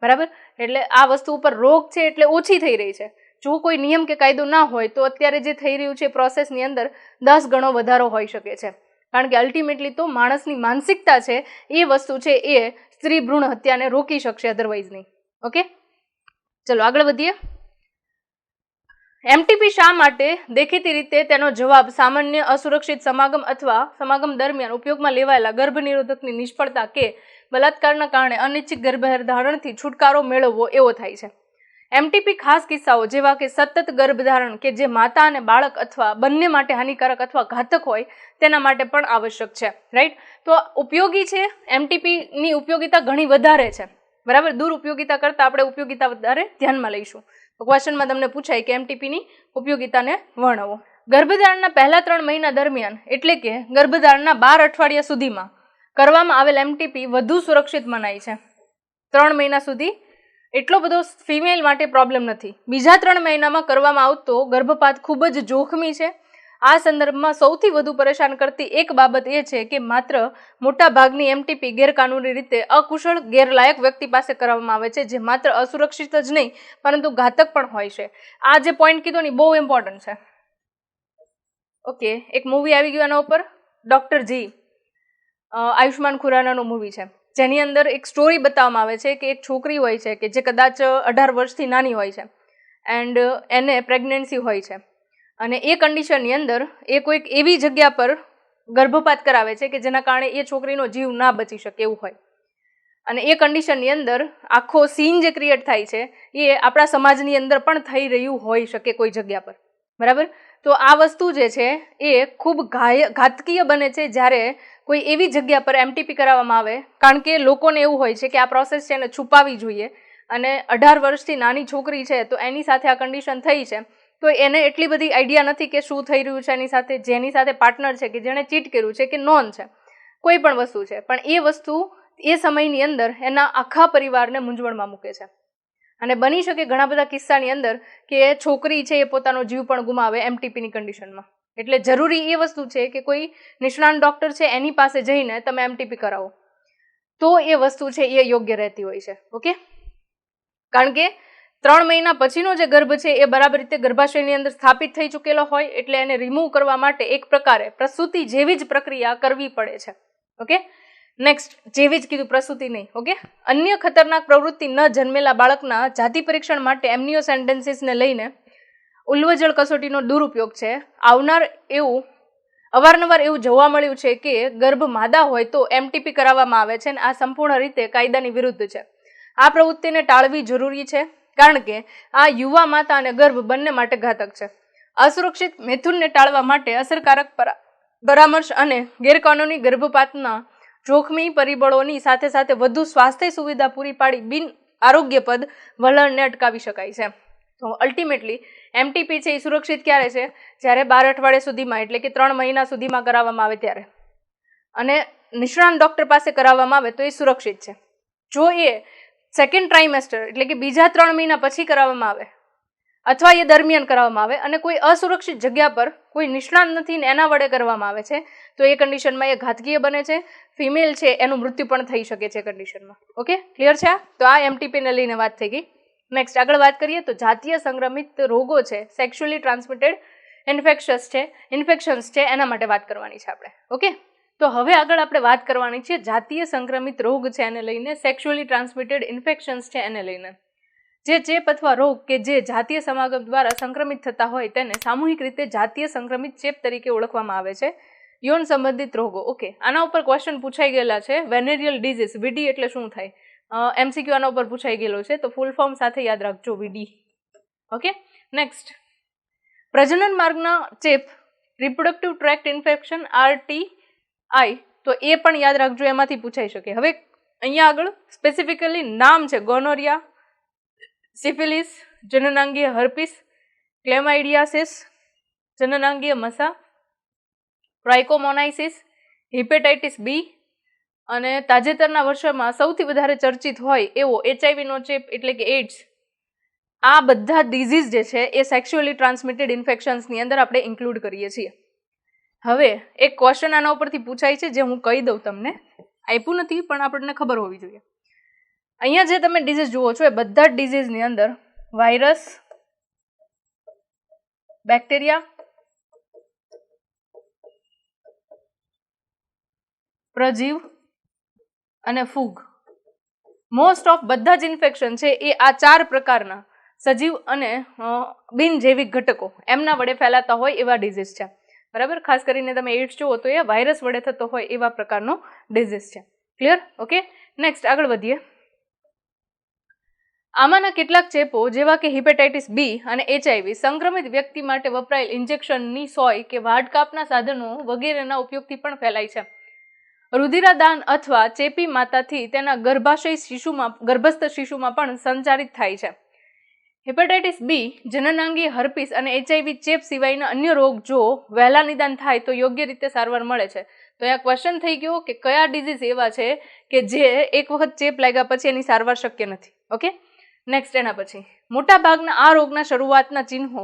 બરાબર, એટલે આ વસ્તુ ઉપર રોક છે એટલે ઓછી થઈ રહી છે. જો કોઈ નિયમ કે કાયદો ના હોય તો અત્યારે જે થઈ રહ્યું છે પ્રોસેસની અંદર 10 ગણો વધારો હોઈ શકે છે, કારણ કે અલ્ટિમેટલી તો માણસની માનસિકતા છે એ વસ્તુ છે એ સ્ત્રી ભ્રૂણ હત્યાને રોકી શકશે, અધરવાઇઝ નહીં. ઓકે, ચલો આગળ વધીએ. MTP શા માટે? દેખીતી રીતે તેનો જવાબ સામાન્ય અસુરક્ષિત સમાગમ અથવા સમાગમ દરમિયાન ઉપયોગમાં લેવાયેલા ગર્ભનિરોધકની નિષ્ફળતા કે બલાત્કારના કારણે અનિચ્છિત ગર્ભધારણથી છુટકારો મેળવવો એવો થાય છે. એમટીપી ખાસ કિસ્સાઓ જેવા કે સતત ગર્ભધારણ કે જે માતા અને બાળક અથવા બંને માટે હાનિકારક અથવા ઘાતક હોય તેના માટે પણ આવશ્યક છે. રાઈટ, તો ઉપયોગી છે. એમટીપીની ઉપયોગિતા ઘણી વધારે છે, બરાબર. દુરુપયોગિતા કરતાં આપણે ઉપયોગિતા વધારે ધ્યાનમાં લઈશું. તો ક્વેશ્ચનમાં તમને પૂછાય કે એમટીપીની ઉપયોગિતાને વર્ણવો. ગર્ભધારણના પહેલા 3 મહિના દરમિયાન એટલે કે ગર્ભધારણના 12 અઠવાડિયા સુધીમાં કરવામાં આવેલ એમટીપી વધુ સુરક્ષિત મનાય છે. 3 મહિના સુધી એટલો બધો ફિમેલ માટે પ્રોબ્લેમ નથી. બીજા 3 મહિનામાં કરવામાં આવતો ગર્ભપાત ખૂબ જ જોખમી છે. આ સંદર્ભમાં સૌથી વધુ પરેશાન કરતી એક બાબત એ છે કે માત્ર મોટા ભાગની એમટીપી ગેરકાનૂની રીતે અકુશળ ગેરલાયક વ્યક્તિ પાસે કરવામાં આવે છે, જે માત્ર અસુરક્ષિત જ નહીં પરંતુ ઘાતક પણ હોય છે. આ જે પોઈન્ટ કીધો ને બહુ ઇમ્પોર્ટન્ટ છે. ઓકે, એક મૂવી આવી ગયું એના ઉપર, ડોક્ટર જી, આયુષ્માન ખુરાનાનું મૂવી છે, જેની અંદર એક સ્ટોરી બતાવવામાં આવે છે કે એક છોકરી હોય છે કે જે કદાચ 18 વર્ષથી નાની હોય છે એન્ડ એને પ્રેગ્નન્સી હોય છે અને એ કન્ડિશનની અંદર એ કોઈક એવી જગ્યા પર ગર્ભપાત કરાવે છે કે જેના કારણે એ છોકરીનો જીવ ના બચી શકે એવું હોય. અને એ કન્ડિશનની અંદર આખો સીન જે ક્રિએટ થાય છે એ આપણા સમાજની અંદર પણ થઈ રહ્યું હોઈ શકે કોઈ જગ્યા પર, બરાબર. તો આ વસ્તુ જે છે એ ખૂબ ઘાતકીય બને છે જ્યારે કોઈ એવી જગ્યા પર એમટીપી કરાવવામાં આવે, કારણ કે લોકોને એવું હોય છે કે આ પ્રોસેસ છે એને છુપાવવી જોઈએ અને 18 વર્ષથી નાની છોકરી છે તો એની સાથે આ કન્ડિશન થઈ છે તો એને એટલી બધી આઈડિયા નથી કે શું થઈ રહ્યું છે એની સાથે, જેની સાથે પાર્ટનર છે કે જેણે ચીટ કર્યું છે કે નોન છે, કોઈ પણ વસ્તુ છે, પણ એ વસ્તુ એ સમયની અંદર એના આખા પરિવારને મૂંઝવણમાં મૂકે છે. અને બની શકે ઘણા બધા કિસ્સાની અંદર કે છોકરી છે એ પોતાનો જીવ પણ ગુમાવે એમટીપીની કન્ડિશનમાં. એટલે જરૂરી એ વસ્તુ છે કે કોઈ નિષ્ણાત ડૉક્ટર છે એની પાસે જઈને તમે એમટીપી કરાવો તો એ વસ્તુ છે એ યોગ્ય રહેતી હોય છે. ઓકે, કારણ કે 3 મહિના પછીનો જે ગર્ભ છે એ બરાબર રીતે ગર્ભાશયની અંદર સ્થાપિત થઈ ચૂકેલો હોય એટલે એને રિમૂવ કરવા માટે એક પ્રકારે પ્રસૂતિ જેવી જ પ્રક્રિયા કરવી પડે છે. ઓકે, નેક્સ્ટ, જેવી જ કીધું, પ્રસૂતિ નહીં. ઓકે, અન્ય ખતરનાક પ્રવૃત્તિ ન જન્મેલા બાળકના જાતિ પરીક્ષણ માટે એમનિયોસેન્ટેન્સીસને લઈને ઉલ્વજળ કસોટીનો દુરુપયોગ છે. અવારનવાર એવું જોવા મળ્યું છે કે ગર્ભ માદા હોય તો એમટીપી કરાવવામાં આવે છે અને આ સંપૂર્ણ રીતે કાયદાની વિરુદ્ધ છે. આ પ્રવૃત્તિને ટાળવી જરૂરી છે કારણ કે આ યુવા માતા અને ગર્ભ બંને માટે ઘાતક છે. અસુરક્ષિત મેથુનને ટાળવા માટે અસરકારક પરામર્શ અને ગેરકાનૂની ગર્ભપાતના જોખમી પરિબળોની સાથે સાથે વધુ સ્વાસ્થ્ય સુવિધા પૂરી પાડી બિન આરોગ્યપ્રદ વલણને અટકાવી શકાય છે. તો અલ્ટિમેટલી એમટીપી છે એ સુરક્ષિત ક્યારે છે? જ્યારે 12 અઠવાડિયા સુધીમાં, એટલે કે 3 મહિના સુધીમાં કરાવવામાં આવે ત્યારે, અને નિષ્ણાત ડૉક્ટર પાસે કરાવવામાં આવે તો એ સુરક્ષિત છે. જો એ સેકન્ડ ટ્રાઇમેસ્ટર એટલે કે બીજા 3 મહિના પછી કરાવવામાં આવે અથવા એ દરમિયાન કરાવવામાં આવે અને કોઈ અસુરક્ષિત જગ્યા પર કોઈ નિષ્ણાત નથી ને એના વડે કરવામાં આવે છે તો એ કન્ડિશનમાં એ ઘાતકીય બને છે. ફિમેલ છે એનું મૃત્યુ પણ થઈ શકે છે કન્ડિશનમાં. ઓકે, ક્લિયર છે? તો આ એમટીપીને લઈને વાત થઈ ગઈ. નેક્સ્ટ આગળ વાત કરીએ તો જાતીય સંક્રમિત રોગો છે, સેક્સ્યુઅલી ટ્રાન્સમિટેડ ઇન્ફેક્શન્સ છે, એના માટે વાત કરવાની છે આપણે. ઓકે, તો હવે આગળ આપણે વાત કરવાની છે જાતીય સંક્રમિત રોગ છે એને લઈને, સેક્સ્યુઅલી ટ્રાન્સમિટેડ ઇન્ફેક્શન્સ છે એને લઈને. જે ચેપ અથવા રોગ કે જે જાતીય સમાગમ દ્વારા સંક્રમિત થતા હોય તેને સામૂહિક રીતે જાતીય સંક્રમિત ચેપ તરીકે ઓળખવામાં આવે છે. યૌન સંબંધિત રોગો. ઓકે, આના ઉપર ક્વેશ્ચન પૂછાઈ ગયેલા છે. વેનેરિયલ ડિઝીઝ, વીડી એટલે શું થાય? એમસીક્યુ આના ઉપર પૂછાઈ ગયેલો છે તો ફૂલ ફોર્મ સાથે યાદ રાખજો, વીડી. ઓકે, નેક્સ્ટ, પ્રજનન માર્ગના ચેપ, રિપ્રોડક્ટિવ ટ્રેક્ટ ઇન્ફેક્શન, RTI, તો એ પણ યાદ રાખજો, એમાંથી પૂછાઈ શકે. હવે અહીંયા આગળ સ્પેસિફિકલી નામ છે: ગોનોરિયા, સિફિલિસ, જનનાંગીય હર્પિસ, ક્લેમાઇડિયાસિસ, જનનાંગીય મસા, ટ્રાઇકોમોનાઇસિસ, હિપેટાઇટિસ બી, અને તાજેતરના વર્ષોમાં સૌથી વધારે ચર્ચિત હોય એવો HIV નો ચેપ એટલે કે એઇડ્સ. આ બધા ડિઝીઝ જે છે એ સેક્સ્યુઅલી ટ્રાન્સમિટેડ ઇન્ફેક્શન્સની અંદર આપણે ઇન્ક્લુડ કરીએ છીએ. હવે એક ક્વેશ્ચન આના ઉપરથી પૂછાય છે જે હું કહી દઉં તમને, આપ્યું નથી પણ આપણને ખબર હોવી જોઈએ. અહીંયા જે તમે ડિઝીઝ જુઓ છો એ બધા જ ડિઝીઝની અંદર વાયરસ, બેક્ટેરિયા, પ્રજીવ અને ફૂગ, મોસ્ટ ઓફ બધા જ ઇન્ફેક્શન છે એ આ 4 પ્રકારના સજીવ અને બિનજૈવિક ઘટકો એમના વડે ફેલાતા હોય એવા ડિઝીઝ છે. બરાબર, ખાસ કરીને તમે એઇડ્સ જુઓ તો એ વાયરસ વડે થતો હોય એવા પ્રકારનો ડિઝીઝ છે. ક્લિયર? ઓકે, નેક્સ્ટ આગળ વધીએ. આમાંના કેટલાક ચેપો જેવા કે હિપેટાઇટિસ બી અને HIV સંક્રમિત વ્યક્તિ માટે વપરાયેલ ઇન્જેક્શનની સોય કે વાઢકાપના સાધનો વગેરેના ઉપયોગથી પણ ફેલાય છે. રુધિરાદાન અથવા ચેપી માતાથી તેના ગર્ભસ્થ શિશુમાં પણ સંચારિત થાય છે. હિપેટાઇટિસ બી, જનનાંગીય હર્પીસ અને HIV ચેપ સિવાયના અન્ય રોગ જો વહેલા નિદાન થાય તો યોગ્ય રીતે સારવાર મળે છે. તો આ ક્વેશ્ચન થઈ ગયો કે કયા ડિઝીઝ એવા છે કે જે એક વખત ચેપ લાગ્યા પછી એની સારવાર શક્ય નથી. ઓકે, નેક્સ્ટ એના પછી મોટાભાગના આ રોગના શરૂઆતના ચિહ્નો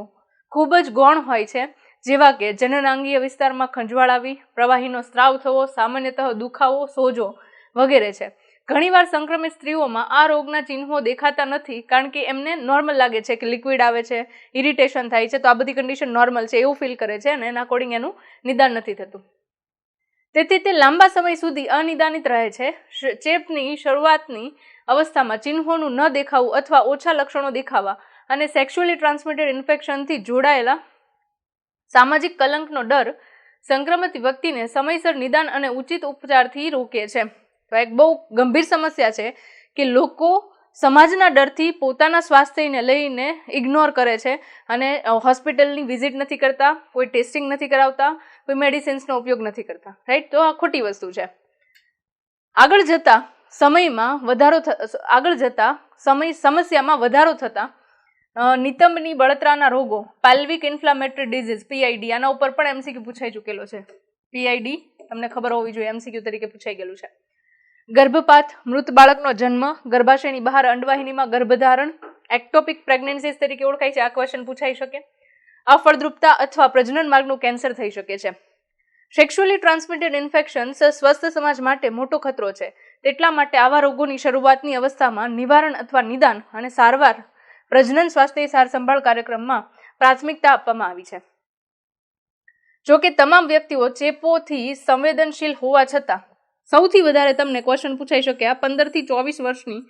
ખૂબ જ ગૌણ હોય છે, જેવા કે જનનાંગીય વિસ્તારમાં ખંજવાળ આવી, પ્રવાહીનો સ્ત્રાવ થવો, સામાન્યતઃ દુખાવો, સોજો વગેરે છે. ઘણીવાર સંક્રમિત સ્ત્રીઓમાં આ રોગના ચિહ્નો દેખાતા નથી કારણ કે એમને નોર્મલ લાગે છે કે લિક્વિડ આવે છે, ઇરિટેશન થાય છે, તો આ બધી કન્ડિશન નોર્મલ છે એવું ફીલ કરે છે અને એના અકોર્ડિંગ એનું નિદાન નથી થતું. તેથી તે લાંબા સમય સુધી અનિદાનિત રહે છે. ચેપની શરૂઆતની અવસ્થામાં ચિહ્નોનું ન દેખાવું અથવા ઓછા લક્ષણો દેખાવા અને સેક્સ્યુઅલી ટ્રાન્સમિટેડ ઇન્ફેક્શનથી જોડાયેલા સામાજિક કલંકનો ડર સંક્રમિત વ્યક્તિને સમયસર નિદાન અને ઉચિત ઉપચારથી રોકે છે. તો એક બહુ ગંભીર સમસ્યા છે કે લોકો સમાજના ડરથી પોતાના સ્વાસ્થ્યને લઈને ઇગ્નોર કરે છે અને હોસ્પિટલની વિઝિટ નથી કરતા, કોઈ ટેસ્ટિંગ નથી કરાવતા, કોઈ મેડિસિન્સનો ઉપયોગ નથી કરતા. રાઈટ, તો આ ખોટી વસ્તુ છે. આગળ જતા સમસ્યામાં વધારો થતા નિતંબની બળતરાના રોગો, પાલ્વિક ઇન્ફ્લામેટરી ડિઝીઝ PID, આના ઉપર પણ MCQ પૂછાઈ ચૂકેલો છે. PID તમને ખબર હોવી જોઈએ, MCQ તરીકે પૂછાઈ ગયેલું છે. ગર્ભપાત, મૃત બાળકનો જન્મ, ગર્ભાશયની બહાર અંડવાહિનીમાં ગર્ભધારણ, એક્ટોપિક પ્રેગ્નન્સીઝ તરીકે ઓળખાય છે. આ ક્વેશ્ચન પૂછાઈ શકે. અફળદ્રુપતા અથવા પ્રજનન માર્ગનું કેન્સર થઈ શકે છે. સેક્સ્યુઅલી ટ્રાન્સમિટેડ ઇન્ફેક્શન્સ સ્વસ્થ સમાજ માટે મોટો ખતરો છે. તેટલા માટે આવા રોગોની શરૂઆતની અવસ્થામાં નિવારણ અથવા નિદાન અને સારવાર પ્રજનન સ્વાસ્થ્ય સાર સંભાળ કાર્યક્રમમાં પ્રાથમિકતા આપવામાં આવી છે. જો કે તમામ વ્યક્તિઓ ચેપોથી સંવેદનશીલ હોવા છતાં સૌથી વધારે તમને ક્વેશ્ચન પૂછાઈ શકે આ 15 થી 24 વર્ષની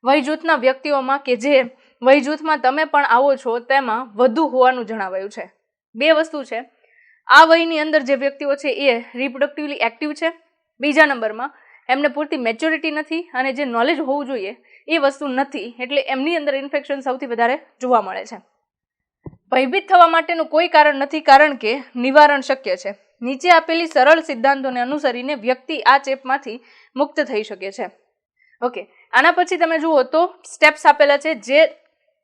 વયજૂથના વ્યક્તિઓમાં કે જે વયજૂથમાં તમે પણ આવો છો તેમાં વધુ હોવાનું જણાવાયું છે. બે વસ્તુ છે. આ વયની અંદર જે વ્યક્તિઓ છે એ રિપ્રોડક્ટિવલી એક્ટિવ છે. બીજા નંબરમાં એમને પૂરતી મેચ્યોરિટી નથી અને જે નોલેજ હોવું જોઈએ એ વસ્તુ નથી, એટલે એમની અંદર ઇન્ફેક્શન સૌથી વધારે જોવા મળે છે. ભયભીત થવા માટેનું કોઈ કારણ નથી કારણ કે નિવારણ શક્ય છે. નીચે આપેલી સરળ સિદ્ધાંતોને અનુસરીને વ્યક્તિ આ ચેપમાંથી મુક્ત થઈ શકે છે. ઓકે, આના પછી તમે જુઓ તો સ્ટેપ્સ આપેલા છે જે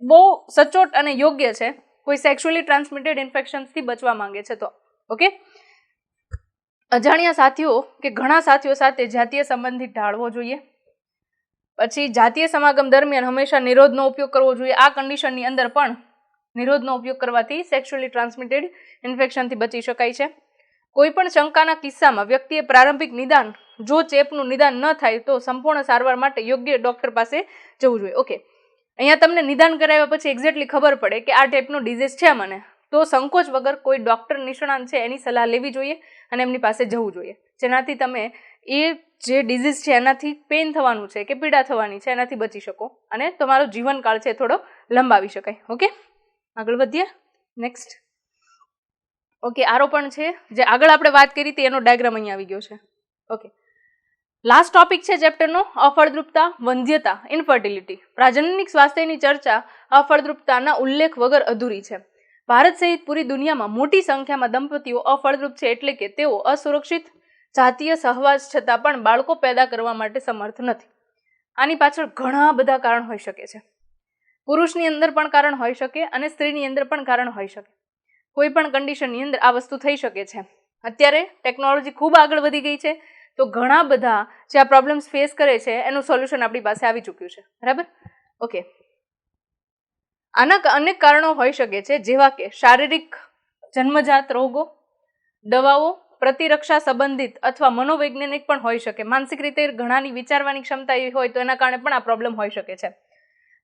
બહુ સચોટ અને યોગ્ય છે કોઈ સેક્સ્યુઅલી ટ્રાન્સમિટેડ ઇન્ફેક્શન્સથી બચવા માંગે છે તો. ઓકે, અજાણ્યા સાથીઓ કે ઘણા સાથીઓ સાથે જાતીય સંબંધિત ટાળવો જોઈએ. પછી જાતીય સમાગમ દરમિયાન હંમેશા નિરોધનો ઉપયોગ કરવો જોઈએ. આ કન્ડિશનની અંદર પણ નિરોધનો ઉપયોગ કરવાથી સેક્સ્યુઅલી ટ્રાન્સમિટેડ ઇન્ફેક્શનથી બચી શકાય છે. કોઈ પણ શંકાના કિસ્સામાં વ્યક્તિએ પ્રારંભિક નિદાન, જો ચેપનું નિદાન ન થાય તો સંપૂર્ણ સારવાર માટે યોગ્ય ડોક્ટર પાસે જવું જોઈએ. ઓકે, અહીંયા તમને નિદાન કરાવ્યા પછી એક્ઝેક્ટલી ખબર પડે કે આ ટાઈપનો ડિઝીઝ છે મને, તો સંકોચ વગર કોઈ ડોક્ટર નિષ્ણાંત છે એની સલાહ લેવી જોઈએ અને એમની પાસે જવું જોઈએ, જેનાથી તમે એ જે ડિઝીઝ છે એનાથી પેઇન થવાનું છે કે પીડા થવાની છે એનાથી બચી શકો અને તમારો જીવનકાળ છે થોડો લંબાવી શકાય. ઓકે, આગળ વધીએ. નેક્સ્ટ. ઓકે, આરોપણ છે જે આગળ આપણે વાત કરી હતી એનો ડાયાગ્રામ અહીંયા આવી ગયો છે. ઓકે, લાસ્ટ ટોપિક છે ચેપ્ટરનો અફળદ્રુપતા, વંધ્યતા, ઇન્ફર્ટિલિટી. પ્રાજનનિક સ્વાસ્થ્યની ચર્ચા અફળદ્રુપતાના ઉલ્લેખ વગર અધૂરી છે. ભારત સહિત પૂરી દુનિયામાં મોટી સંખ્યામાં દંપતીઓ અફળદ્રુપ છે, એટલે કે તેઓ અસુરક્ષિત જાતીય સહવાસ છતાં પણ બાળકો પેદા કરવા માટે સમર્થ નથી. આની પાછળ ઘણા બધા કારણ હોઈ શકે છે. પુરુષની અંદર પણ કારણ હોઈ શકે અને સ્ત્રીની અંદર પણ કારણ હોઈ શકે. કોઈ પણ કન્ડિશનની અંદર આ વસ્તુ થઈ શકે છે. અત્યારે ટેકનોલોજી ખૂબ આગળ વધી ગઈ છે, તો ઘણા બધા જે આ પ્રોબ્લેમ્સ ફેસ કરે છે એનું સોલ્યુશન આપણી પાસે આવી ચૂક્યું છે. બરાબર? ઓકે, આના અનેક કારણો હોઈ શકે છે, જેવા કે શારીરિક જન્મજાત રોગો, દવાઓ, પ્રતિરક્ષા સંબંધિત અથવા મનોવૈજ્ઞાનિક પણ હોઈ શકે. માનસિક રીતે ઘણાની વિચારવાની ક્ષમતા એવી હોય તો એના કારણે પણ આ પ્રોબ્લેમ હોઈ શકે છે.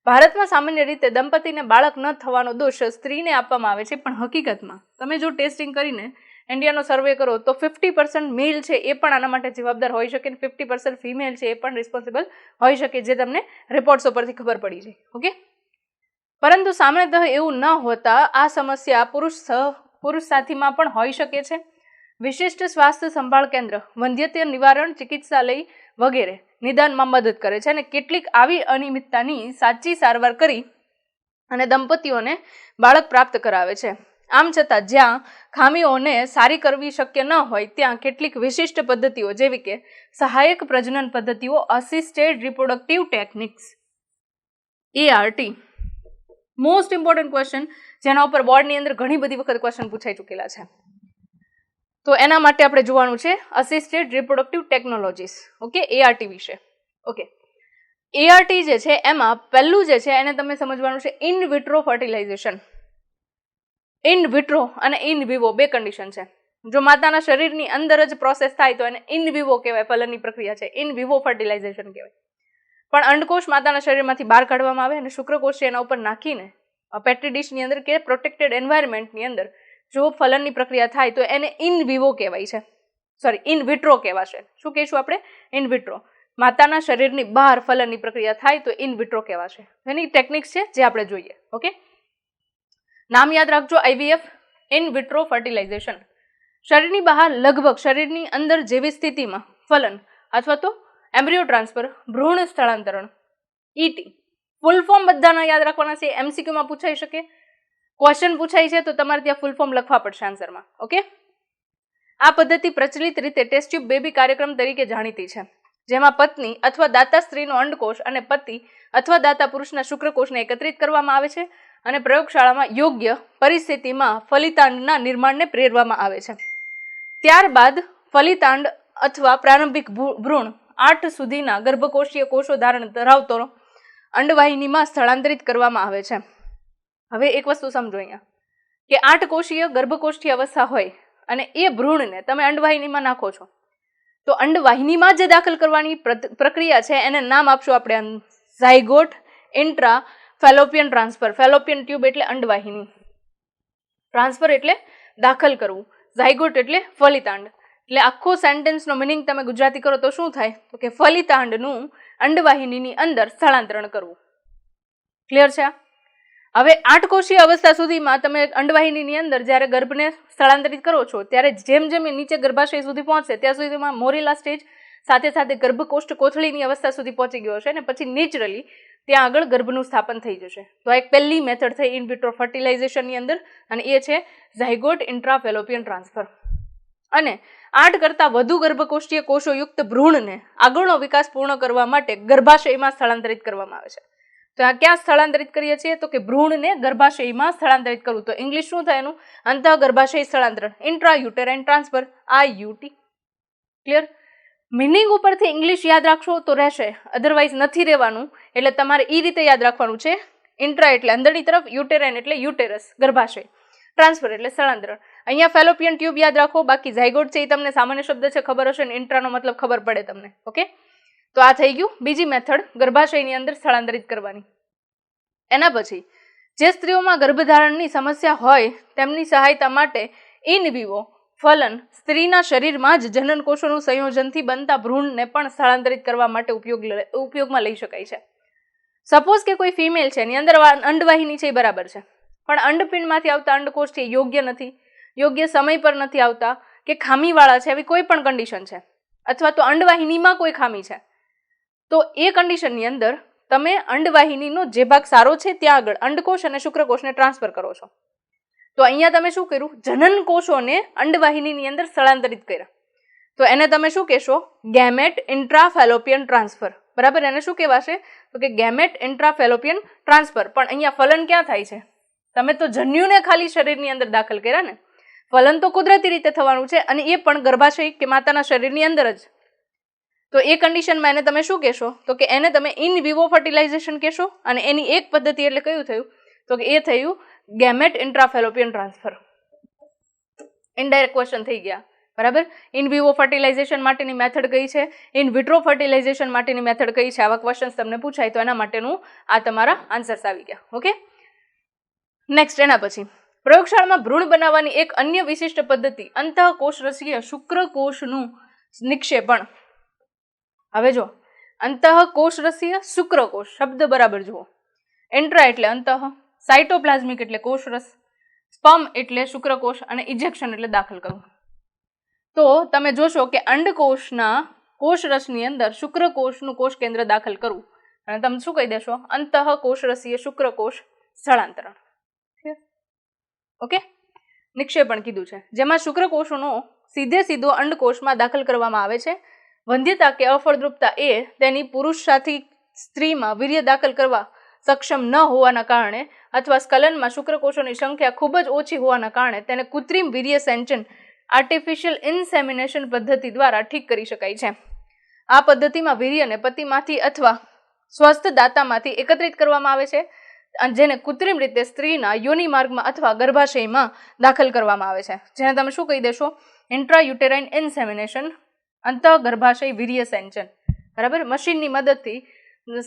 ભારતમાં સામાન્ય રીતે દંપતીને બાળક ન થવાનો દોષ સ્ત્રીને આપવામાં આવે છે, પણ હકીકતમાં તમે જો ટેસ્ટિંગ કરીને ઇન્ડિયાનો સર્વે કરો તો 50% મેલ છે એ પણ આના માટે જવાબદાર હોઈ શકે અને 50% ફિમેલ છે એ પણ રિસ્પોન્સિબલ હોઈ શકે, જે તમને રિપોર્ટ્સ ઉપરથી ખબર પડી જાય. ઓકે, પરંતુ સામાન્યતઃ એવું ન હોતા આ સમસ્યા પુરુષ સાથીમાં પણ હોઈ શકે છે. વિશિષ્ટ સ્વાસ્થ્ય સંભાળ કેન્દ્ર, વંધ્યત્વ નિવારણ ચિકિત્સાલય વગેરે નિદાનમાં મદદ કરે છે અને કેટલીક આવી અનિયમિતતાની સાચી સારવાર કરી અને દંપતીઓને બાળક પ્રાપ્ત કરાવે છે. આમ છતાં જ્યાં ખામીઓને સારી કરવી શક્ય ન હોય ત્યાં કેટલીક વિશિષ્ટ પદ્ધતિઓ જેવી કે સહાયક પ્રજનન પદ્ધતિઓ, assisted reproductive techniques, ART. Most important question, જેના ઉપર બોર્ડની અંદર ઘણી બધી વખત ક્વેશ્ચન પૂછાઈ ચૂકેલા છે. તો એના માટે આપણે જોવાનું છે અસિસ્ટેડ રિપ્રોડક્ટિવ ટેકનોલોજીસ. ઓકે, ART વિશે. ઓકે, ART જે છે એમાં પહેલું જે છે એને તમે સમજવાનું છે in vitro fertilisation. In vitro અને ઇન વિવો બે કન્ડિશન છે. જો માતાના શરીરની અંદર જ પ્રોસેસ થાય તો એને ઇન વિવો કહેવાય, ફલનની પ્રક્રિયા છે. ઇન વિવો ફર્ટિલાઇઝેશન કહેવાય. પણ અંડકોષ માતાના શરીરમાંથી બહાર કાઢવામાં આવે અને શુક્રકોષ એના ઉપર નાખીને પેટ્રી ડિશની અંદર કે પ્રોટેક્ટેડ એન્વાયરમેન્ટની અંદર જો ફલનની પ્રક્રિયા થાય તો એને ઇન વિવો કહેવાય છે. સોરી, ઇન વિટ્રો કહેવાશે. શું કહીશું આપણે? In vitro. માતાના શરીરની બહાર ફલનની પ્રક્રિયા થાય તો ઇન વિટ્રો કહેવાશે. એની ટેકનિક્સ છે જે આપણે જોઈએ. ઓકે, નામ યાદ રાખજો, IVF, ઇન વિટ્રો ફર્ટિલાઇઝેશન. શરીરની બહાર લગભગ શરીરની અંદર જેવી સ્થિતિમાં ફલન અથવા તો એમ્બ્રિયો ટ્રાન્સફર, ભ્રૂણ સ્થળાંતરણ, ET. ફૂલ ફોર્મ બધાના યાદ રાખવાના છે. MCQમાં પૂછાઈ શકે, ક્વેશ્ચન પૂછાય છે તો તમારે ત્યાં ફૂલ ફોર્મ લખવા પડશે આન્સરમાં. ઓકે, આ પદ્ધતિ પ્રચલિત રીતે ટેસ્ટ ટ્યુબ બેબી કાર્યક્રમ તરીકે જાણીતી છે, જેમાં પત્ની અથવા દાતા સ્ત્રીનો અંડકોષ અને પતિ અથવા દાતા પુરુષના શુક્રકોષને એકત્રિત કરવામાં આવે છે અને પ્રયોગશાળામાં યોગ્ય પરિસ્થિતિમાં ફલિતાંડના નિર્માણને પ્રેરવામાં આવે છે. ત્યારબાદ ફલિતાંડ અથવા પ્રારંભિક ભ્રૂણ 8 સુધીના ગર્ભકોષીય કોષો ધારણ ધરાવતો અંડવાહિનીમાં સ્થળાંતરિત કરવામાં આવે છે. હવે એક વસ્તુ સમજો અહીંયા કે 8 કોષીય ગર્ભકોષની અવસ્થા હોય અને એ ભ્રૂણને તમે અંડવાહિનીમાં નાખો છો તો અંડવાહિનીમાં જે દાખલ કરવાની પ્રક્રિયા છે એને નામ આપશું આપણે zygote intra Fallopian transfer. Fallopian tube એટલે અંડવાહિની, ટ્રાન્સફર એટલે દાખલ કરવું, ઝાયગોટ એટલે ફલિતાંડ. એટલે આખો સેન્ટેન્સનો મિનિંગ તમે ગુજરાતી કરો તો શું થાય? તો કે ફલિતાંડનું અંડવાહિનીની અંદર સ્થળાંતરણ કરવું. ક્લિયર છે? હવે 8 કોષીય અવસ્થા સુધીમાં તમે અંડવાહિનીની અંદર જ્યારે ગર્ભને સ્થળાંતરિત કરો છો ત્યારે જેમ જેમ નીચે ગર્ભાશય સુધી પહોંચશે ત્યાં સુધીમાં મોરેલા સ્ટેજ સાથે સાથે ગર્ભકોષ્ઠ કોથળીની અવસ્થા સુધી પહોંચી ગયો છે અને પછી નેચરલી ત્યાં આગળ ગર્ભનું સ્થાપન થઈ જશે. તો આ એક પહેલી મેથડ થઈ ઇન વિટ્રો ફર્ટિલાઇઝેશનની અંદર અને એ છે ઝાયગોટ ઇન્ટ્રા ફેલોપિયન ટ્રાન્સફર. અને 8 કરતાં વધુ ગર્ભકોષ્ઠીય કોષોયુક્ત ભ્રૂણને આગળનો વિકાસ પૂર્ણ કરવા માટે ગર્ભાશયમાં સ્થળાંતરિત કરવામાં આવે છે. તો આ ક્યાં સ્થળાંતરિત કરીએ છીએ? તો કે ભ્રૂણને ગર્ભાશયમાં સ્થળાંતરિત કરવું. તો ઇંગ્લિશ શું થાય એનું? અંતઃ ગર્ભાશય સ્થળાંતરણ, intra uterine transfer, IUT. Clear? Meaning ઉપરથી ઇંગ્લિશ યાદ રાખશો તો રહેશે, અધરવાઇઝ નથી રહેવાનું. એટલે તમારે એ રીતે યાદ રાખવાનું છે. ઇન્ટ્રા એટલે અંદરની તરફ, યુટેરાઇન એટલે યુટેરસ ગર્ભાશય, ટ્રાન્સફર એટલે સ્થળાંતરણ. અહીંયા ફેલોપિયન ટ્યુબ યાદ રાખો, બાકી ઝાયગોટ છે એ તમને સામાન્ય શબ્દ છે ખબર હશે ને ઇન્ટ્રાનો મતલબ ખબર પડે તમને. ઓકે, તો આ થઈ ગયું બીજી મેથડ ગર્ભાશયની અંદર સ્થળાંતરિત કરવાની. એના પછી જે સ્ત્રીઓમાં ગર્ભધારણની સમસ્યા હોય તેમની સહાયતા માટે ઇન વિવો ફલન સ્ત્રીના શરીરમાં જ જનન કોષોનું સંયોજનથી બનતા ભ્રૂણને પણ સ્થળાંતરિત કરવા માટે ઉપયોગમાં લઈ શકાય છે. સપોઝ કે કોઈ ફિમેલ છે એની અંદર અંડવાહિની છે એ બરાબર છે, પણ અંડપિંડમાંથી આવતા અંડકોષ છે યોગ્ય નથી, યોગ્ય સમય પર નથી આવતા કે ખામીવાળા છે, એવી કોઈ પણ કન્ડિશન છે, અથવા તો અંડવાહિનીમાં કોઈ ખામી છે, તો એ કન્ડિશનની અંદર તમે અંડવાહિનીનો જે ભાગ સારો છે ત્યાં આગળ અંડકોષ અને શુક્રકોષને ટ્રાન્સફર કરો છો. તો અહીંયા તમે શું કર્યું? જનન કોષોને અંડવાહિનીની અંદર સ્થળાંતરિત કર્યા. તો એને તમે શું કહેશો? Gamete intra Fallopian transfer. બરાબર, એને શું કહેવાશે? તો કે ગેમેટ ઇન્ટ્રા ફેલોપિયન ટ્રાન્સફર. પણ અહીંયા ફલન ક્યાં થાય છે? તમે તો જન્યુને ખાલી શરીરની અંદર દાખલ કર્યા ને. ફલન તો કુદરતી રીતે થવાનું છે અને એ પણ ગર્ભાશય કે માતાના શરીરની અંદર જ. તો એ કન્ડિશનમાં એને તમે શું કહેશો? તો કે એને તમે ઇન વિવો ફર્ટિલાઇઝેશન કહેશો. અને એની એક પદ્ધતિ એટલે કયું થયું? તો કે એ થયું ગેમેટ ઇન્ટ્રાફેલોપિયન ટ્રાન્સફર. ઇનડાયરેક્ટ ક્વેશ્ચન થઈ ગયા. બરાબર, ઇન વિવો ફર્ટિલાઇઝેશન માટેની મેથડ કઈ છે, ઇન વિટ્રો ફર્ટિલાઇઝેશન માટેની મેથડ કઈ છે, આવા ક્વેશ્ચન્સ તમને પૂછાય તો એના માટેનું આ તમારા આન્સર્સ આવી ગયા. ઓકે, નેક્સ્ટ એના પછી પ્રયોગશાળામાં ભ્રૂણ બનાવવાની એક અન્ય વિશિષ્ટ પદ્ધતિ અંતઃકોષરસીય શુક્રકોષનું નિક્ષેપણ. હવે જો અંતઃકોષરસીય શુક્રકોષ શબ્દ બરાબર જુઓ. એન્ટ્રા એટલે અંતઃ, સાઇટોપ્લાઝમિક એટલે કોષરસ, સ્પર્મ એટલે શુક્રકોષ અને ઇજેક્શન એટલે દાખલ કરવું. તો તમે જોશો કે અંડકોષના કોષરસની અંદર શુક્રકોષનું કોષ કેન્દ્ર દાખલ કરવું, અને તમે શું કહી દેશો? અંતઃકોષરસીય શુક્રકોષ સ્થળાંતરણ. ઓકે, નિક્ષેપણ કીધું છે, જેમાં શુક્રકોષોનો સીધો અંડકોષમાં દાખલ કરવામાં આવે છે. વંધ્યતા કે અફળદ્રુપતા એ તેની પુરુષ સાથી સ્ત્રીમાં વીર્ય દાખલ કરવા સક્ષમ ન હોવાના કારણે અથવા સ્ખલનમાં શુક્રકોષોની સંખ્યા ખૂબ જ ઓછી હોવાના કારણે તેને કૃત્રિમ વીર્ય સેચન આર્ટિફિશિયલ ઇન્સેમિનેશન પદ્ધતિ દ્વારા ઠીક કરી શકાય છે. આ પદ્ધતિમાં વીર્યને પતિમાંથી અથવા સ્વસ્થ દાતામાંથી એકત્રિત કરવામાં આવે છે, જેને કૃત્રિમ રીતે સ્ત્રીના યોનિ માર્ગમાં અથવા ગર્ભાશયમાં દાખલ કરવામાં આવે છે, જેને તમે શું કહી દેશો? ઇન્ટ્રાયુટેરાઇન ઇન્સેમિનેશન, અંતઃગર્ભાશય વીર્ય સેચન. બરાબર, મશીનની મદદથી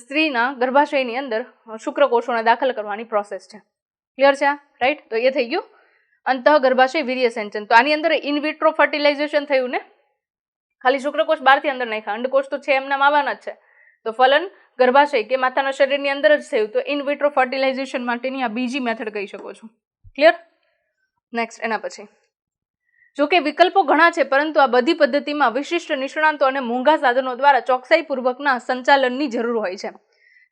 સ્ત્રીના ગર્ભાશયની અંદર શુક્રકોષોને દાખલ કરવાની પ્રોસેસ છે. ક્લિયર છે? રાઈટ. તો એ થઈ ગયું અંતઃગર્ભાશય વીર્ય સેચન. તો આની અંદર ઇન વિટ્રો ફર્ટિલાઇઝેશન થયું ને, ખાલી શુક્રકોષ બહારથી અંદર નાખ્યા, અંડકોષ તો છે એમના આવવાના જ છે. તો ફલન ગર્ભાશય કે માતાના શરીરની અંદર જ થયું. તો ઇન વિટ્રો ફર્ટિલાઇઝેશન માટેની આ બીજી મેથડ કહી શકો છો. ક્લિયર? નેક્સ્ટ, એના પછી જોકે વિકલ્પો ઘણા છે, પરંતુ આ બધી પદ્ધતિમાં વિશિષ્ટ નિષ્ણાંતો અને મોંઘા સાધનો દ્વારા ચોકસાઈપૂર્વકના સંચાલનની જરૂર હોય છે.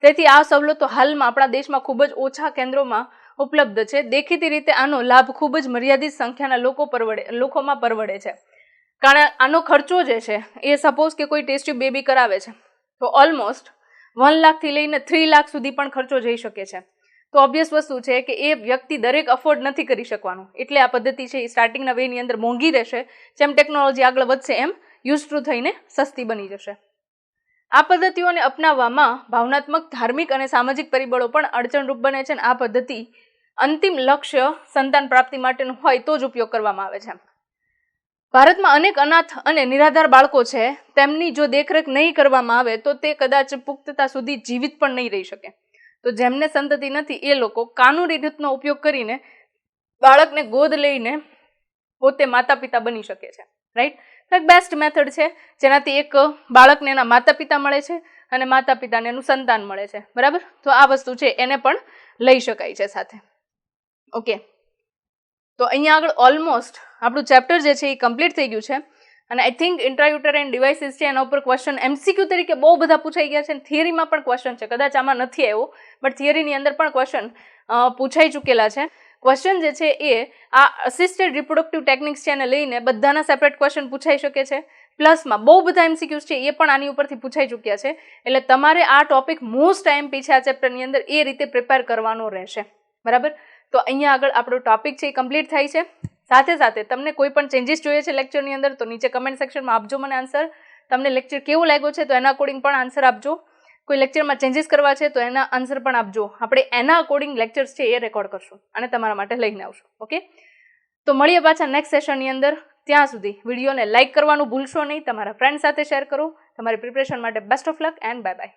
તેથી આ સવલતો હાલમાં આપણા દેશમાં ખૂબ જ ઓછા કેન્દ્રોમાં ઉપલબ્ધ છે. દેખીતી રીતે આનો લાભ ખૂબ જ મર્યાદિત સંખ્યાના લોકોમાં પરવડે છે, કારણ આનો ખર્ચો જે છે એ સપોઝ કે કોઈ ટેસ્ટ ટ્યુબ બેબી કરાવે છે તો ઓલમોસ્ટ 1 લાખથી લઈને 3 લાખ સુધી પણ ખર્ચો જઈ શકે છે. તો ઓબ્વિયસ વસ્તુ છે કે એ વ્યક્તિ દરેક અફોર્ડ નથી કરી શકવાનું, એટલે આ પદ્ધતિ છે એ સ્ટાર્ટિંગના વેની અંદર મોંઘી રહેશે. જેમ ટેકનોલોજી આગળ વધશે એમ યુઝ ટુ થઈને સસ્તી બની જશે. આ પદ્ધતિઓને અપનાવવામાં ભાવનાત્મક, ધાર્મિક અને સામાજિક પરિબળો પણ અડચણરૂપ બને છે. આ પદ્ધતિ અંતિમ લક્ષ્ય સંતાન પ્રાપ્તિ માટેનું હોય તો જ ઉપયોગ કરવામાં આવે છે. ભારતમાં અનેક અનાથ અને નિરાધાર બાળકો છે, તેમની જો દેખરેખ નહીં કરવામાં આવે તો તે કદાચ પુખ્તતા સુધી જીવિત પણ નહીં રહી શકે. તો જેમને સંતતિ નથી એ લોકો કાનૂની રીતનો ઉપયોગ કરીને બાળકને ગોદ લઈને પોતે માતા પિતા બની શકે છે. રાઈટ. તો એક બેસ્ટ મેથડ છે, જેનાથી એક બાળકને એના માતા પિતા મળે છે અને માતા પિતાને એનું સંતાન મળે છે. બરાબર. તો આ વસ્તુ છે એને પણ લઈ શકાય છે સાથે. ઓકે, તો અહીંયા આગળ ઓલમોસ્ટ આપણું ચેપ્ટર જે છે એ કમ્પ્લીટ થઈ ગયું છે. અને આઈ થિંક ઇન્ટ્રાયુટેરાઇન ડિવાઇસીસ છે એના ઉપર ક્વેશ્ચન MCQ તરીકે બહુ બધા પૂછાઈ ગયા છે, અને થિયરીમાં પણ ક્વેશ્ચન છે. કદાચ આમાં નથી આવ્યો, બટ થિયરીની અંદર પણ ક્વેશ્ચન પૂછાઈ ચૂકેલા છે. ક્વેશ્ચન જે છે એ આ અસિસ્ટેડ રિપ્રોડક્ટિવ ટેકનિક્સ છે એને લઈને બધાના સેપરેટ ક્વેશ્ચન પૂછાઈ શકે છે. પ્લસમાં બહુ બધા MCQs છે એ પણ આની ઉપરથી પૂછાઈ ચૂક્યા છે. એટલે તમારે આ ટોપિક મોસ્ટ IMP છે આ ચેપ્ટરની અંદર એ રીતે પ્રિપેર કરવાનો રહેશે. બરાબર. તો અહીંયા આગળ આપણો ટોપિક છે એ કમ્પ્લીટ થાય છે. સાથે સાથે તમને કોઈ પણ ચેન્જીસ જોઈએ છે લેક્ચરની અંદર તો નીચે કમેન્ટ સેક્શનમાં આપજો મને આન્સર. તમને લેક્ચર કેવો લાગ્યો છે તો એના અકોર્ડિંગ પણ આન્સર આપજો. કોઈ લેક્ચરમાં ચેન્જીસ કરવા છે તો એના આન્સર પણ આપજો. આપણે એના અકોર્ડિંગ લેક્ચર્સ છે એ રેકોર્ડ કરશું અને તમારા માટે લઈને આવશું. ઓકે, તો મળીએ પાછા નેક્સ્ટ સેશનની અંદર. ત્યાં સુધી વિડીયોને લાઇક કરવાનું ભૂલશો નહીં, તમારા ફ્રેન્ડ સાથે શેર કરો. તમારી પ્રિપરેશન માટે best of luck and bye bye.